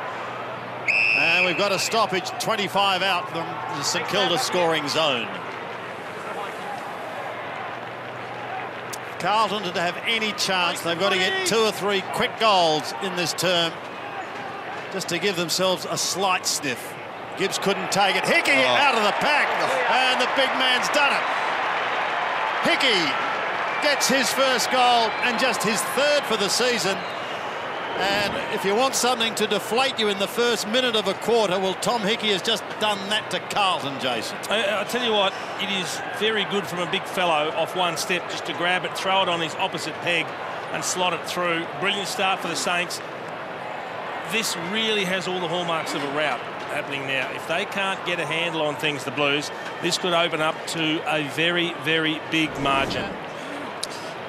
And we've got a stoppage, 25 out from the St Kilda scoring zone. Carlton, to have any chance, they've got to get 2 or 3 quick goals in this term just to give themselves a slight sniff. Gibbs couldn't take it. Hickey out of the pack, and the big man's done it. Hickey gets his first goal and just his 3rd for the season. And if you want something to deflate you in the first minute of a quarter, well, Tom Hickey has just done that to Carlton, Jason. I tell you what, it is very good from a big fellow off one step just to grab it, throw it on his opposite peg and slot it through. Brilliant start for the Saints. This really has all the hallmarks of a rout happening now. If they can't get a handle on things, the Blues, this could open up to a very, very big margin.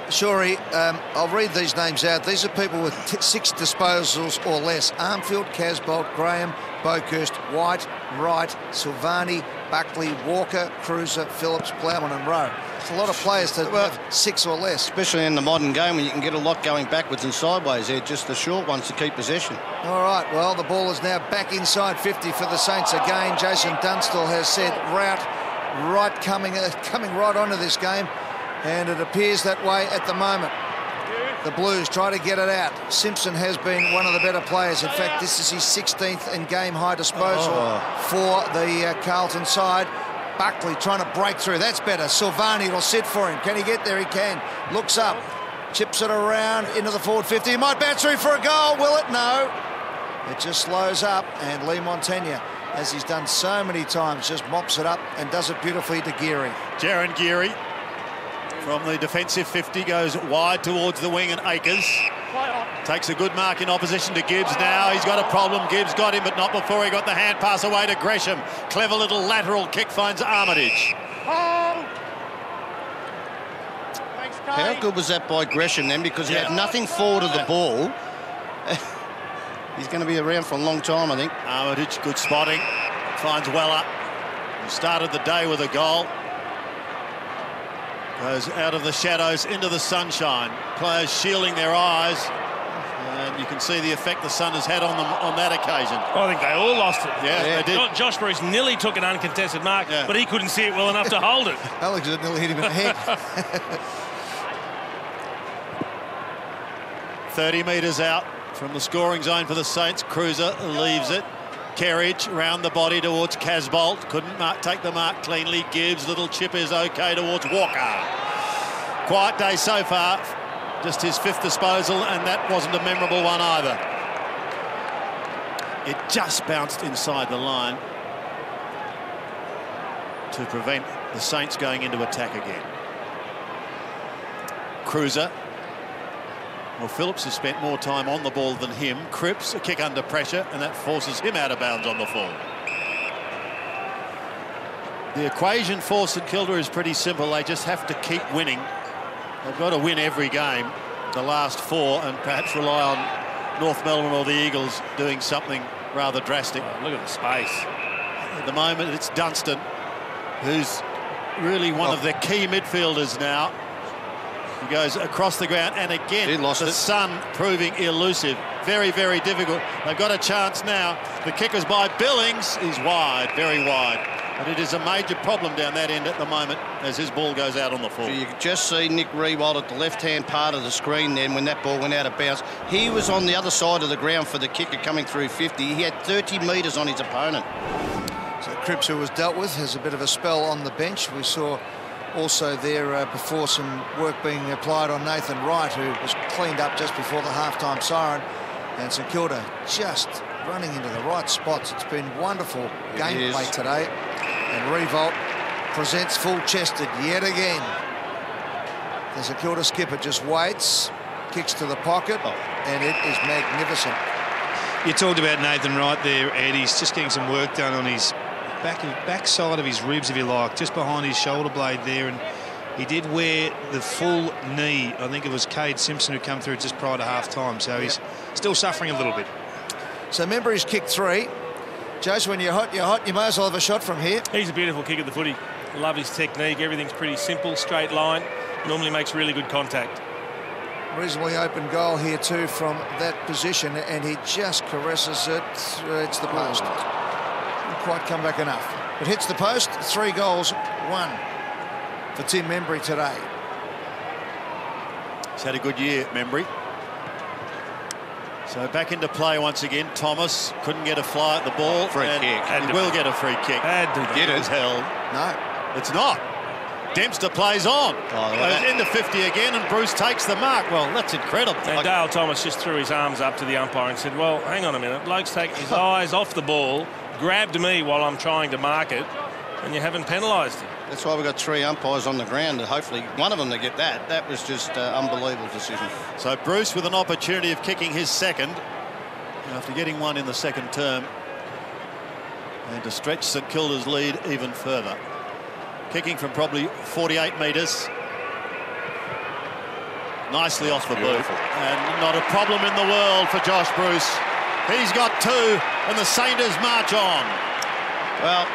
Shorey, I'll read these names out. These are people with 6 disposals or less. Armfield, Casbolt, Graham, Boakhurst, White, Wright, Silvani, Buckley, Walker, Cruiser, Phillips, Plowman and Rowe. It's a lot of players to have 6 or less. Especially in the modern game when you can get a lot going backwards and sideways. They're just the short ones to keep possession. All right, well, the ball is now back inside 50 for the Saints again. Jason Dunstall has said rout right coming right onto this game. And it appears that way at the moment. The Blues try to get it out. Simpson has been one of the better players. In fact, this is his 16th in game high disposal for the Carlton side. Buckley trying to break through. That's better. Silvani will sit for him. Can he get there? He can. Looks up. Chips it around into the forward 50. He might bounce through for a goal. Will it? No. It just slows up. And Lee Montagna, as he's done so many times, just mops it up and does it beautifully to Geary. Jaron Geary from the defensive 50 goes wide towards the wing and Akers. Takes a good mark in opposition to Gibbs now. He's got a problem. Gibbs got him, but not before he got the hand pass away to Gresham. Clever little lateral kick finds Armitage. How good was that by Gresham then? Because he had nothing forward of the ball. He's going to be around for a long time, I think. Armitage, good spotting. Finds Weller. He started the day with a goal. Goes out of the shadows into the sunshine. Players shielding their eyes. And you can see the effect the sun has had on them on that occasion. I think they all lost it. Yeah, they did. Josh Bruce nearly took an uncontested mark, but he couldn't see it well enough to hold it. Alex nearly hit him in the head. 30 metres out from the scoring zone for the Saints. Cruiser leaves it. Kerridge round the body towards Casbolt. Couldn't take the mark cleanly. Gibbs, little chip is okay towards Walker. Quiet day so far. Just his 5th disposal, and that wasn't a memorable one either. It just bounced inside the line to prevent the Saints going into attack again. Cruiser. Well, Phillips has spent more time on the ball than him. Cripps, a kick under pressure, and that forces him out of bounds on the full. The equation for St Kilda is pretty simple. They just have to keep winning. They've got to win every game, the last 4, and perhaps rely on North Melbourne or the Eagles doing something rather drastic. Oh, look at the space. At the moment, it's Dunstan, who's really one of their key midfielders now. He goes across the ground, and again, the sun proving elusive. Very, very difficult. They've got a chance now. The kick is by Billings. He's wide, very wide. But it is a major problem down that end at the moment as his ball goes out on the full. So you could just see Nick Riewoldt at the left-hand part of the screen then when that ball went out of bounds. He was on the other side of the ground for the kicker coming through 50. He had 30 metres on his opponent. So Cripps, who was dealt with, has a bit of a spell on the bench. We saw also there before some work being applied on Nathan Wright, who was cleaned up just before the half-time siren. And St Kilda just running into the right spots. It's been wonderful gameplay today. And Riewoldt presents full-chested yet again. The St Kilda skipper just waits, kicks to the pocket, and it is magnificent. You talked about Nathan Wright there, Ed. He's just getting some work done on his back side of his ribs, if you like, just behind his shoulder blade there, and he did wear the full knee. I think it was Cade Simpson who come through just prior to half-time, so he's still suffering a little bit. So remember, he's kicked 3. Jose, when you're hot, you may as well have a shot from here. He's a beautiful kick at the footy. Love his technique. Everything's pretty simple, straight line. Normally makes really good contact. Reasonably open goal here too from that position, and he just caresses it. It's the post. Didn't quite come back enough. It hits the post. 3 goals, 1 for Tim Membry today. He's had a good year, Membry. So back into play once again. Thomas couldn't get a fly at the ball. Free kick. He will get a free kick. Did it? It's held. No. It's not. Dempster plays on. Goes into 50 again, and Bruce takes the mark. Well, that's incredible. And Dale Thomas just threw his arms up to the umpire and said, well, hang on a minute. Bloke's taking his eyes off the ball, grabbed me while I'm trying to mark it, and you haven't penalised him. That's why we've got 3 umpires on the ground, and hopefully one of them to get that. That was just an unbelievable decision. So Bruce with an opportunity of kicking his second after getting one in the second term, and to stretch St Kilda's lead even further. Kicking from probably 48 metres. Nicely off the boot. And not a problem in the world for Josh Bruce. He's got 2, and the Sainters march on. Well,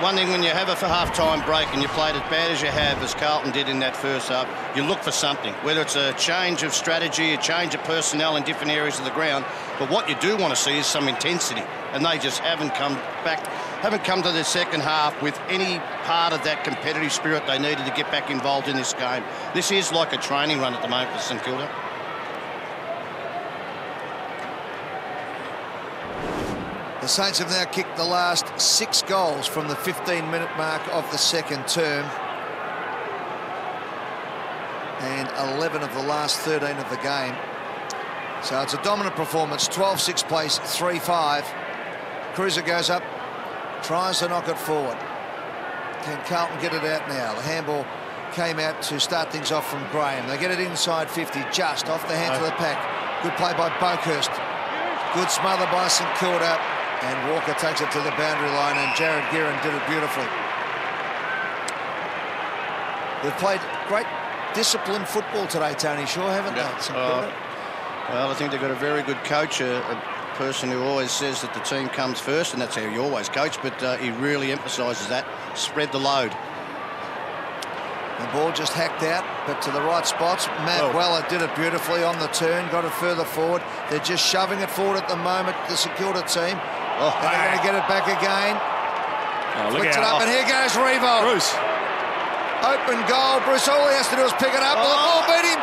one thing, when you have a half-time break and you played as bad as you have, as Carlton did in that first half, you look for something, whether it's a change of strategy, a change of personnel in different areas of the ground. But what you do want to see is some intensity, and they just haven't come to the second half with any part of that competitive spirit they needed to get back involved in this game. This is like a training run at the moment for St Kilda. The Saints have now kicked the last 6 goals from the 15-minute mark of the second term, and 11 of the last 13 of the game. So it's a dominant performance. 12-6 place, 3-5. Cruiser goes up, tries to knock it forward. Can Carlton get it out now? The handball came out to start things off from Graham. They get it inside 50, just off the hands of the pack. Good play by Boakhurst. Good smother by St Kilda. And Walker takes it to the boundary line, and Jared Guerin did it beautifully. They've played great disciplined football today, Tony Shaw, haven't they? Well, I think they've got a very good coach, a person who always says that the team comes first, and that's how you always coach, but he really emphasises that. Spread the load. The ball just hacked out, but to the right spots. Matt Weller did it beautifully on the turn, got it further forward. They're just shoving it forward at the moment, the St Kilda team. And they're going to get it back again. Flicks it up, and here goes Revolt. Bruce. Open goal. Bruce, all he has to do is pick it up. Well, the ball beat him.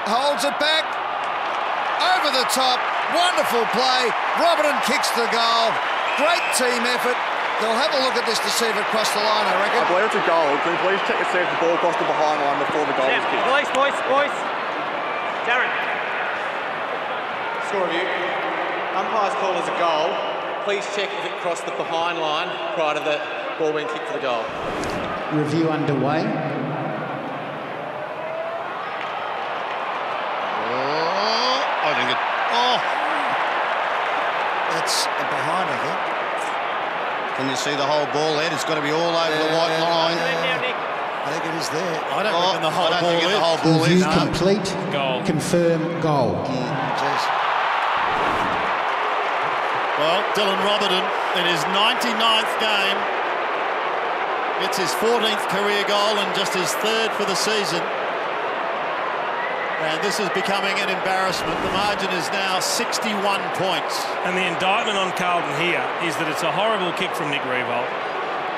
Holds it back. Over the top. Wonderful play. Robertson kicks the goal. Great team effort. They'll have a look at this to see if it crossed the line, I reckon. I believe it's a goal. Can you please check to see if the ball crossed the behind line before the goal was kicked? Release, boys. Darren. Score review. Umpire's call as a goal. Please check if it crossed the behind line prior to the ball being kicked for the goal. Review underway. I think it... That's a behind, I think. Can you see the whole ball there? It's got to be all over the white line. I think it is there. I don't reckon the whole ball is. Review complete. Goal. Confirm goal. Well, Dylan Robertson in his 99th game. It's his 14th career goal and just his 3rd for the season. And this is becoming an embarrassment. The margin is now 61 points. And the indictment on Carlton here is that it's a horrible kick from Nick Revolt.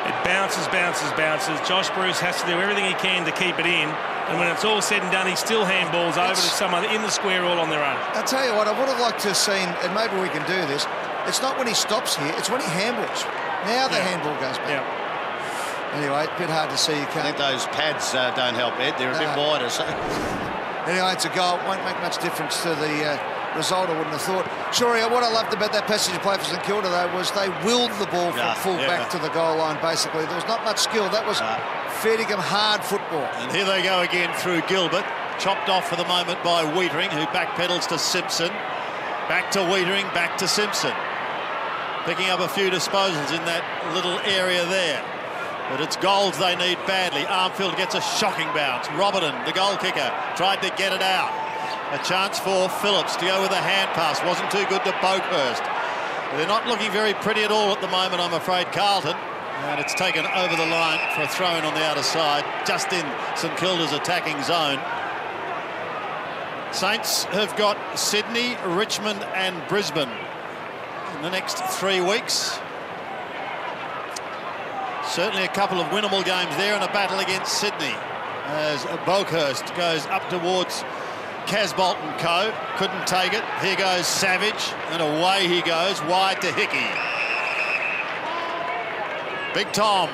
It bounces. Josh Bruce has to do everything he can to keep it in. And when it's all said and done, he still handballs over to someone in the square all on their own. I'll tell you what, I would have liked to have seen, and maybe we can do this, it's not when he stops here, it's when he handballs. Now the handball goes back. Anyway, a bit hard to see. You can't. I think those pads don't help, Ed. They're a bit wider. So. Anyway, it's a goal. Won't make much difference to the result, I wouldn't have thought. Sure, what I loved about that passage of play for St Kilda, though, was they willed the ball from full back to the goal line, basically. There was not much skill. That was feeding them hard football. And here they go again through Gilbert. Chopped off for the moment by Wiedering, who backpedals to Simpson. Back to Wiedering, back to Simpson. Picking up a few disposals in that little area there. But it's goals they need badly. Armfield gets a shocking bounce. Robertson, the goal kicker, tried to get it out. A chance for Phillips to go with a hand pass. Wasn't too good to Boakhurst. They're not looking very pretty at all at the moment, I'm afraid, Carlton. And it's taken over the line for a throw-in on the outer side, just in St Kilda's attacking zone. Saints have got Sydney, Richmond and Brisbane in the next 3 weeks. Certainly a couple of winnable games there in a battle against Sydney as Boakhurst goes up towards Casbolt and Co. Couldn't take it. Here goes Savage and away he goes wide to Hickey. Big Tom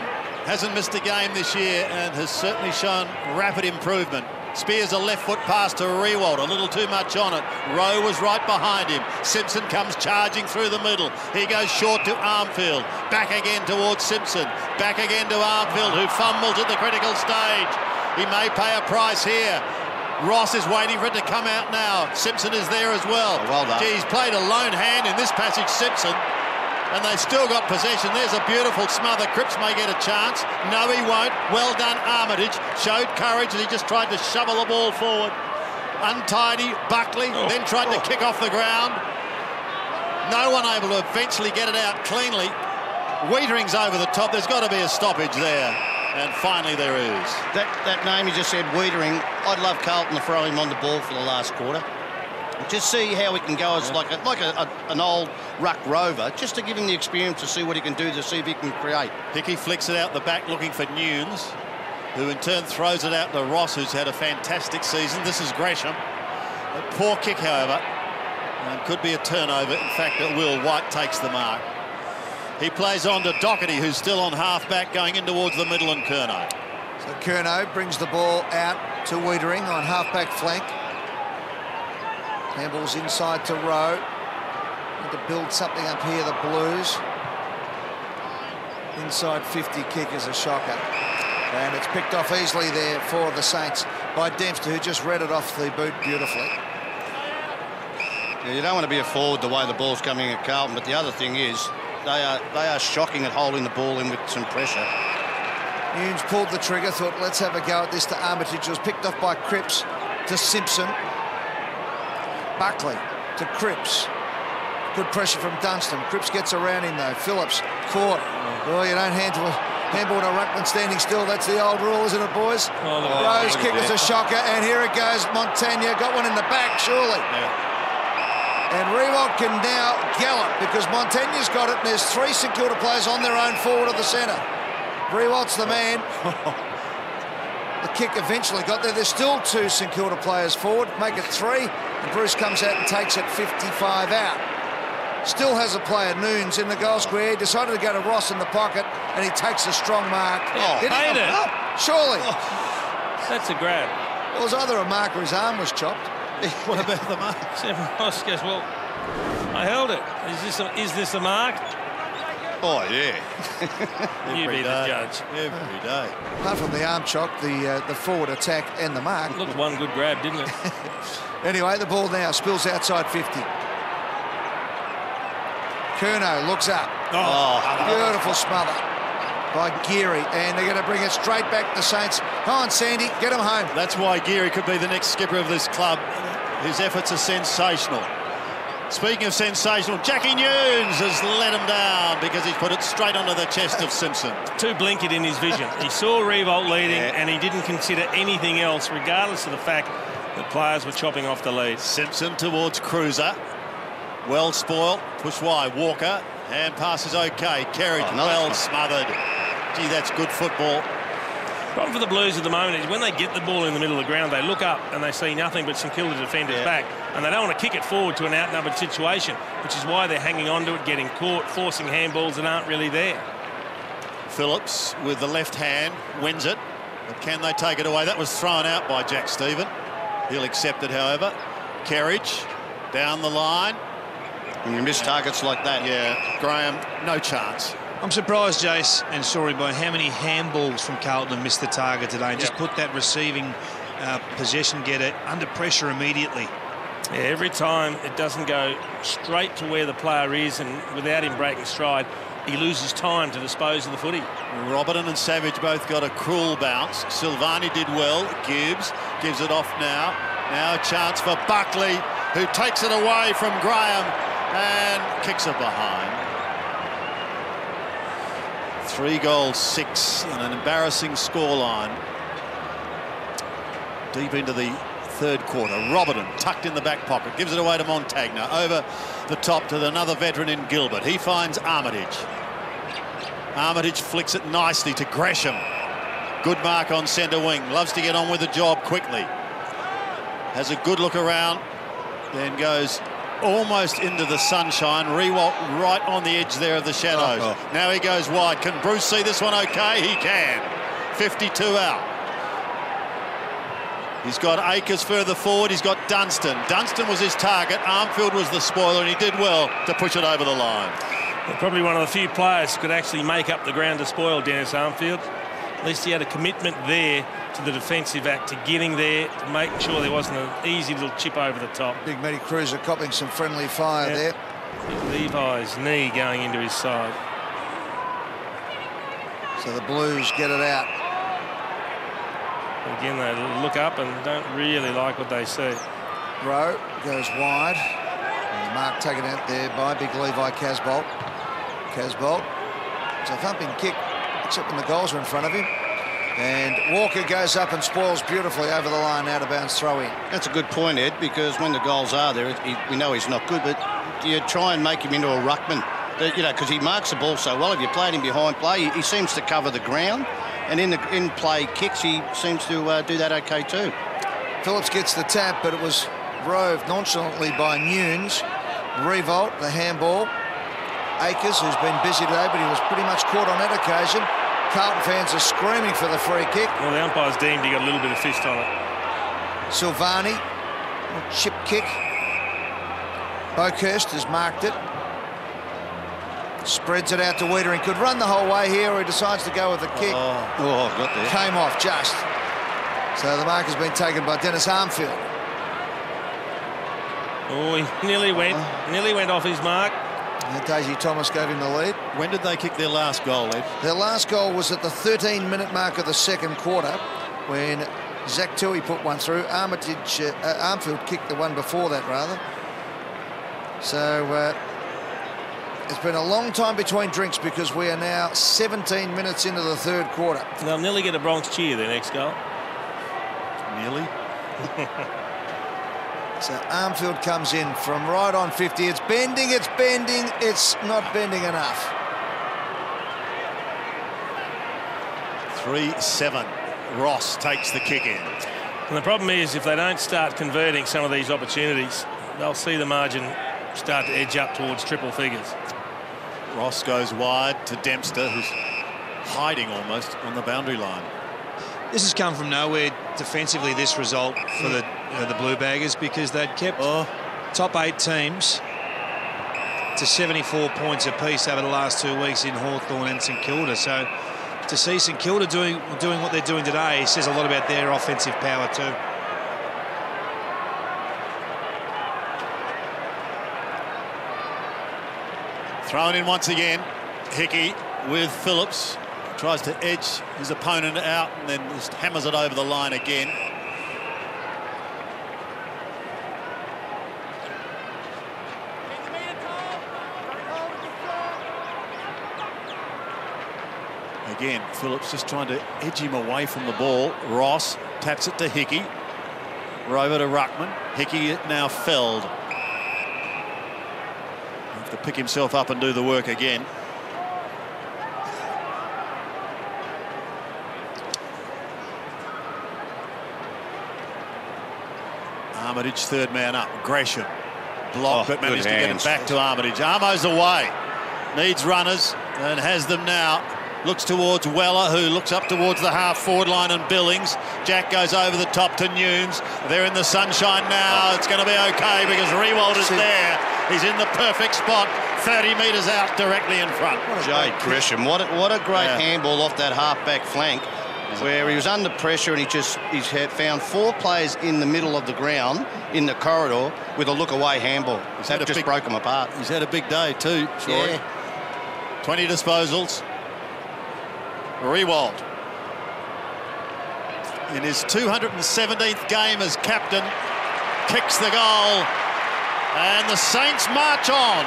hasn't missed a game this year and has certainly shown rapid improvement. Spears a left foot pass to Rewald, a little too much on it. Rowe was right behind him. Simpson comes charging through the middle. He goes short to Armfield. Back again towards Simpson. Back again to Armfield, who fumbles at the critical stage. He may pay a price here. Ross is waiting for it to come out now. Simpson is there as well. Well done. Gee, he's played a lone hand in this passage, Simpson. And they've still got possession. There's a beautiful smother. Cripps may get a chance. No, he won't. Well done, Armitage. Showed courage and he just tried to shovel the ball forward. Untidy, Buckley, then tried to kick off the ground. No one able to eventually get it out cleanly. Weitering's over the top. There's got to be a stoppage there. And finally there is. That name you just said, Weitering, I'd love Carlton to throw him on the ball for the last quarter. Just see how he can go as like an old ruck rover, just to give him the experience to see what he can do, to see if he can create. Hickey flicks it out the back looking for Nunes, who in turn throws it out to Ross, who's had a fantastic season. This is Gresham. A poor kick, however, and could be a turnover. In fact, it will. White takes the mark. He plays on to Doherty, who's still on half-back, going in towards the middle, and Curnow. So Curnow brings the ball out to Weitering on half-back flank. Handball's inside to Rowe. Need to build something up here, the Blues. Inside 50 kick is a shocker. And it's picked off easily there for the Saints by Dempster, who just read it off the boot beautifully. Yeah, you don't want to be a forward the way the ball's coming at Carlton, but the other thing is they are shocking at holding the ball in with some pressure. Nunes pulled the trigger, thought, let's have a go at this to Armitage. It was picked off by Cripps to Simpson. Buckley to Cripps. Good pressure from Dunstan. Cripps gets around him though. Phillips caught. Oh, you don't handball to Ruckman standing still. That's the old rule, isn't it, boys? Rose kick was a shocker, and here it goes. Montagna got one in the back, surely. Yeah. And Rewalt can now gallop because Montagna's got it, and there's 3 St Kilda players on their own forward of the centre. Rewalt's the man. The kick eventually got there. There's still 2 St Kilda players forward. Make it 3. And Bruce comes out and takes it 55 out. Still has a player, Nunes, in the goal square. He decided to go to Ross in the pocket, and he takes a strong mark. Paid it. Surely. That's a grab. Well, it was either a mark or his arm was chopped. What about the mark? Ross goes, well, I held it. Is this a mark? Oh, yeah. You be the judge. Every day. Apart from the arm chock, the forward attack and the mark. Looked one good grab, didn't it? Anyway, the ball now spills outside 50. Curnow looks up. Beautiful smother by Geary, and they're going to bring it straight back to Saints. Come on, Sandy, get him home. That's why Geary could be the next skipper of this club. His efforts are sensational. Speaking of sensational, Jackie Nunes has let him down because he's put it straight onto the chest of Simpson. Too blinkered in his vision. He saw Rewalt leading and he didn't consider anything else, regardless of the fact that players were chopping off the lead. Simpson towards Cruiser. Well spoiled. Push wide. Walker. Hand pass is okay. Kerridge well smothered. Gee, that's good football. Problem for the Blues at the moment is when they get the ball in the middle of the ground, they look up and they see nothing but St Kilda defenders back, and they don't want to kick it forward to an outnumbered situation, which is why they're hanging on to it, getting caught, forcing handballs that aren't really there. Phillips with the left hand wins it, but can they take it away? That was thrown out by Jack Stephen. He'll accept it, however. Kerridge down the line. And you miss targets like that. Yeah, Graham, no chance. I'm surprised, Jace and Sorry, by how many handballs from Carlton have missed the target today and just put that receiving possession getter under pressure immediately. Yeah, every time it doesn't go straight to where the player is, and without him breaking stride, he loses time to dispose of the footy. Roberton and Savage both got a cruel bounce. Silvani did well. Gibbs gives it off now. Now a chance for Buckley, who takes it away from Graham and kicks it behind. 3 goals, 6, and an embarrassing scoreline. Deep into the third quarter. Roberton tucked in the back pocket, gives it away to Montagna, over the top to another veteran in Gilbert. He finds Armitage. Armitage flicks it nicely to Gresham. Good mark on centre wing, loves to get on with the job quickly. Has a good look around, then goes almost into the sunshine. Rewalt right on the edge there of the shadows. Now he goes wide. Can Bruce see this one okay? He can. 52 out. He's got Akers further forward. He's got Dunstan. Dunstan was his target. Armfield was the spoiler, and he did well to push it over the line. Probably one of the few players who could actually make up the ground to spoil Dennis Armfield. At least he had a commitment there to the defensive act, to getting there, to making sure there wasn't an easy little chip over the top. Big Matty Cruiser copping some friendly fire there. Levi's knee going into his side. So the Blues get it out. Again, they look up and don't really like what they see. Rowe goes wide. And mark taken out there by big Levi Casbolt. Casbolt. It's a thumping kick, except when the goals are in front of him. And Walker goes up and spoils beautifully over the line, out of bounds throw in. That's a good point, Ed, because when the goals are there, we know he's not good, but you try and make him into a ruckman, you know, because he marks the ball so well. If you played him behind play, he seems to cover the ground, and in play kicks, he seems to do that okay too. Phillips gets the tap, but it was roved nonchalantly by Nunes. Revolt, the handball. Akers, who's been busy today, but he was pretty much caught on that occasion. Carlton fans are screaming for the free kick. Well, the umpire's deemed he got a little bit of fist on it. Silvani, chip kick. Boakhurst has marked it. Spreads it out to Wiedering. Could run the whole way here, or he decides to go with the kick. Got there. Came off just. So the mark has been taken by Dennis Armfield. Oh, he nearly went off his mark. And Daisy Thomas gave him the lead. When did they kick their last goal, Ed? Their last goal was at the 13-minute mark of the second quarter, when Zach Tui put one through. Armfield kicked the one before that, rather. So it's been a long time between drinks, because we are now 17 minutes into the third quarter. They'll nearly get a Bronx cheer, their next goal. Nearly. So Armfield comes in from right on 50. It's bending, it's not bending enough. 3-7. Ross takes the kick in. And the problem is, if they don't start converting some of these opportunities, they'll see the margin start to edge up towards triple figures. Ross goes wide to Dempster, who's hiding almost on the boundary line. This has come from nowhere defensively, this result for the Blue Baggers, because they'd kept top 8 teams to 74 points apiece over the last 2 weeks in Hawthorn and St Kilda. So to see St Kilda doing what they're doing today says a lot about their offensive power too. Thrown in once again. Hickey with Phillips. Tries to edge his opponent out and then just hammers it over the line again. Again, Phillips just trying to edge him away from the ball. Ross taps it to Hickey. Rover to Ruckman. Hickey now felled. Have to pick himself up and do the work again. Armitage, third man up. Gresham blocked, but managed to get it back to Armitage. Armo's away. Needs runners and has them now. Looks towards Weller, who looks up towards the half-forward line, and Billings. Jack goes over the top to Nunes. They're in the sunshine now. It's going to be okay because Rewald is there. He's in the perfect spot, 30 metres out, directly in front. Jade Gresham, what a great handball off that half-back flank, where he was under pressure and he's found 4 players in the middle of the ground in the corridor with a look-away handball. That just broke them apart. He's had a big day too, Troy. Yeah. 20 disposals. Rewald, in his 217th game as captain, kicks the goal, and the Saints march on.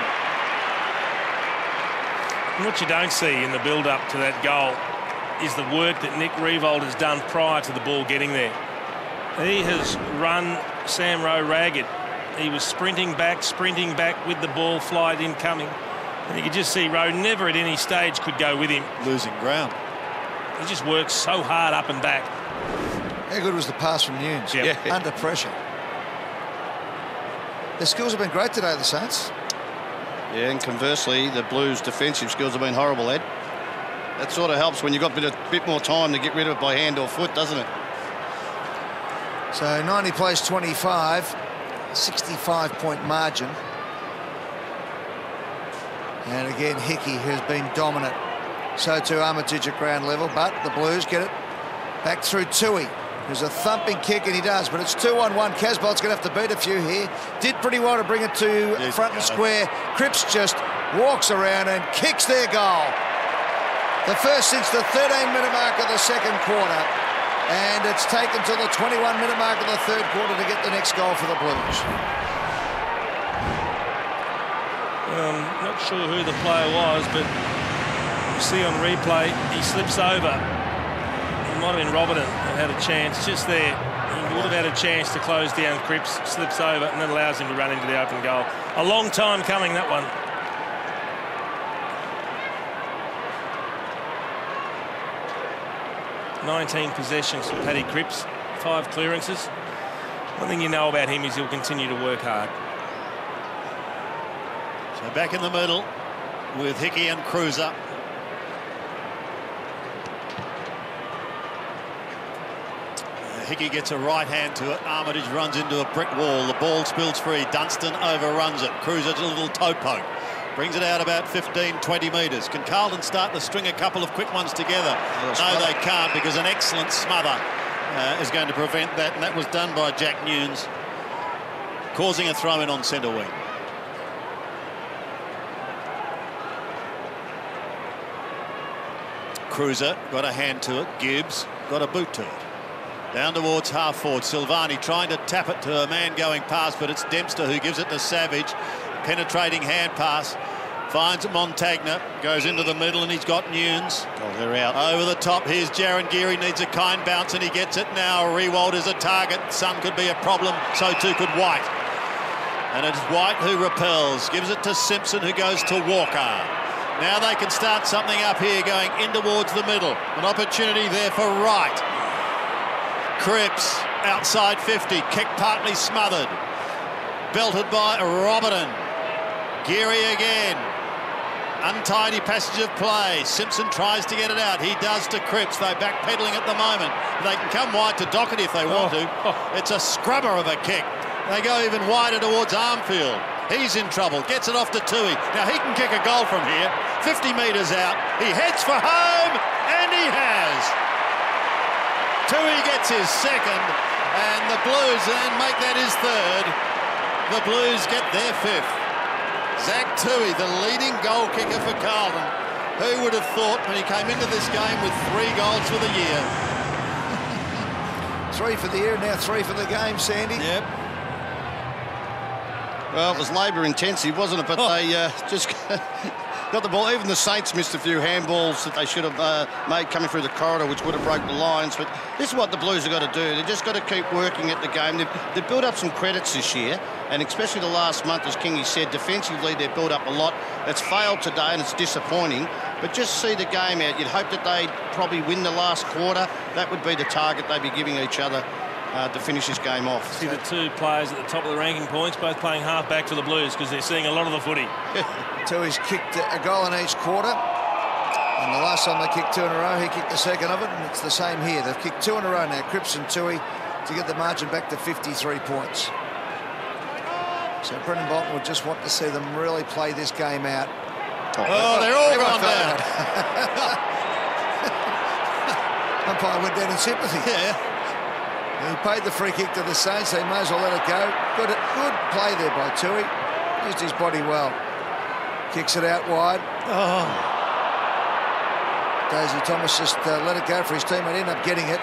And what you don't see in the build-up to that goal is the work that Nick Rewald has done prior to the ball getting there. He has run Sam Rowe ragged. He was sprinting back with the ball flight incoming. And you could just see Rowe never at any stage could go with him. Losing ground. He just works so hard up and back. How good was the pass from Nunes? Yep. Yeah. Under pressure. Their skills have been great today, the Saints. Yeah, and conversely, the Blues' defensive skills have been horrible, Ed. That sort of helps when you've got a bit more time to get rid of it by hand or foot, doesn't it? So 90 plays 25, 65-point margin. And again, Hickey has been dominant. So too Armitage at ground level, but the Blues get it back through Tui. There's a thumping kick, and he does, but it's 2-on-1. Casbolt's going to have to beat a few here. Did pretty well to bring it to front and square. Cripps just walks around and kicks their goal. The first since the 13-minute mark of the second quarter, and it's taken till the 21-minute mark of the third quarter to get the next goal for the Blues. Not sure who the player was, but you see on replay, he slips over. It might have been Robertson who had a chance just there. He would have had a chance to close down Cripps, slips over, and that allows him to run into the open goal. A long time coming, that one. 19 possessions for Paddy Cripps, 5 clearances. One thing you know about him is he'll continue to work hard. So back in the middle with Hickey and Cruiser. Hickey gets a right hand to it. Armitage runs into a brick wall. The ball spills free. Dunstan overruns it. Cruiser's a little toe poke. Brings it out about 15, 20 metres. Can Carlton start to string a couple of quick ones together? No, they can't, because an excellent smother is going to prevent that, and that was done by Jack Nunes, causing a throw-in on centre wing. Cruiser got a hand to it. Gibbs got a boot to it. Down towards half forward. Silvani trying to tap it to a man going past, but it's Dempster who gives it to Savage. Penetrating hand pass. Finds Montagna. Goes into the middle, and he's got Nunes. Oh, they're out. Over the top. Here's Jaron Geary. Needs a kind bounce, and he gets it now. Rewald is a target. Sun could be a problem. So too could White. And it's White who repels. Gives it to Simpson, who goes to Walker. Now they can start something up here, going in towards the middle. An opportunity there for Wright. Cripps outside 50, kick partly smothered. Belted by Robertson. Geary again. Untidy passage of play. Simpson tries to get it out. He does to Cripps. They're backpedaling at the moment. They can come wide to Docherty if they want to. It's a scrubber of a kick. They go even wider towards Armfield. He's in trouble. Gets it off to Tui. Now he can kick a goal from here. 50 metres out. He heads for home, and he has. Tui gets his second, and the Blues then make that his third. The Blues get their fifth. Zach Tui, the leading goal kicker for Carlton. Who would have thought when he came into this game with 3 goals for the year? 3 for the year, now 3 for the game, Sandy. Yep. Well, it was labour intensive, wasn't it? But they just got the ball. Even the Saints missed a few handballs that they should have made coming through the corridor, which would have broke the lines. But this is what the Blues have got to do. They've just got to keep working at the game. They've built up some credits this year, and especially the last month, as Kingy said, defensively they've built up a lot. It's failed today, and it's disappointing. But just see the game out. You'd hope that they'd probably win the last quarter. That would be the target they'd be giving each other to finish this game off. See the 2 players at the top of the ranking points, both playing half-back for the Blues, because they're seeing a lot of the footy. Tui's kicked a goal in each quarter. And the last time they kicked 2 in a row, he kicked the second of it, and it's the same here. They've kicked 2 in a row now, Cripps and Tui, to get the margin back to 53 points. So Brendan Bolton would just want to see them really play this game out. Oh, they're all gone down. Umpire went down in sympathy. Yeah. He paid the free kick to the Saints. They may as well let it go. Good play there by Tui. Used his body well. Kicks it out wide. Oh. Daisy Thomas just let it go for his team and ended up getting it.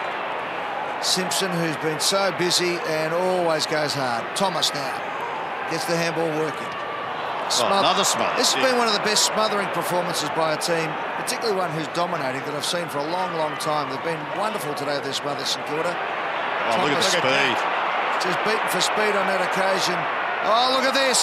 Simpson, who's been so busy and always goes hard. Thomas now gets the handball working. Another smother. This has been one of the best smothering performances by a team, particularly one who's dominating, that I've seen for a long, long time. They've been wonderful today, this smother, St Kilda. Oh, look at the speed. Just beaten for speed on that occasion. Oh, look at this.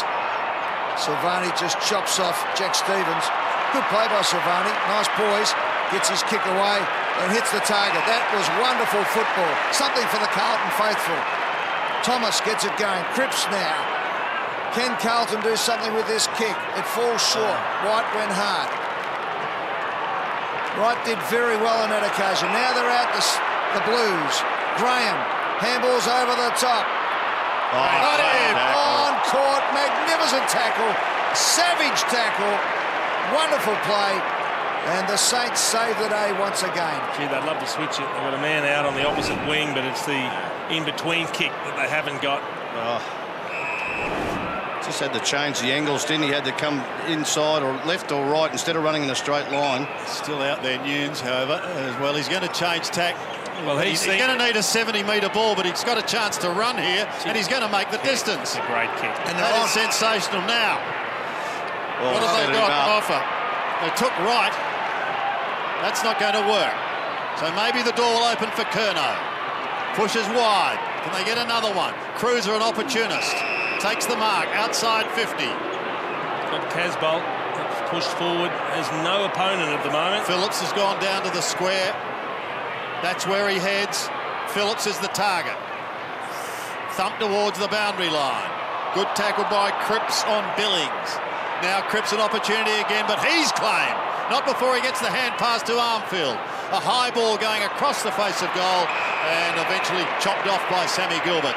Silvani just chops off Jack Stevens. Good play by Silvani. Nice poise. Gets his kick away and hits the target. That was wonderful football. Something for the Carlton faithful. Thomas gets it going. Cripps now. Can Carlton do something with this kick? It falls short. White went hard. Wright did very well on that occasion. Now they're out the Blues. Graham. Handballs over the top. Got him. On court. Magnificent tackle. Savage tackle. Wonderful play. And the Saints save the day once again. Gee, they'd love to switch it. They've got a man out on the opposite wing, but it's the in-between kick that they haven't got. Just had to change the angles, didn't he? Had to come inside or left or right instead of running in a straight line. Still out there, Nunes, however, as well. He's going to change tack. Well, he's going to need a 70-metre ball, but he's got a chance to run here, and he's going to make the distance. It's a great kick. And that is sensational now. What have they got to offer? They took right. That's not going to work. So maybe the door will open for Curnow. Pushes wide. Can they get another one? Cruiser, an opportunist. Takes the mark. Outside 50. Got Casbolt pushed forward. Has no opponent at the moment. Phillips has gone down to the square. That's where he heads. Phillips is the target. Thump towards the boundary line. Good tackle by Cripps on Billings. Now Cripps an opportunity again, but he's claimed. Not before he gets the hand pass to Armfield. A high ball going across the face of goal and eventually chopped off by Sammy Gilbert.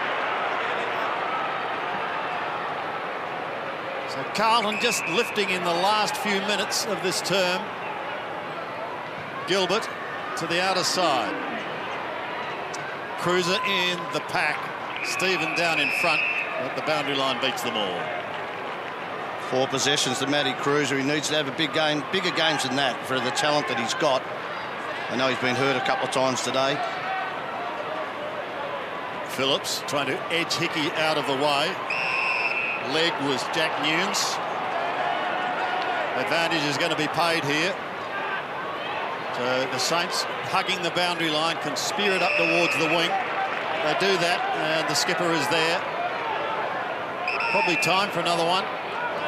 So Carlton just lifting in the last few minutes of this term. Gilbert to the outer side. Cruiser in the pack. Stephen down in front, but the boundary line beats them all. 4 possessions to Matty Cruiser. He needs to have a big game, bigger games than that for the talent that he's got. I know he's been hurt a couple of times today. Phillips trying to edge Hickey out of the way. Leg was Jack Nunes. Advantage is going to be paid here. So the Saints hugging the boundary line can spear it up towards the wing. They do that and the skipper is there. Probably time for another one.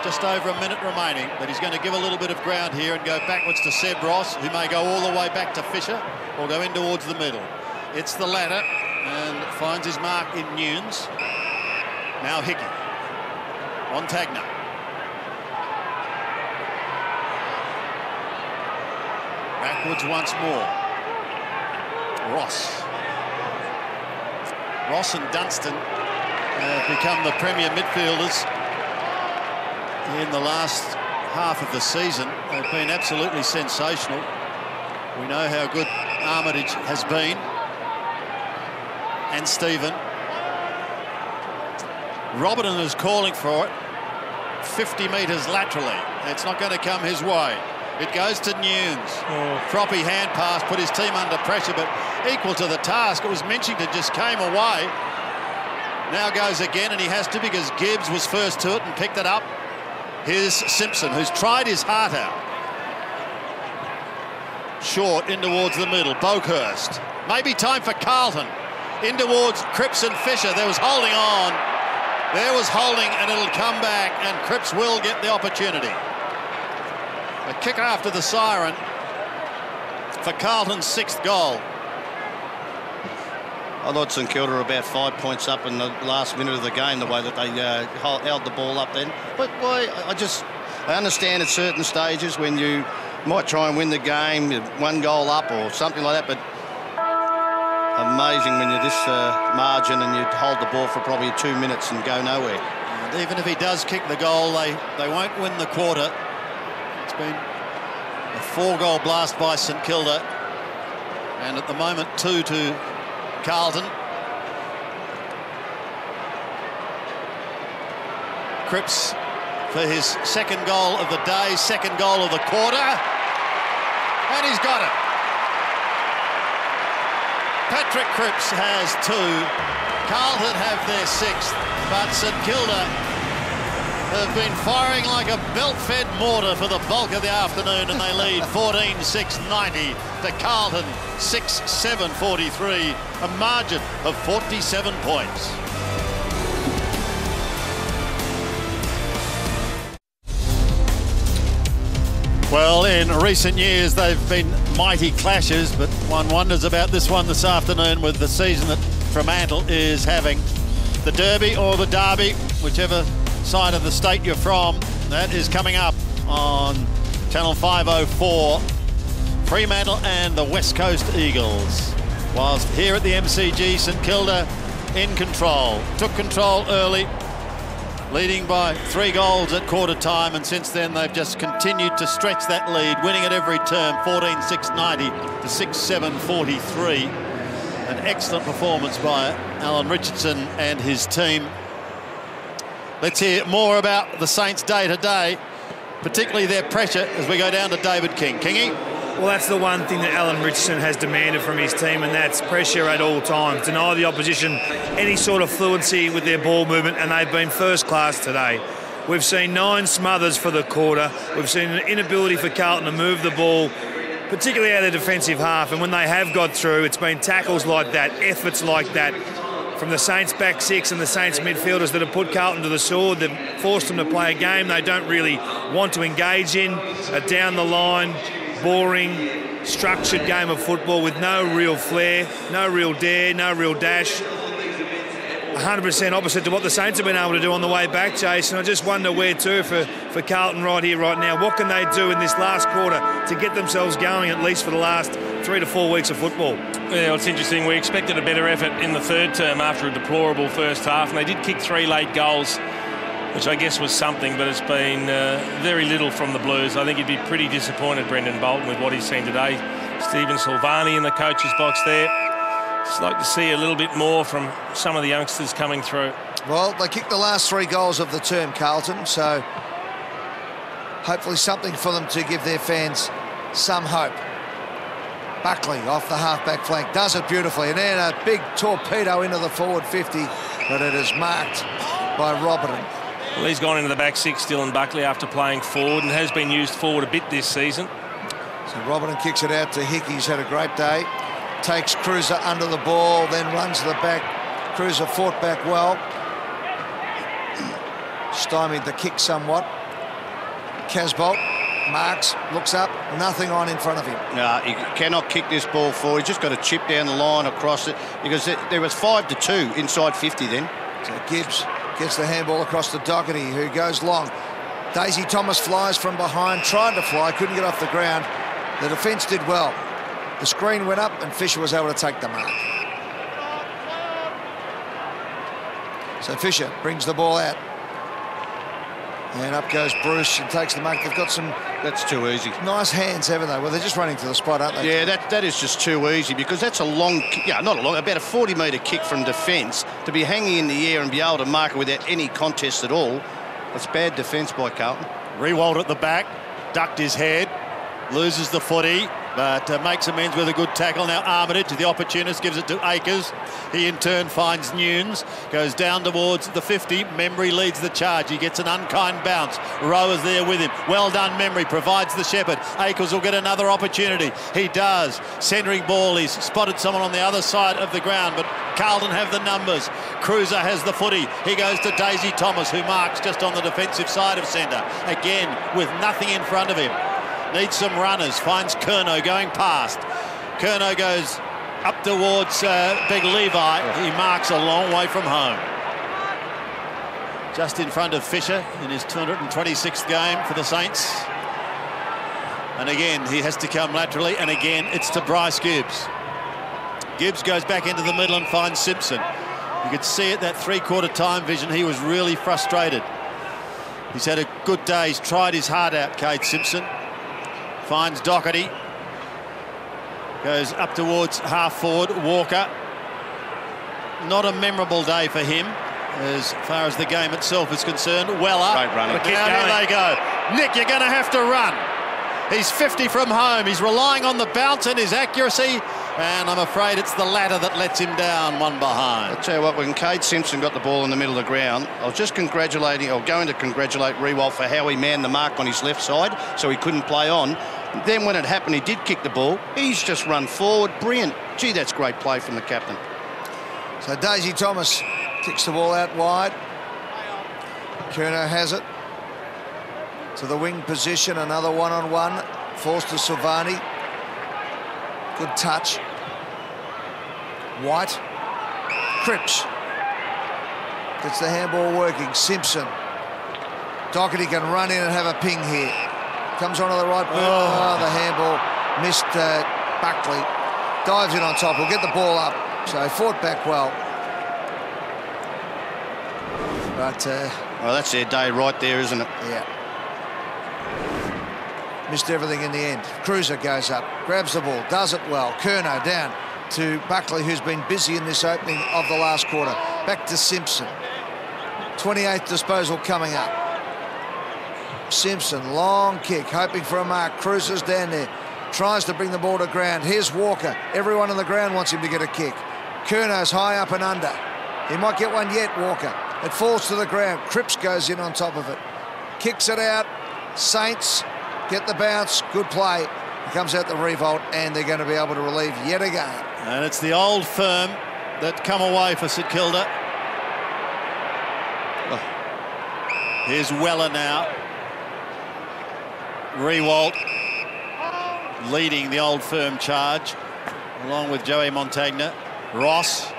Just over a minute remaining, but he's going to give a little bit of ground here and go backwards to Seb Ross, who may go all the way back to Fisher or go in towards the middle. It's the latter and finds his mark in Nunes. Now Hickey on Tagner. Backwards once more. Ross and Dunstan have become the premier midfielders in the last half of the season. They've been absolutely sensational. We know how good Armitage has been. And Stephen. Robertson is calling for it. 50 metres laterally. It's not going to come his way. It goes to Nunes. Proppy hand pass, put his team under pressure, but equal to the task. It was Minchington just came away. Now goes again, and he has to because Gibbs was first to it and picked it up. Here's Simpson, who's tried his heart out. Short in towards the middle. Boakhurst. Maybe time for Carlton. In towards Cripps and Fisher. There was holding on. There was holding, and it'll come back, and Cripps will get the opportunity. A kick after the siren for Carlton's 6th goal. I thought St Kilda were about 5 points up in the last minute of the game, the way that they held the ball up then. But boy, I understand at certain stages when you might try and win the game, 1 goal up or something like that, but amazing when you're this margin and you hold the ball for probably 2 minutes and go nowhere. And even if he does kick the goal, they won't win the quarter. It's been a 4-goal blast by St Kilda, and at the moment 2 to Carlton. Cripps for his 2nd goal of the day, 2nd goal of the quarter, and he's got it. Patrick Cripps has 2. Carlton have their 6th, but St Kilda have been firing like a belt-fed mortar for the bulk of the afternoon, and they lead 14-6-90 to Carlton 6-7-43, a margin of 47 points. Well, in recent years, they've been mighty clashes, but one wonders about this one this afternoon with the season that Fremantle is having. The Derby or the Derby, whichever side of the state you're from, that is coming up on Channel 504. Fremantle and the West Coast Eagles. Whilst here at the MCG, St Kilda in control. Took control early, leading by 3 goals at quarter time, and since then they've just continued to stretch that lead, winning at every term, 14-6-90 to 6-7-43. An excellent performance by Alan Richardson and his team. Let's hear more about the Saints' day to day, particularly their pressure as we go down to David King. Kingy? Well, that's the one thing that Alan Richardson has demanded from his team, and that's pressure at all times. Deny the opposition any sort of fluency with their ball movement, and they've been first class today. We've seen 9 smothers for the quarter. We've seen an inability for Carlton to move the ball, particularly out of the defensive half, and when they have got through, it's been tackles like that, efforts like that, from the Saints back 6 and the Saints midfielders that have put Carlton to the sword. They've forced them to play a game they don't really want to engage in, a down the line, boring, structured game of football with no real flair, no real dare, no real dash. 100% opposite to what the Saints have been able to do on the way back, Jason. I just wonder where to for Carlton right here, right now. What can they do in this last quarter to get themselves going, at least for the last 3 to 4 weeks of football? Yeah, well, it's interesting. We expected a better effort in the third term after a deplorable first half, and they did kick 3 late goals, which I guess was something, but it's been very little from the Blues. I think he'd be pretty disappointed, Brendan Bolton, with what he's seen today. Stephen Silvani in the coach's box there. Just like to see a little bit more from some of the youngsters coming through. Well, they kicked the last 3 goals of the term, Carlton, so hopefully something for them to give their fans some hope. Buckley off the half-back flank, does it beautifully, and then a big torpedo into the forward 50, but it is marked by Robertson. Well, he's gone into the back 6, Dylan Buckley, after playing forward, and has been used forward a bit this season. So Robertson kicks it out to Hickey. He's had a great day. Takes Cruiser under the ball, then runs to the back. Cruiser fought back well. Stymied the kick somewhat. Casbolt marks, looks up, nothing on in front of him. No, he cannot kick this ball forward. He's just got to chip down the line across it, because there was 5-2 inside 50 then. So Gibbs gets the handball across to Doherty, who goes long. Daisy Thomas flies from behind, tried to fly, couldn't get off the ground. The defence did well. The screen went up and Fisher was able to take the mark. So Fisher brings the ball out. And up goes Bruce and takes the mark. They've got some... That's too easy. Nice hands, haven't they? Well, they're just running to the spot, aren't they? Yeah, that is just too easy, because that's a long... Yeah, not a long, about a 40-metre kick from defence. To be hanging in the air and be able to mark it without any contest at all, that's bad defence by Carlton. Rewald at the back, ducked his head, loses the footy, but makes amends with a good tackle. Now Armitage, the opportunist, gives it to Akers. He in turn finds Nunes, goes down towards the 50. Membry leads the charge. He gets an unkind bounce. Rowe is there with him. Well done, Membry, provides the shepherd. Akers will get another opportunity. He does. Centering ball, he's spotted someone on the other side of the ground, but Carlton have the numbers. Cruiser has the footy. He goes to Daisy Thomas, who marks just on the defensive side of centre. Again, with nothing in front of him. Needs some runners, finds Curnow going past. Curnow goes up towards Big Levi. He marks a long way from home. Just in front of Fisher in his 226th game for the Saints. And again, he has to come laterally, and again, it's to Bryce Gibbs. Gibbs goes back into the middle and finds Simpson. You could see it, that 3/4 time vision. He was really frustrated. He's had a good day. He's tried his heart out, Cade Simpson. Finds Doherty. Goes up towards half forward. Walker. Not a memorable day for him as far as the game itself is concerned. Weller. Great running. Now here they go. Nick, you're going to have to run. He's 50 from home. He's relying on the bounce and his accuracy, and I'm afraid it's the latter that lets him down, one behind. I'll tell you what, when Cade Simpson got the ball in the middle of the ground, I was just going to congratulate Rewalt for how he manned the mark on his left side so he couldn't play on. Then when it happened, he did kick the ball. He's just run forward. Brilliant. Gee, that's great play from the captain. So Daisy Thomas kicks the ball out wide. Curnow has it to the wing position, another one-on-one. Falls to Silvani. Good touch. White. Cripps gets the handball working. Simpson. Doherty can run in and have a ping here. Comes onto the right boot. Oh, the handball missed Buckley. Dives in on top. He'll get the ball up. So fought back well. But well, that's their day right there, isn't it? Yeah. Missed everything in the end. Cruiser goes up, grabs the ball, does it well. Curnow down to Buckley, who's been busy in this opening of the last quarter. Back to Simpson. 28th disposal coming up. Simpson, long kick, hoping for a mark. Cruiser's down there, tries to bring the ball to ground. Here's Walker. Everyone on the ground wants him to get a kick. Curnow's high up and under. He might get one yet, Walker. It falls to the ground. Cripps goes in on top of it. Kicks it out. Saints get the bounce. Good play. He comes out the revolt, and they're going to be able to relieve yet again. And it's the old firm that come away for St Kilda. Here's Weller now. Rewalt leading the old firm charge, along with Joey Montagna. Ross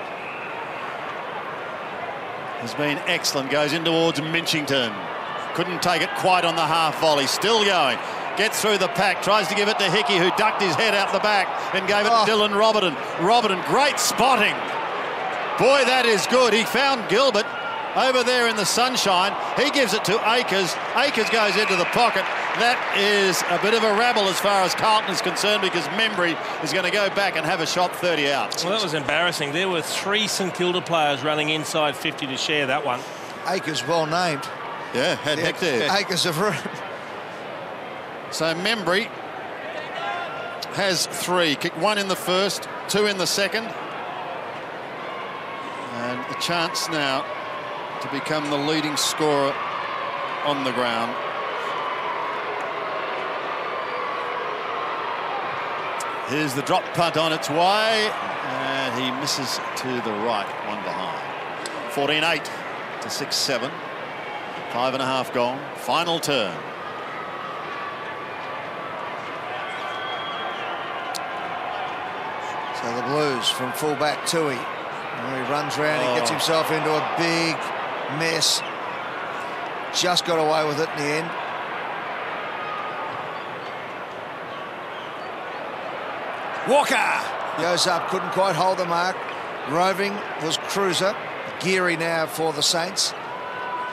has been excellent. Goes in towards Minchington. Couldn't take it quite on the half volley. Still going. Gets through the pack. Tries to give it to Hickey, who ducked his head out the back and gave it to Dylan Robertson. Robertson, great spotting. Boy, that is good. He found Gilbert over there in the sunshine. He gives it to Akers. Akers goes into the pocket. That is a bit of a rabble as far as Carlton is concerned, because Membry is going to go back and have a shot 30 out. Well, that was embarrassing. There were 3 St Kilda players running inside 50 to share that one. Akers well named. Yeah, had hectares. Acres of room. So Membry has 3. Kicked 1 in the first, 2 in the second. And a chance now to become the leading scorer on the ground. Here's the drop punt on its way, and he misses to the right, one behind. 14-8 to 6-7. 5.5 gone. Final turn. So the Blues from fullback Tui. He runs around, he gets himself into a big mess. Just got away with it in the end. Walker goes up, couldn't quite hold the mark. Roving was Cruiser. Geary now for the Saints.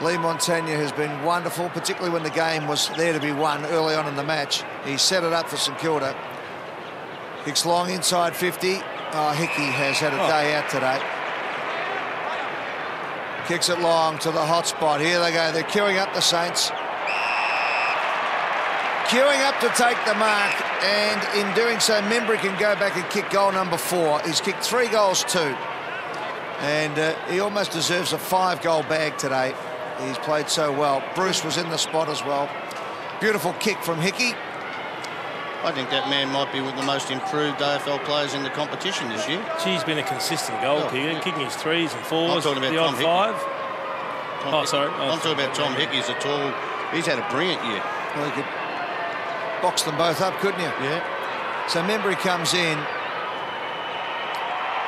Lee Montagna has been wonderful, particularly when the game was there to be won early on in the match. He set it up for St Kilda. Kicks long inside 50. Oh, Hickey has had a day out today. Kicks it long to the hot spot. Here they go. They're queuing up the Saints. Queuing up to take the mark, and in doing so, Membry can go back and kick goal number 4. He's kicked 3 goals too, and he almost deserves a 5-goal bag today. He's played so well. Bruce was in the spot as well. Beautiful kick from Hickey. I think that man might be one of the most improved AFL players in the competition this year. He's been a consistent goal kicker, kicking his 3s and 4s. I'm talking about the Tom odd 5. Sorry. I'm talking about Tom Hickey. He's had a brilliant year. Well, you could box them both up, couldn't you? Yeah. So Membry comes in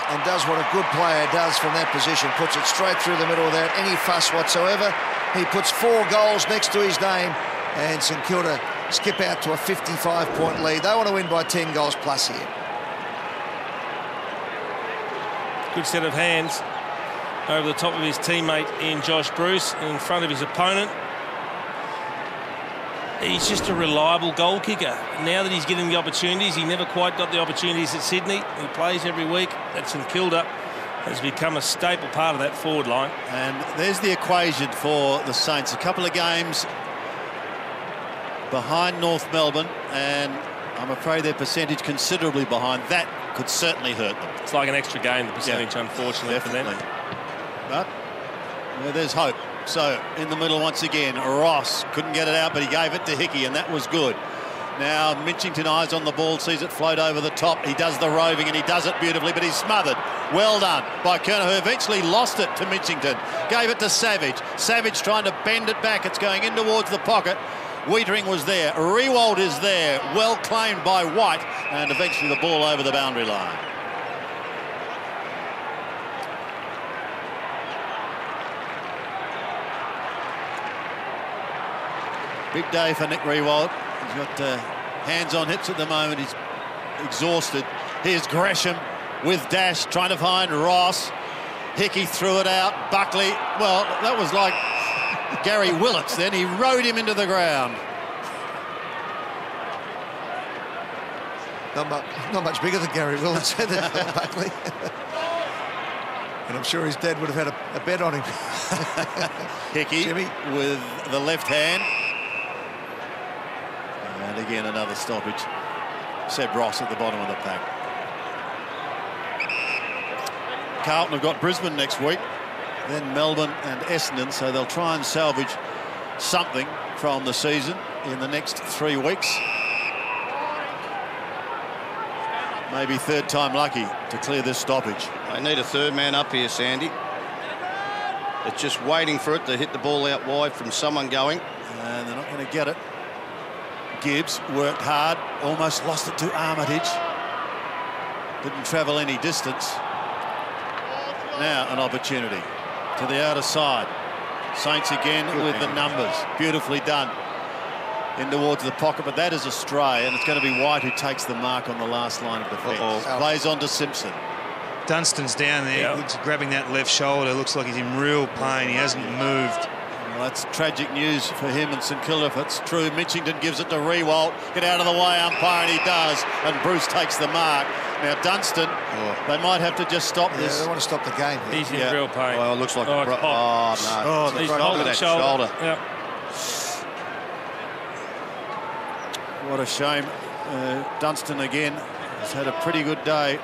and does what a good player does from that position. Puts it straight through the middle without any fuss whatsoever. He puts 4 goals next to his name, and St Kilda skip out to a 55-point lead. They want to win by 10 goals plus here. Good set of hands over the top of his teammate in Josh Bruce, in front of his opponent. He's just a reliable goal kicker. Now that he's getting the opportunities, he never quite got the opportunities at Sydney. He plays every week. At St Kilda has become a staple part of that forward line. And there's the equation for the Saints. A couple of games behind North Melbourne, and I'm afraid their percentage considerably behind. That could certainly hurt them. It's like an extra game, the percentage, unfortunately, definitely. for them. But there's hope. So in the middle once again, Ross couldn't get it out, but he gave it to Hickey, and that was good. Now Mitchington eyes on the ball, sees it float over the top. He does the roving, and he does it beautifully, but he's smothered. Well done by Kerner, who eventually lost it to Mitchington. Gave it to Savage. Savage trying to bend it back. It's going in towards the pocket. Wiedering was there. Rewald is there. Well claimed by White, and eventually the ball over the boundary line. Big day for Nick Rewald. He's got hands on hips at the moment. He's exhausted. Here's Gresham with dash, trying to find Ross. Hickey threw it out. Buckley, well, that was like Gary Willits then. He rode him into the ground. Not much bigger than Gary Willits, Buckley. And I'm sure his dad would have had a bet on him. Hickey Jimmy with the left hand. And again, another stoppage. Seb Ross at the bottom of the pack. Carlton have got Brisbane next week, then Melbourne and Essendon, so they'll try and salvage something from the season in the next 3 weeks. Maybe third time lucky to clear this stoppage. They need a third man up here, Sandy. It's just waiting for it to hit the ball out wide from someone going. And they're not going to get it. Gibbs worked hard, almost lost it to Armitage. Didn't travel any distance. Now an opportunity to the outer side. Saints again with the numbers. Beautifully done. In towards the pocket, but that is a stray, and it's going to be White who takes the mark on the last line of defence. Plays on to Simpson. Dunstan's down there, looks, grabbing that left shoulder. Looks like he's in real pain. He hasn't moved. Well, that's tragic news for him and St Kilda if it's true. Mitchington gives it to Rewalt. Get out of the way, umpire, and he does. And Bruce takes the mark. Now Dunstan, they might have to just stop this. They want to stop the game. He's in real pain. Well, it looks like no. He's holding that shoulder. Yep. What a shame. Dunstan again has had a pretty good day.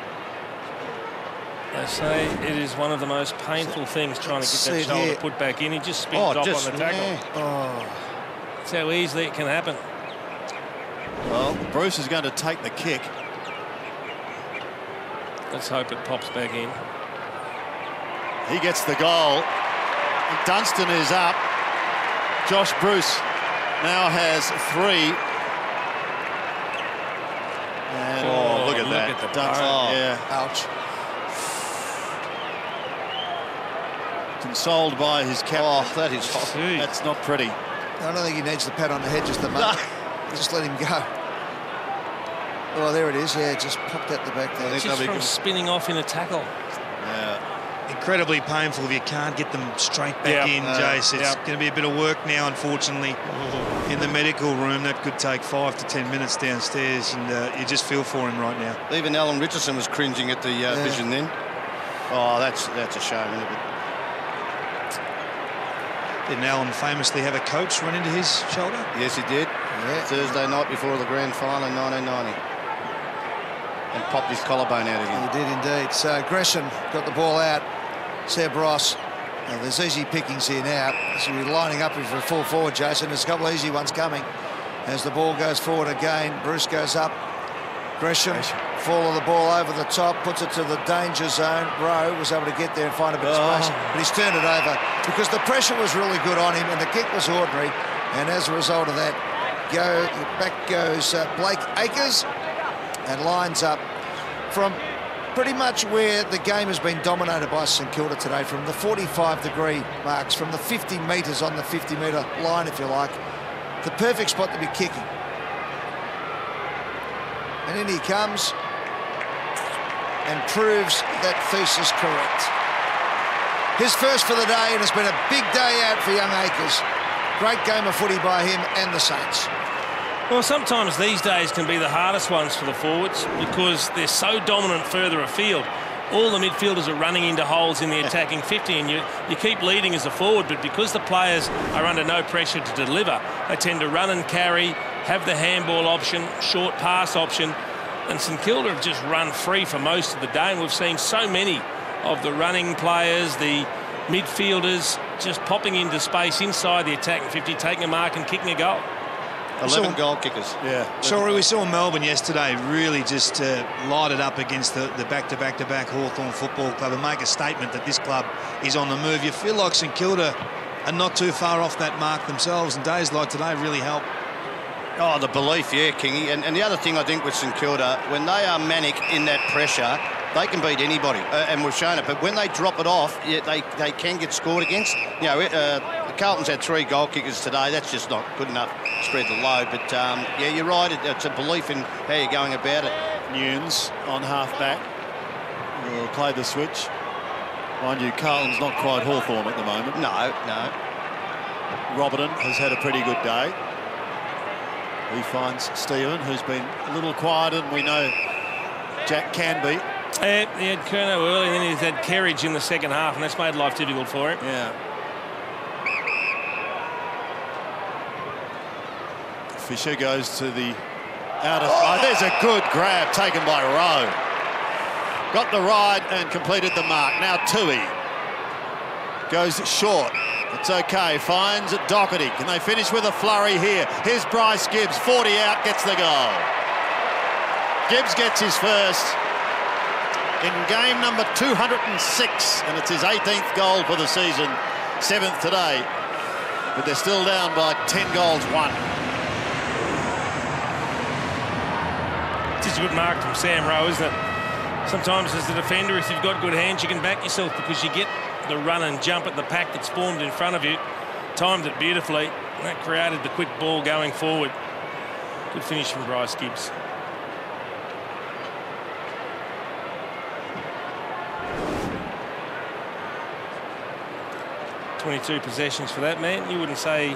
They say it is one of the most painful things trying to get that shoulder put back in. He just spins off on the tackle. That's how easily it can happen. Well, Bruce is going to take the kick. Let's hope it pops back in. He gets the goal. Dunstan is up. Josh Bruce now has 3. And look at that. At the yeah. Ouch. Consoled by his captain. That is hot. That's not pretty. I don't think he needs the pat on the head, just the mark. Just let him go. Oh, there it is. Yeah, just popped out the back there. Just from spinning off in a tackle. Yeah. Incredibly painful if you can't get them straight back in, Jace. It's going to be a bit of work now, unfortunately, in the medical room. That could take 5 to 10 minutes downstairs, and you just feel for him right now. Even Alan Richardson was cringing at the vision then. Oh, that's a shame, isn't it? Didn't Alan famously have a coach run into his shoulder? Yes, he did. Yeah. Thursday night before the grand final in 1990. And popped his collarbone out again. He did indeed. So Gresham got the ball out. Seb Ross. There's easy pickings here now. So we're lining up for a full forward, Jason. There's a couple of easy ones coming. As the ball goes forward again, Bruce goes up. Gresham, fall of the ball over the top, puts it to the danger zone. Rowe was able to get there and find a bit of space, but he's turned it over because the pressure was really good on him and the kick was ordinary. And as a result of that, back goes Blake Acres and lines up from pretty much where the game has been dominated by St Kilda today, from the 45-degree marks, from the 50 metres on the 50-metre line, if you like. The perfect spot to be kicking. And in he comes and proves that thesis correct. His first for the day, and it's been a big day out for young Acres. Great game of footy by him and the Saints. Well, sometimes these days can be the hardest ones for the forwards because they're so dominant further afield. All the midfielders are running into holes in the attacking 50, and you keep leading as a forward, but because the players are under no pressure to deliver, they tend to run and carry, have the handball option, short pass option, And St Kilda have just run free for most of the day, and we've seen so many of the running players, the midfielders, just popping into space inside the attacking 50, taking a mark and kicking a goal. 11 goal kickers. Yeah. Sorry, we saw Melbourne yesterday really just light it up against the back-to-back-to-back Hawthorn Football Club and make a statement that this club is on the move. You feel like St Kilda are not too far off that mark themselves, and days like today really help. Oh, the belief, yeah, Kingy. And the other thing I think with St Kilda, when they are manic in that pressure, they can beat anybody, and we've shown it. But when they drop it off, yeah, they can get scored against. You know, Carlton's had 3 goal kickers today. That's just not good enough to spread the load. But, yeah, you're right. It's a belief in how you're going about it. Nunes on half-back. Will play the switch. Mind you, Carlton's not quite Hawthorn at the moment. No, no. Robertson has had a pretty good day. He finds Stephen, who's been a little quieter than we know Jack can be. He had Curnow early, and then he's had Kerridge in the second half, and that's made life difficult for him. Yeah. Fisher goes to the outer. Oh, there's a good grab taken by Rowe. Got the ride and completed the mark. Now Tui goes short. It's okay. Finds Doherty. Can they finish with a flurry here? Here's Bryce Gibbs. 40 out, gets the goal. Gibbs gets his first in game number 206, and it's his 18th goal for the season, 7th today. But they're still down by 10 goals, 1. It's just a good mark from Sam Rowe, isn't it? Sometimes as a defender, if you've got good hands, you can back yourself because you get the run and jump at the pack that's formed in front of you. Timed it beautifully. That created the quick ball going forward. Good finish from Bryce Gibbs. .22 possessions for that man. You wouldn't say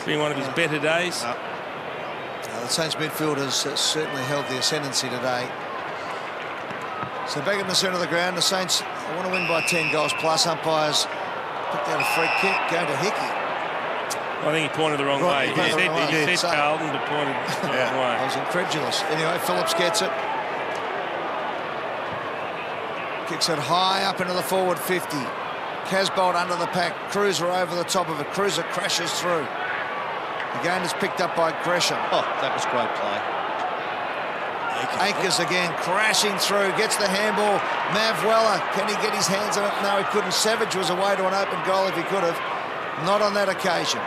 being one of his better days. The Saints midfielders certainly held the ascendancy today. So back in the centre of the ground, the Saints want to win by 10 goals plus. Umpires picked out a free kick going to Hickey. I think he pointed the wrong way. He said Carlton, but pointed the wrong way. I was incredulous. Anyway, Phillips gets it. Kicks it high up into the forward 50. Casbolt under the pack. Cruiser over the top of it. Cruiser crashes through. Again, is picked up by Gresham. Oh, that was great play. Akers again crashing through, gets the handball. Mav Weller, can he get his hands on it? No, he couldn't. Savage was away to an open goal if he could have. Not on that occasion.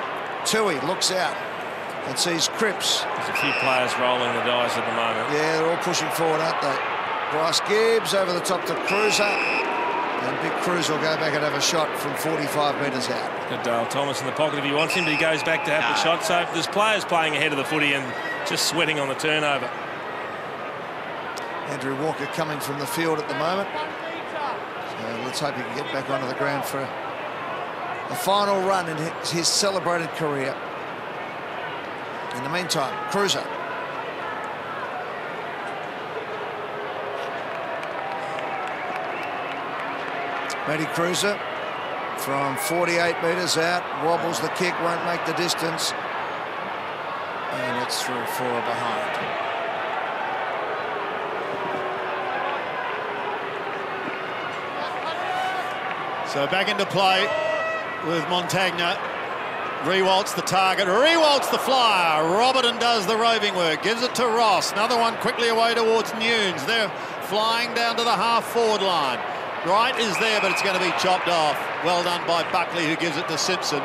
Tui looks out and sees Cripps. There's a few players rolling the dice at the moment. Yeah, they're all pushing forward, aren't they? Bryce Gibbs over the top to Cruiser. And Big Cruz will go back and have a shot from 45 metres out. Got Dale Thomas in the pocket if he wants him, but he goes back to have the shot. So there's players playing ahead of the footy and just sweating on the turnover. Andrew Walker coming from the field at the moment. So let's hope he can get back onto the ground for a final run in his celebrated career. In the meantime, Cruiser. Matty Cruiser from 48 metres out, wobbles the kick, won't make the distance, and it's through 4 behind. So back into play with Montagna. Rewalt's the target, rewalt's the flyer. Robertson does the roving work, gives it to Ross. Another one quickly away towards Nunes. They're flying down to the half-forward line. Wright is there, but it's going to be chopped off. Well done by Buckley, who gives it to Simpson.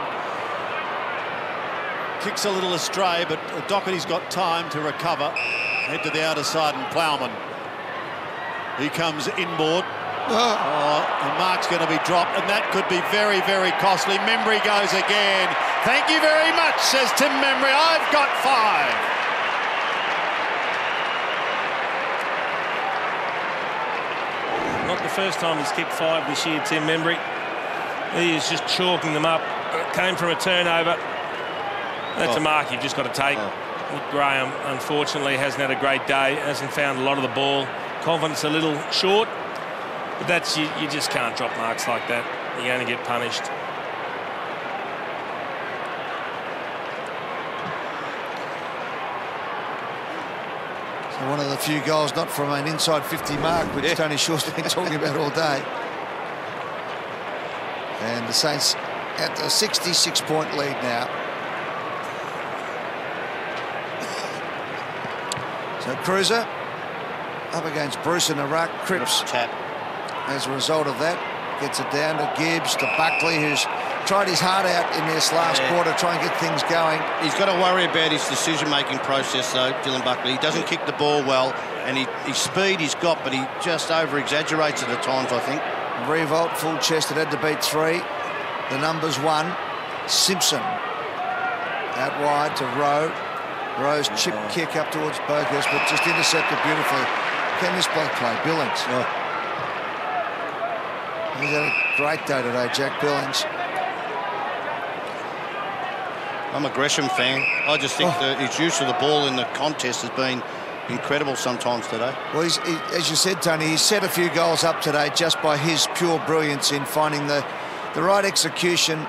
Kicks a little astray, but Doherty's got time to recover. Head to the outer side, and Plowman. He comes inboard. And Mark's going to be dropped, and that could be very, very costly. Membry goes again. Thank you very much, says Tim Membry. I've got 5. Not the first time he's kicked 5 this year, Tim Membry. He is just chalking them up. It came from a turnover. That's a mark you've just got to take. Nick Graham, unfortunately, hasn't had a great day. Hasn't found a lot of the ball. Confidence a little short. But that's you just can't drop marks like that. You're going to get punished. So One of the few goals not from an inside 50 mark, which Tony Shaw's been talking about all day. And the Saints at a 66-point lead now. So Cruiser up against Bruce in the ruck. Cripps tap. As a result of that, gets it down to Gibbs, to Buckley, who's tried his heart out in this last quarter, try and get things going. He's got to worry about his decision-making process, though, Dylan Buckley. He doesn't kick the ball well, and his speed he's got, but he just over-exaggerates it at times, I think. Revolt, full-chested, had to beat 3. The numbers 1, Simpson. Out wide to Rowe. Rowe's chip kick up towards Bokus, but just intercepted beautifully. Can this bloke play? Billings. He's had a great day today, Jack Billings. I'm a Gresham fan. I just think that his use of the ball in the contest has been incredible sometimes today. Well, as you said, Tony, he's set a few goals up today just by his pure brilliance in finding the right execution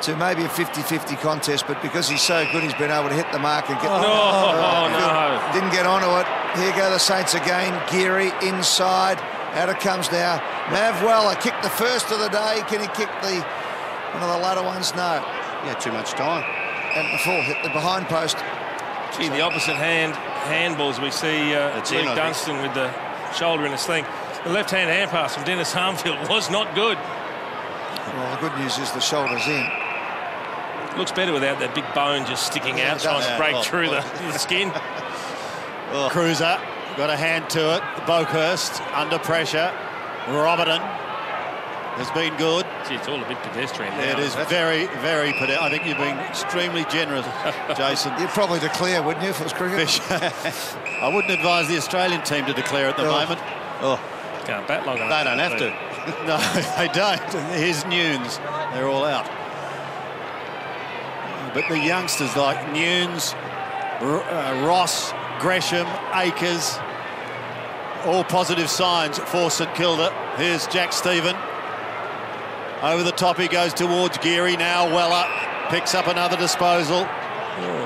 to maybe a 50-50 contest, but because he's so good, he's been able to hit the mark and get... No. Didn't get onto it. Here go the Saints again. Geary inside. Out it comes now. Mav Weller kicked the first of the day. Can he kick one of the latter ones? No. Yeah, too much time. And the full hit the behind post. Gee, the opposite handballs. We see Luke Dunstan with the shoulder in a sling. The left-hand hand pass from Dennis Harmfield was not good. Well, the good news is the shoulder's in. Looks better without that big bone just sticking out, trying to break through the skin. Cruiser got a hand to it. Bokhurst under pressure. Robertson has been good. Gee, it's all a bit pedestrian now. It is very, very pedestrian. I think you've been extremely generous, Jason. You'd probably declare, wouldn't you, if it was cricket? I wouldn't advise the Australian team to declare at the moment. Can't bat long enough. They don't have to. No, they don't. Here's Nunes. They're all out. But the youngsters like Nunes, Ross, Gresham, Akers, all positive signs for St Kilda. Here's Jack Stephen. Over the top he goes towards Geary. Now Weller picks up another disposal.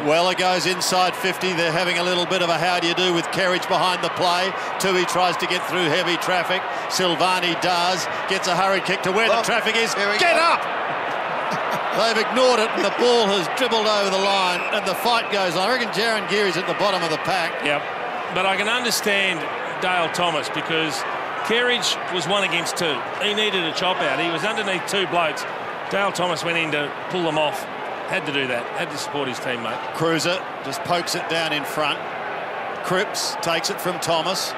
Weller goes inside 50. They're having a little bit of a how do you do with Kerridge behind the play. Tui tries to get through heavy traffic. Silvani does. Gets a hurried kick to where the traffic is. Get up! They've ignored it and the ball has dribbled over the line and the fight goes on. I reckon Jaron Geary's at the bottom of the pack. Yep. But I can understand Dale Thomas because Kerridge was 1 against 2. He needed a chop out. He was underneath 2 blokes. Dale Thomas went in to pull them off. Had to do that. Had to support his teammate. Cruiser just pokes it down in front. Cripps takes it from Thomas.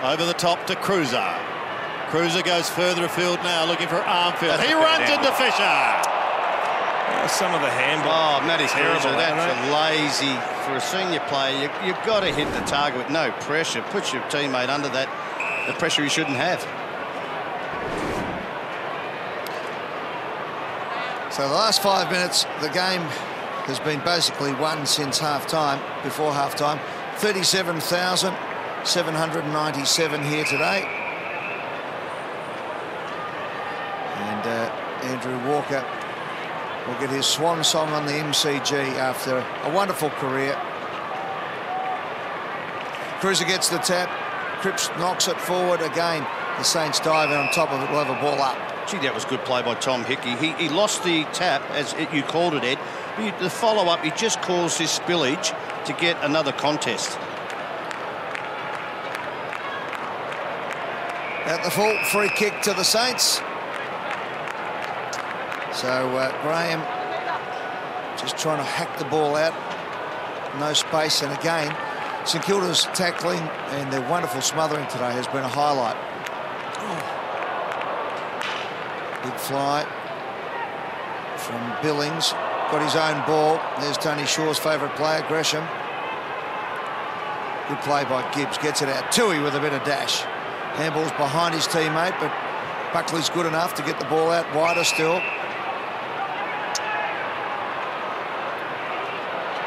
Over the top to Cruiser. Cruiser goes further afield now looking for Armfield. He runs into Fisher. Some of the handball. Oh, Matty Cruiser, that's lazy. For a senior player, you've got to hit the target with no pressure. Put your teammate under the pressure he shouldn't have. So the last 5 minutes, the game has been basically won since half-time, before half-time. 37,797 here today. And Andrew Walker will get his swan song on the MCG after a wonderful career. Cruiser gets the tap. Cripps knocks it forward again. The Saints dive, and on top of it, we'll have a ball up. Gee, that was good play by Tom Hickey. He lost the tap, as you called it, Ed. The follow-up, he just caused this spillage to get another contest. At the full, free kick to the Saints. So Graham just trying to hack the ball out. No space, and again, St Kilda's tackling and their wonderful smothering today has been a highlight. Big fly from Billings. Got his own ball. There's Tony Shaw's favourite player, Gresham. Good play by Gibbs. Gets it out. Tui with a bit of dash. Handball's behind his teammate, but Buckley's good enough to get the ball out wider still.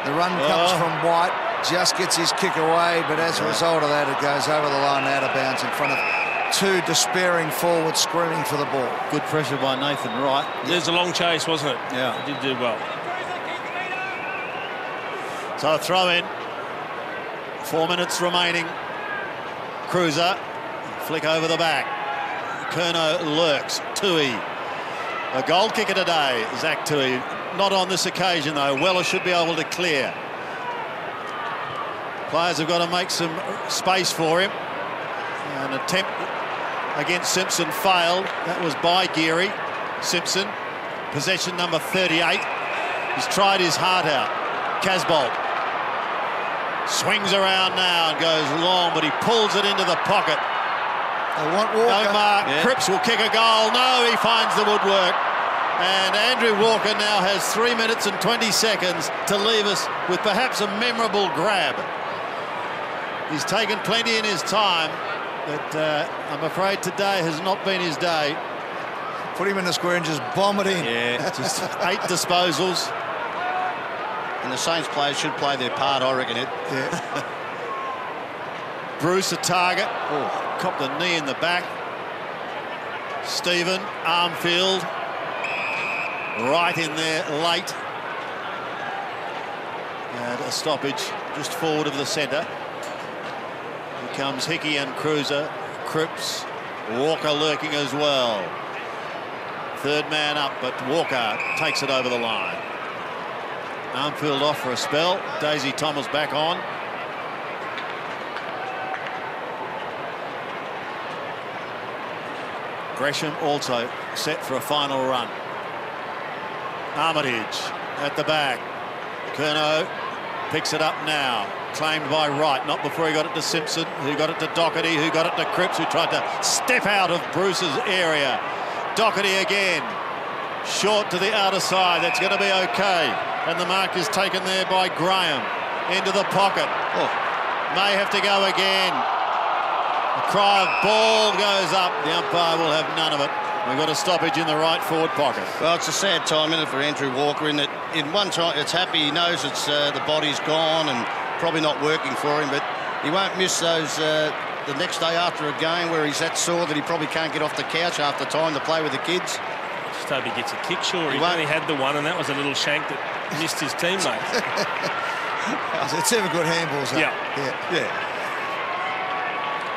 The run comes from White. Just gets his kick away, but as a result of that, it goes over the line out of bounds in front of 2 despairing forwards screaming for the ball. Good pressure by Nathan Wright. There's a long chase, wasn't it? Yeah. He did do well. So a throw in 4 minutes remaining. Cruiser, flick over the back. Curnow lurks. Tui, a goal kicker today, Zach Tui. Not on this occasion though. Weller should be able to clear. Players have got to make some space for him. An attempt against Simpson failed. That was by Geary. Simpson, possession number 38. He's tried his heart out. Casbolt swings around now and goes long, but he pulls it into the pocket. They want Walker. No mark. Yeah. Cripps will kick a goal. No, he finds the woodwork. And Andrew Walker now has 3 minutes and 20 seconds to leave us with perhaps a memorable grab. He's taken plenty in his time, but I'm afraid today has not been his day. Put him in the square and just bomb it in. Yeah, just 8 disposals. And the Saints players should play their part, I reckon. Yeah. Bruce a target. Oh, copped a knee in the back. Stephen Armfield right in there late. And a stoppage just forward of the centre. Here comes Hickey and Cruiser. Cripps, Walker lurking as well. Third man up, but Walker takes it over the line. Armfield off for a spell. Daisy Thomas back on. Gresham also set for a final run. Armitage at the back. Curnow picks it up now. Claimed by Wright, not before he got it to Simpson, who got it to Doherty, who got it to Cripps, who tried to step out of Bruce's area. Doherty again. Short to the outer side. That's going to be okay. And the mark is taken there by Graham. Into the pocket. Oh, may have to go again. A cry of ball goes up. The umpire will have none of it. We've got a stoppage in the right forward pocket. Well, it's a sad time, isn't it, for Andrew Walker, in that in one time it's happy, he knows it's the body's gone and probably not working for him, but he won't miss those the next day after a game where he's that sore that he probably can't get off the couch after time to play with the kids. Just hope he gets a kick, sure. He only had the one, and that was a little shank that missed his teammate. It's ever good handballs. Yeah.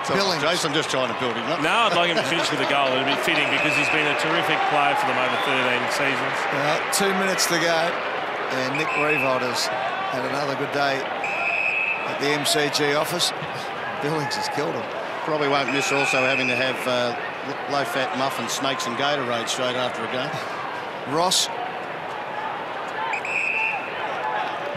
So Jason just trying to build him up. No, I'd like him to finish with a goal. It'd be fitting because he's been a terrific player for them over 13 seasons. 2 minutes to go, and Nick Revold has had another good day at the MCG office. Billings has killed him. Probably won't miss also having to have low-fat muffins, snakes and Gatorade straight after a game. Ross,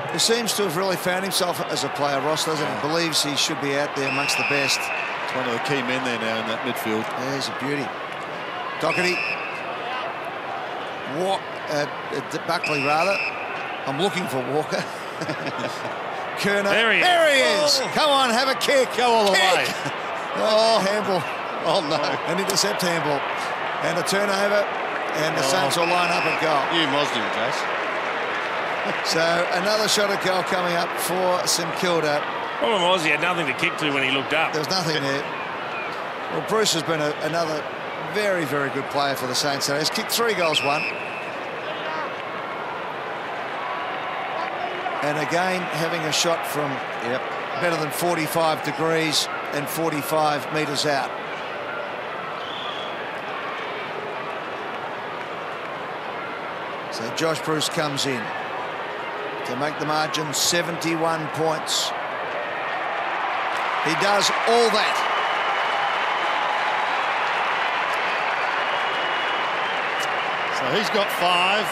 who seems to have really found himself as a player, Ross, doesn't he? Believes he should be out there amongst the best. It's one of the key men there now in that midfield. Yeah, he's a beauty. Doherty. Buckley, rather. I'm looking for Walker. Curnow. There he is. Oh. Come on, have a kick. Go all the way. Oh, handball. Oh, no. An intercept handball. And a turnover. And the Saints will line up at goal. You mozzed him, Jace. So another shot at goal coming up for St Kilda. Problem was he had nothing to kick to when he looked up. There's nothing there. Well, Bruce has been another very, very good player for the Saints. So he's kicked 3 goals, 1. And again, having a shot from better than 45 degrees and 45 metres out. So Josh Bruce comes in to make the margin 71 points. He does all that. So he's got 5.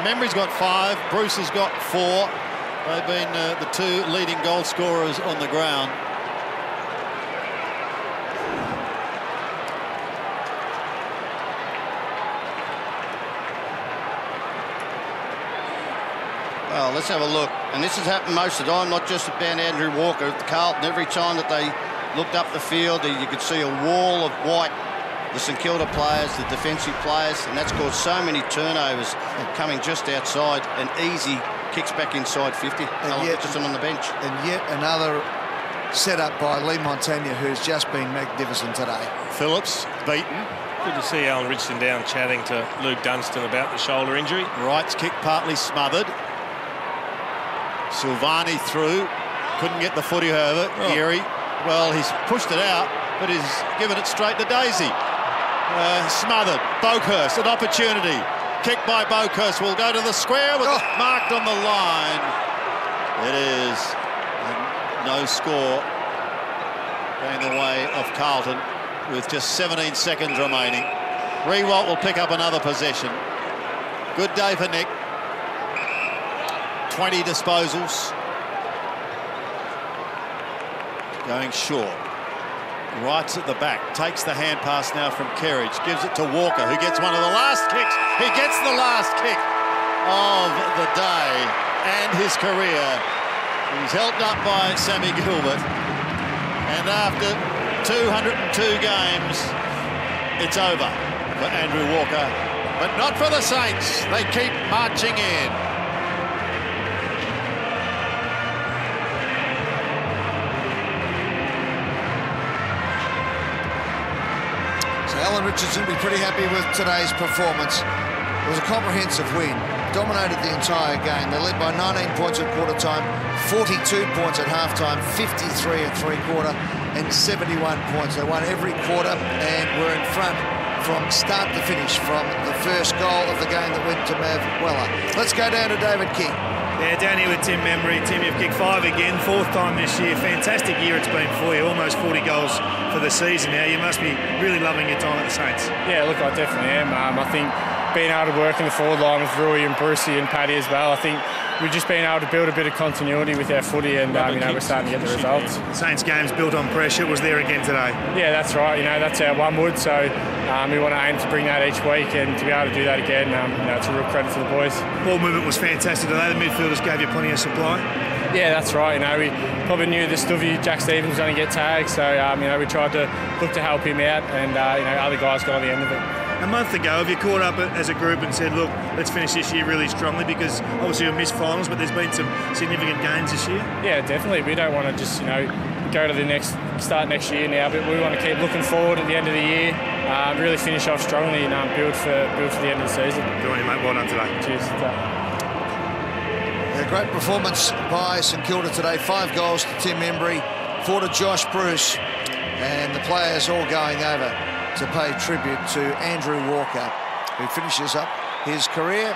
Memory's got 5. Bruce has got 4. They've been the 2 leading goal scorers on the ground. Well, let's have a look. And this has happened most of the time, not just about Andrew Walker. At Carlton, every time that they looked up the field, you could see a wall of white. The St Kilda players, the defensive players, and that's caused so many turnovers coming just outside, and easy kicks back inside 50. And yet, Richardson on the bench. And yet another set up by Lee Montagna, who's just been magnificent today. Phillips beaten. Good to see Alan Richardson down chatting to Luke Dunstan about the shoulder injury. Wright's kick partly smothered. Silvani through. Couldn't get the footy, however. Geary, well, he's pushed it out, but he's given it straight to Daisy. Smothered. Boakhurst, an opportunity. Kick by Boakhurst will go to the square with it marked on the line. It is no score going the way of Carlton with just 17 seconds remaining. Rewalt will pick up another possession. Good day for Nick. 20 disposals. Going short. Right at the back. Takes the hand pass now from Kerridge. Gives it to Walker, who gets one of the last kicks. He gets the last kick of the day and his career. He's helped up by Sammy Gilbert. And after 202 games, it's over for Andrew Walker. But not for the Saints. They keep marching in. Alan Richardson will be pretty happy with today's performance. It was a comprehensive win. Dominated the entire game. They led by 19 points at quarter time, 42 points at half-time, 53 at three-quarter, and 71 points. They won every quarter and were in front from start to finish, from the first goal of the game that went to Mav Weller. Let's go down to David King. Yeah, down here with Tim Membry. Tim, you've kicked 5 again, 4th time this year. Fantastic year it's been for you. Almost 40 goals for the season now. You must be really loving your time at the Saints. Yeah, look, I definitely am. I think being able to work in the forward line with Rui and Brucey and Paddy as well, I think we've just been able to build a bit of continuity with our footy, and we're starting to get the results. The Saints game's built on pressure. It was there again today. Yeah, that's right. That's our one wood, so we want to aim to bring that each week, and to be able to do that again, it's a real credit to the boys. Ball movement was fantastic today. The midfielders gave you plenty of supply. Yeah, that's right. We probably knew the Stuvie, Jack Stevens, was going to get tagged, so we tried to look to help him out, and other guys got on the end of it. A month ago, have you caught up as a group and said, look, let's finish this year really strongly, because obviously we missed finals, but there's been some significant gains this year? Yeah, definitely. We don't want to just, go to the start next year now, but we want to keep looking forward at the end of the year, really finish off strongly and build for the end of the season. Good on you, mate. Well done today. Cheers. A great performance by St Kilda today. 5 goals to Tim Embry, 4 to Josh Bruce, and the players all going over to pay tribute to Andrew Walker, who finishes up his career.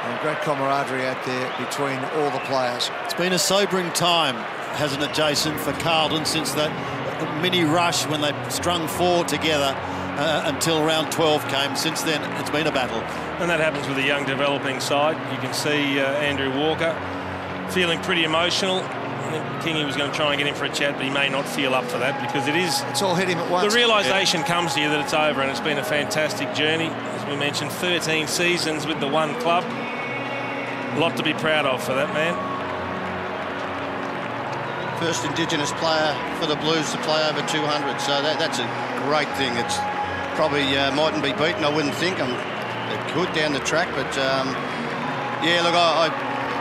And great camaraderie out there between all the players. It's been a sobering time, hasn't it, Jason, for Carlton since that mini rush when they strung 4 together until round 12 came. Since then, it's been a battle. And that happens with a young developing side. You can see Andrew Walker feeling pretty emotional. I think Kingy was going to try and get him for a chat, but he may not feel up for that, because it's all hit him at once. The realisation comes to you that it's over, and it's been a fantastic journey. As we mentioned, 13 seasons with the one club. A lot to be proud of for that man. First Indigenous player for the Blues to play over 200, so that's a great thing. It's probably mightn't be beaten, I wouldn't think. It could down the track, but yeah, look,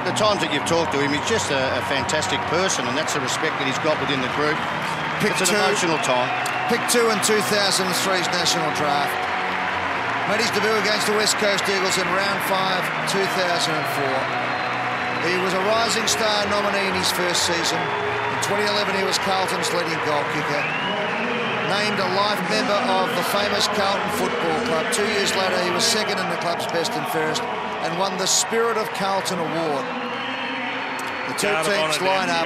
the times that you've talked to him, he's just a fantastic person, and that's the respect that he's got within the group. It's an emotional time. Pick 2 in 2003's national draft. Made his debut against the West Coast Eagles in round 5, 2004. He was a Rising Star nominee in his first season. In 2011, he was Carlton's leading goal kicker. Named a life member of the famous Carlton Football Club. 2 years later, he was second in the club's best and fairest, and won the Spirit of Carlton Award. The two teams line up,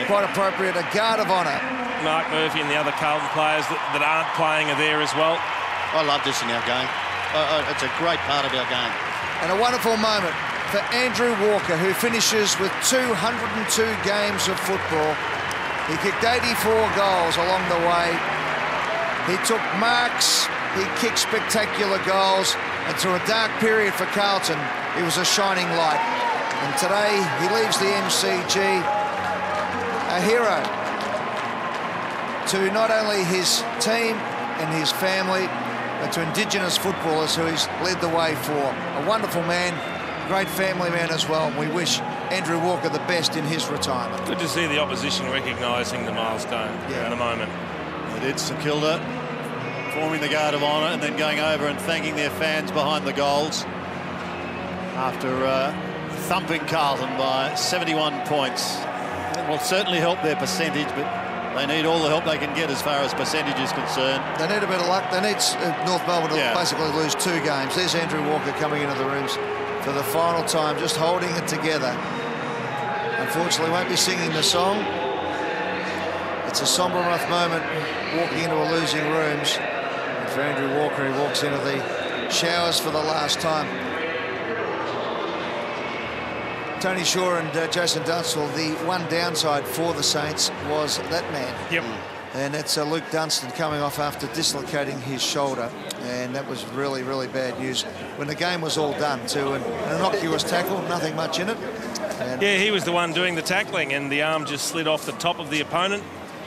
quite appropriate, a guard of honour. Mark Murphy and the other Carlton players that aren't playing are there as well. I love this in our game. It's a great part of our game. And a wonderful moment for Andrew Walker, who finishes with 202 games of football. He kicked 84 goals along the way. He took marks, he kicked spectacular goals, and through a dark period for Carlton, he was a shining light. And today, he leaves the MCG a hero to not only his team and his family, but to Indigenous footballers who he's led the way for. A wonderful man, great family man as well. We wish Andrew Walker the best in his retirement. Good to see the opposition recognising the milestone in the moment. They did. St Kilda forming the guard of honour and then going over and thanking their fans behind the goals after thumping Carlton by 71 points. It will certainly help their percentage, but they need all the help they can get as far as percentage is concerned. They need a bit of luck. They need North Melbourne to basically lose 2 games. There's Andrew Walker coming into the rooms for the final time, just holding it together. Unfortunately, won't be singing the song. It's a sombre enough moment walking into a losing rooms. And for Andrew Walker, he walks into the showers for the last time. Tony Shaw and Jason Dunstall, the one downside for the Saints was that man. Yep. And it's Luke Dunstan coming off after dislocating his shoulder. And that was really, really bad news when the game was all done too. And an innocuous tackle, nothing much in it. And yeah, he was the one doing the tackling and the arm just slid off the top of the opponent.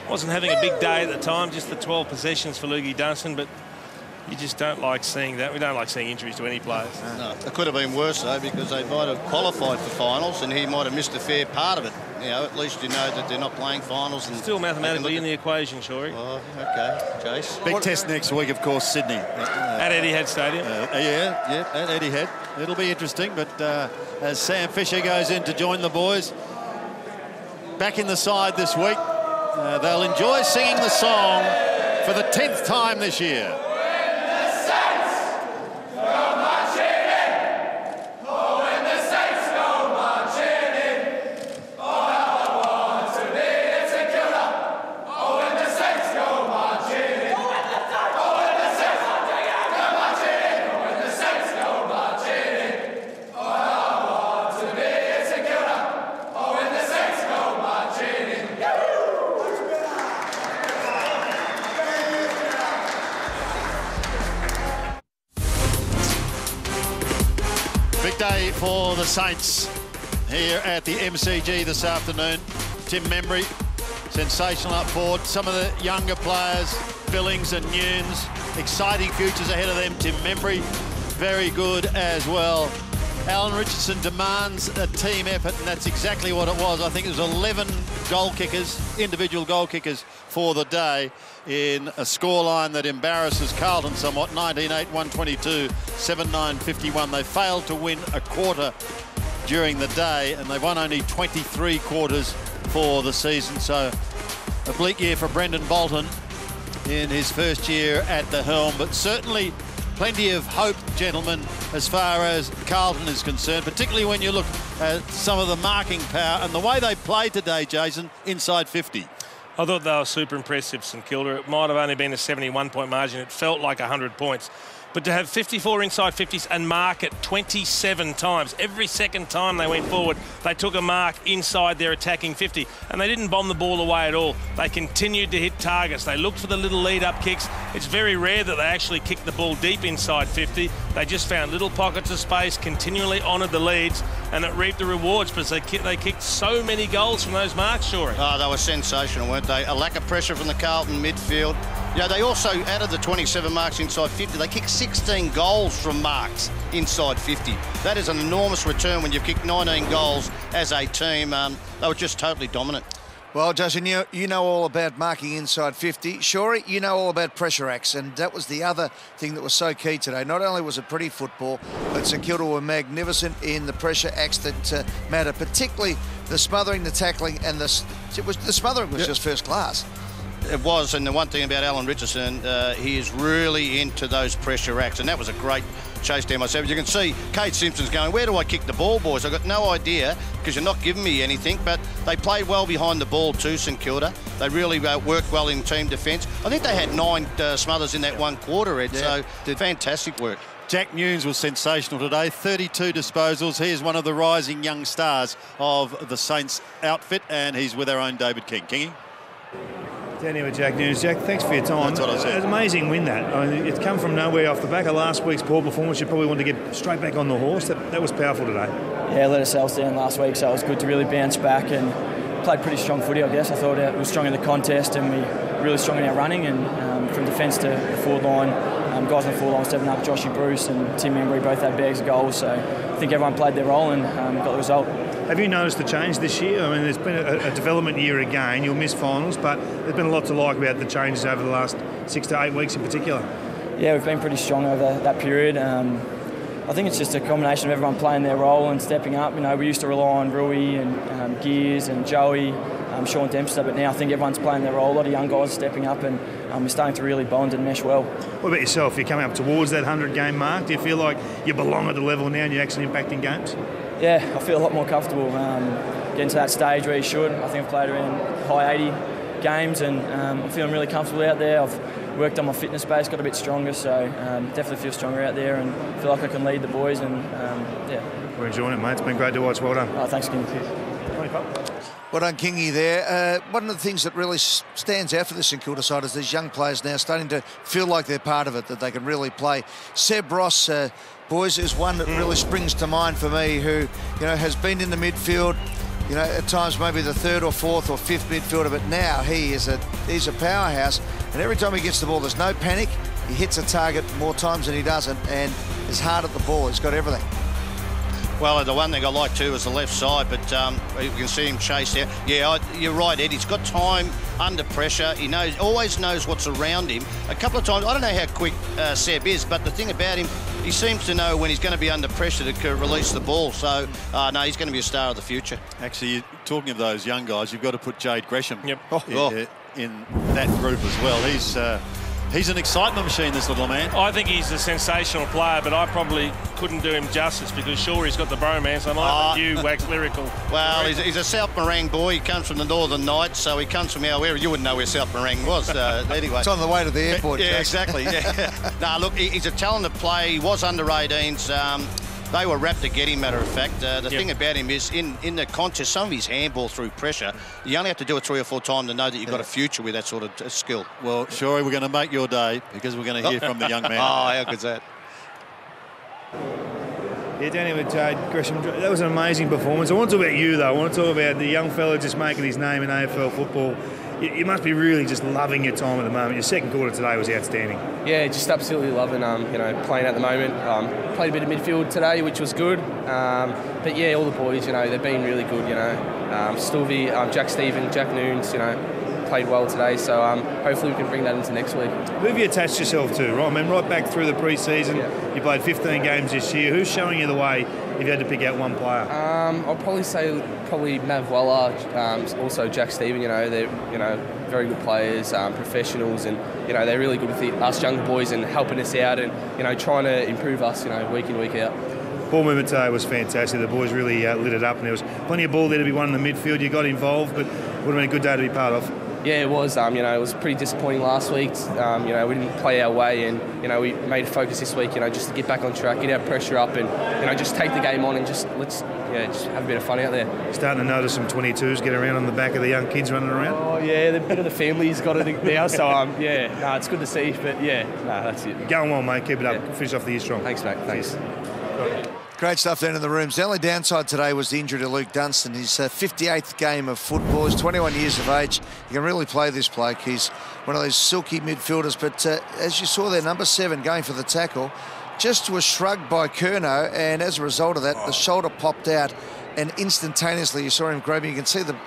Wasn't having a big day at the time, just the 12 possessions for Lukey Dunstan, but you just don't like seeing that. We don't like seeing injuries to any players. No, it could have been worse, though, because they might have qualified for finals and he might have missed a fair part of it. You know, at least you know that they're not playing finals. And still mathematically in the equation, Shorey. Oh, OK, Jace. Big test next week, of course, Sydney. At Etihad Stadium. Yeah, at Etihad. It'll be interesting, but as Sam Fisher goes in to join the boys, back in the side this week, they'll enjoy singing the song for the 10th time this year. For the Saints here at the MCG this afternoon. Tim Membry, sensational up forward. Some of the younger players, Billings and Nunes, exciting futures ahead of them. Tim Membry, very good as well. Alan Richardson demands a team effort, and that's exactly what it was. I think it was 11 goal kickers, individual goal kickers for the day, in a scoreline that embarrasses Carlton somewhat. 19-8, 122, 7-9, 51. They failed to win a quarter during the day, and they've won only 23 quarters for the season. So a bleak year for Brendan Bolton in his first year at the helm, but certainly plenty of hope, gentlemen, as far as Carlton is concerned, particularly when you look at some of the marking power and the way they played today, Jason, inside 50. I thought they were super impressive, St Kilda. It might have only been a 71-point margin. It felt like 100 points. But to have 54 inside 50s and mark it 27 times, every second time they went forward, they took a mark inside their attacking 50. And they didn't bomb the ball away at all. They continued to hit targets. They looked for the little lead-up kicks. It's very rare that they actually kicked the ball deep inside 50. They just found little pockets of space, continually honoured the leads, and it reaped the rewards because they kicked so many goals from those marks, Shorey. Oh, they were sensational, weren't they? A lack of pressure from the Carlton midfield. You know, they also added the 27 marks inside 50. They kicked 16 goals from marks inside 50. That is an enormous return when you've kicked 19 goals as a team. They were just totally dominant. Well, Jason, you know all about marking inside 50. Shorey, you know all about pressure acts, and that was the other thing that was so key today. Not only was it pretty football, but St Kilda were magnificent in the pressure acts that matter, particularly the smothering, the tackling, and the smothering was just first class. It was, and the one thing about Alan Richardson, he is really into those pressure acts, and that was a great chase down myself. You can see Kate Simpson's going, where do I kick the ball, boys? I've got no idea because you're not giving me anything, but they played well behind the ball too, St Kilda. They really worked well in team defence. I think they had 9 smothers in that one quarter, Ed, so fantastic work. Jack Nunes was sensational today, 32 disposals. He is one of the rising young stars of the Saints outfit, and he's with our own David King. Kingy? Down here with Jack Nunes. Jack, thanks for your time. That's what I said. It was an amazing win, that. I mean, it's come from nowhere off the back of last week's poor performance. You probably wanted to get straight back on the horse. That was powerful today. Yeah, let ourselves down last week, so it was good to really bounce back and played pretty strong footy, I guess. I thought it was strong in the contest and we were really strong in our running, and from defence to the forward line, guys on the forward line stepping up. Joshy Bruce and Tim Membry both had bags of goals, so I think everyone played their role and got the result. Have you noticed the change this year? I mean, there's been a development year again. You'll miss finals, but there's been a lot to like about the changes over the last 6 to 8 weeks in particular. Yeah, we've been pretty strong over that period. I think it's just a combination of everyone playing their role and stepping up. You know, we used to rely on Rui and Gears and Joey, Sean Dempster, but now I think everyone's playing their role. A lot of young guys stepping up, and we're starting to really bond and mesh well. What about yourself? You're coming up towards that 100-game mark. Do you feel like you belong at the level now and you're actually impacting games? Yeah, I feel a lot more comfortable getting to that stage where you should. I think I've played around high 80 games, and I'm feeling really comfortable out there. I've worked on my fitness base, got a bit stronger, so definitely feel stronger out there and feel like I can lead the boys, and yeah. We're enjoying it, mate. It's been great to watch. Well done. Oh, thanks, Kingy. Well done, Kingy there. One of the things that really stands out for the St Kilda side is these young players now starting to feel like they're part of it, that they can really play. Seb Ross, boys, is one that really springs to mind for me, who, you know, has been in the midfield, you know, at times maybe the third or fourth or fifth midfielder, but now he's a powerhouse, and every time he gets the ball, there's no panic. He hits a target more times than he doesn't, and is hard at the ball. He's got everything. Well, the one thing I like too is the left side, but you can see him chase out. Yeah, you're right, Ed. He's got time under pressure. He always knows what's around him. A couple of times, I don't know how quick Seb is, but the thing about him, he seems to know when he's going to be under pressure to release the ball. So, no, he's going to be a star of the future. Actually, talking of those young guys, you've got to put Jade Gresham in that group as well. He's an excitement machine, this little man. I think he's a sensational player, but I probably couldn't do him justice because sure, he's got the bromance. I might let you wax lyrical. Well, he's a South Morang boy. He comes from the Northern Knights, so he comes from our area. You wouldn't know where South Morang was anyway. It's on the way to the airport. Yeah, exactly. Yeah. Nah, look, he's a talented player. He was under 18s. They were rapt to get him, matter of fact. The thing about him is, in the contest, some of his handball through pressure, you only have to do it 3 or 4 times to know that you've got a future with that sort of skill. Well, Shorey, we're going to make your day because we're going to hear from the young man. Oh, how good's that? Yeah, down here with Jade Gresham. That was an amazing performance. I want to talk about you, though. I want to talk about the young fella just making his name in AFL football. You must be really just loving your time at the moment. Your second quarter today was outstanding. Yeah, just absolutely loving, playing at the moment. Played a bit of midfield today, which was good. But yeah, all the boys, they've been really good. Stilvey, Jack Stephen, Jack Noons, played well today. So hopefully we can bring that into next week. Who have you attached yourself to, right? I mean, right back through the pre-season, you played 15 games this year. Who's showing you the way if you had to pick out one player? I'll probably say Mav Weller, also Jack Stephen. They're very good players, professionals, and they're really good with us young boys and helping us out and trying to improve us week in, week out. Ball movement today was fantastic. The boys really lit it up, and there was plenty of ball there to be won in the midfield. You got involved, but it would have been a good day to be part of. Yeah, it was. It was pretty disappointing last week. We didn't play our way, and we made a focus this week. Just to get back on track, get our pressure up, and just take the game on and just have a bit of fun out there. Starting to notice some 22s get around on the back of the young kids running around. Oh yeah, the bit of the family's got it now. So it's good to see. But that's it. Going well, mate. Keep it up. Finish off the year strong. Thanks, mate. Thanks. Great stuff down in the rooms. The only downside today was the injury to Luke Dunstan. His 58th game of football. He's 21 years of age. He can really play this bloke. He's one of those silky midfielders. But as you saw there, number 7 going for the tackle, just was shrugged by Curnow, and as a result of that, the shoulder popped out, and instantaneously you saw him grabbing. You can see the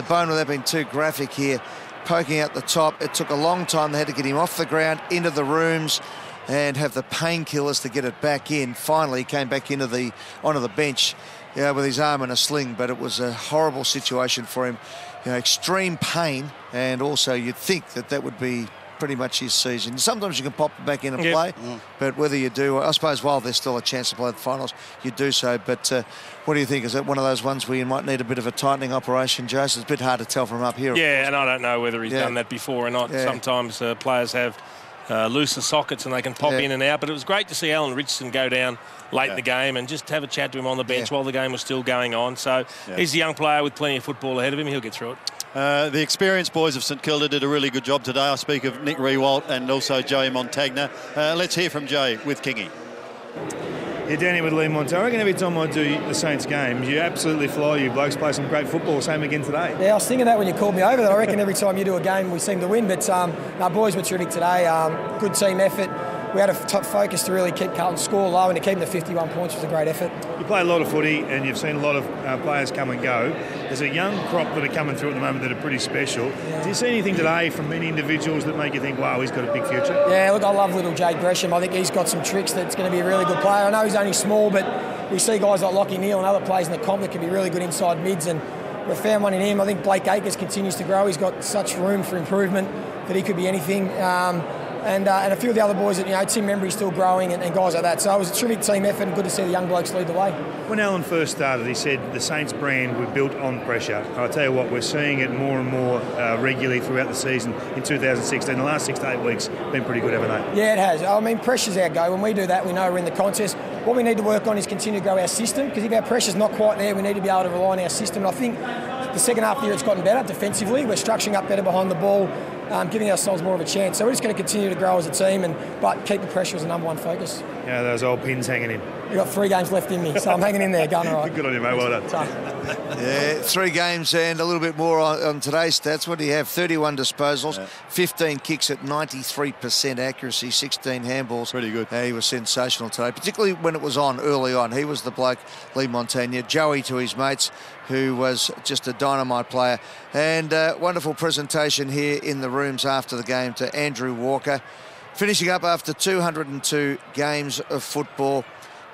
bone, without being too graphic here, poking out the top. It took a long time. They had to get him off the ground, into the rooms, and have the painkillers to get it back in. Finally, he came back onto the bench with his arm in a sling, but it was a horrible situation for him. Extreme pain, and also you'd think that would be pretty much his season. Sometimes you can pop it back in and play, but whether you do, I suppose while there's still a chance to play the finals, you do so. But what do you think? Is that one of those ones where you might need a bit of a tightening operation, Joseph? It's a bit hard to tell from up here. Yeah, and I don't know whether he's done that before or not. Yeah. Sometimes players have looser sockets and they can pop in and out, but it was great to see Alan Richardson go down late in the game and just have a chat to him on the bench while the game was still going on. So he's a young player with plenty of football ahead of him. He'll get through it. The experienced boys of St Kilda did a really good job today. I speak of Nick Rewalt and also Joey Montagna. Let's hear from Jay with Kingy. Yeah, down here with Lee Monte. I reckon every time I do the Saints games, you absolutely fly. You blokes play some great football. Same again today. Yeah, I was thinking that when you called me over, that I reckon every time you do a game, we seem to win. But our boys were terrific today. Good team effort. we had a focus to really keep Carlton's score low, and to keep them to 51 points was a great effort. You play a lot of footy and you've seen a lot of players come and go. There's a young crop that are coming through at the moment that are pretty special. Yeah. Do you see anything today from many individuals that make you think, wow, he's got a big future? Yeah, look, I love little Jade Gresham. I think he's got some tricks that's going to be a really good player. I know he's only small, but we see guys like Lockie Neal and other players in the comp that can be really good inside mids, and we've found one in him. I think Blake Akers continues to grow. He's got such room for improvement that he could be anything. And a few of the other boys, that Tim Membry's still growing, and guys like that. So it was a terrific team effort, and good to see the young blokes lead the way. When Alan first started, he said the Saints brand were built on pressure. I'll tell you what, we're seeing it more and more regularly throughout the season in 2016. The last 6 to 8 weeks have been pretty good, haven't they? Yeah, it has. I mean, pressure's our go. When we do that, we know we're in the contest. What we need to work on is continue to grow our system, because if our pressure's not quite there, we need to be able to rely on our system. And I think the second half of the year it's gotten better defensively. We're structuring up better behind the ball, giving ourselves more of a chance. So we're just going to continue to grow as a team, but keep the pressure as the number one focus. Yeah, those old pins hanging in. We've got 3 games left in me, so I'm hanging in there, going all right. Good on you, mate. Well done. Yeah, 3 games and a little bit more on today's stats. What do you have? 31 disposals, 15 kicks at 93% accuracy, 16 handballs. Pretty good. He was sensational today, particularly when it was on early on. He was the bloke, Lee Montagna. Joey to his mates, who was just a dynamite player. And wonderful presentation here in the rooms after the game to Andrew Walker. Finishing up after 202 games of football.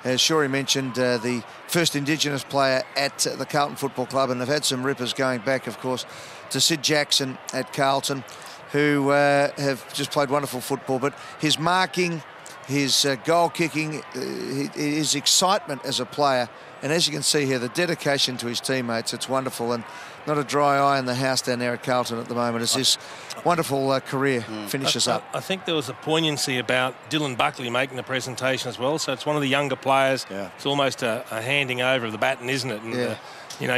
As Shorey mentioned, the first Indigenous player at the Carlton Football Club, and they've had some rippers going back, of course, to Sid Jackson at Carlton, who have just played wonderful football. But his marking, his goal kicking, his excitement as a player, and as you can see here, the dedication to his teammates, it's wonderful. And not a dry eye in the house down there at Carlton at the moment as this wonderful career finishes up. I think there was a poignancy about Dylan Buckley making the presentation as well. So it's one of the younger players. Yeah. It's almost a handing over of the baton, isn't it? And,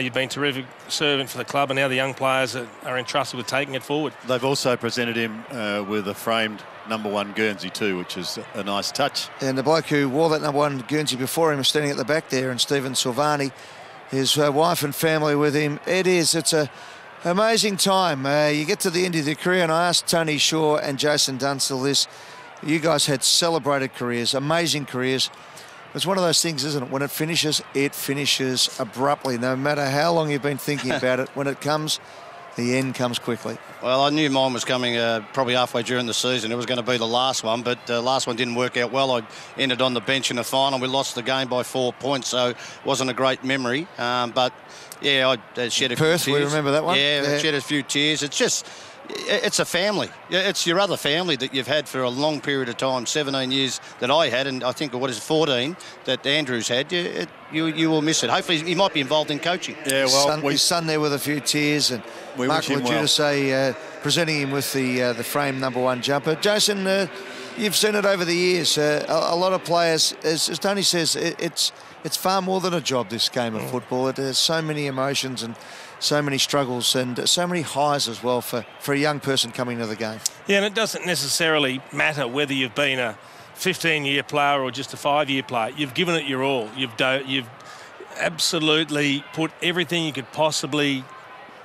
you've been a terrific servant for the club, and now the young players are entrusted with taking it forward. They've also presented him with a framed #1 Guernsey too, which is a nice touch. And the bloke who wore that #1 Guernsey before him is standing at the back there, and Stephen Silvani, his wife and family with him. It's a amazing time. You get to the end of your career, and I asked Tony Shaw and Jason Dunstall this. You guys had celebrated careers, amazing careers. It's one of those things, isn't it? When it finishes abruptly. No matter how long you've been thinking about it, when it comes, the end comes quickly. Well, I knew mine was coming probably halfway during the season. It was going to be the last one, but the last one didn't work out well. I ended on the bench in the final. We lost the game by 4 points, so it wasn't a great memory. But, yeah, I shed a few tears. Perth, we remember that one? Yeah, I shed a few tears. It's just... It's a family. It's your other family that you've had for a long period of time, 17 years that I had, and I think, 14 that Andrew's had. You will miss it. Hopefully he might be involved in coaching. Yeah, well, his son there with a few tears, and Mark Lejudice presenting him with the frame #1 jumper. Jason, you've seen it over the years. A lot of players, as Tony says, it's far more than a job, this game of football. It has so many emotions and so many struggles and so many highs as well for a young person coming to the game. Yeah, and it doesn't necessarily matter whether you've been a 15-year player or just a 5-year player. You've given it your all. You've absolutely put everything you could possibly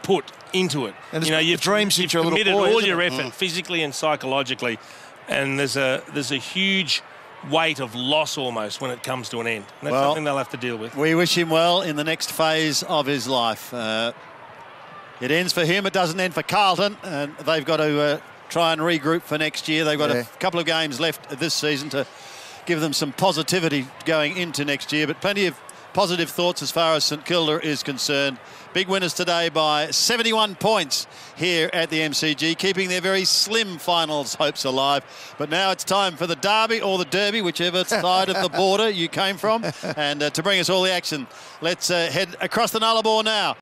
put into it. And you've dreamed since you're a little boy. You've committed all your effort, physically and psychologically, and there's a huge weight of loss almost when it comes to an end. And that's something they'll have to deal with. We wish him well in the next phase of his life. It ends for him. It doesn't end for Carlton, and they've got to try and regroup for next year. They've got a couple of games left this season to give them some positivity going into next year, but plenty of positive thoughts as far as St Kilda is concerned. Big winners today by 71 points here at the MCG, keeping their very slim finals hopes alive. But now it's time for the derby or the derby, whichever side of the border you came from. And to bring us all the action, let's head across the Nullarbor now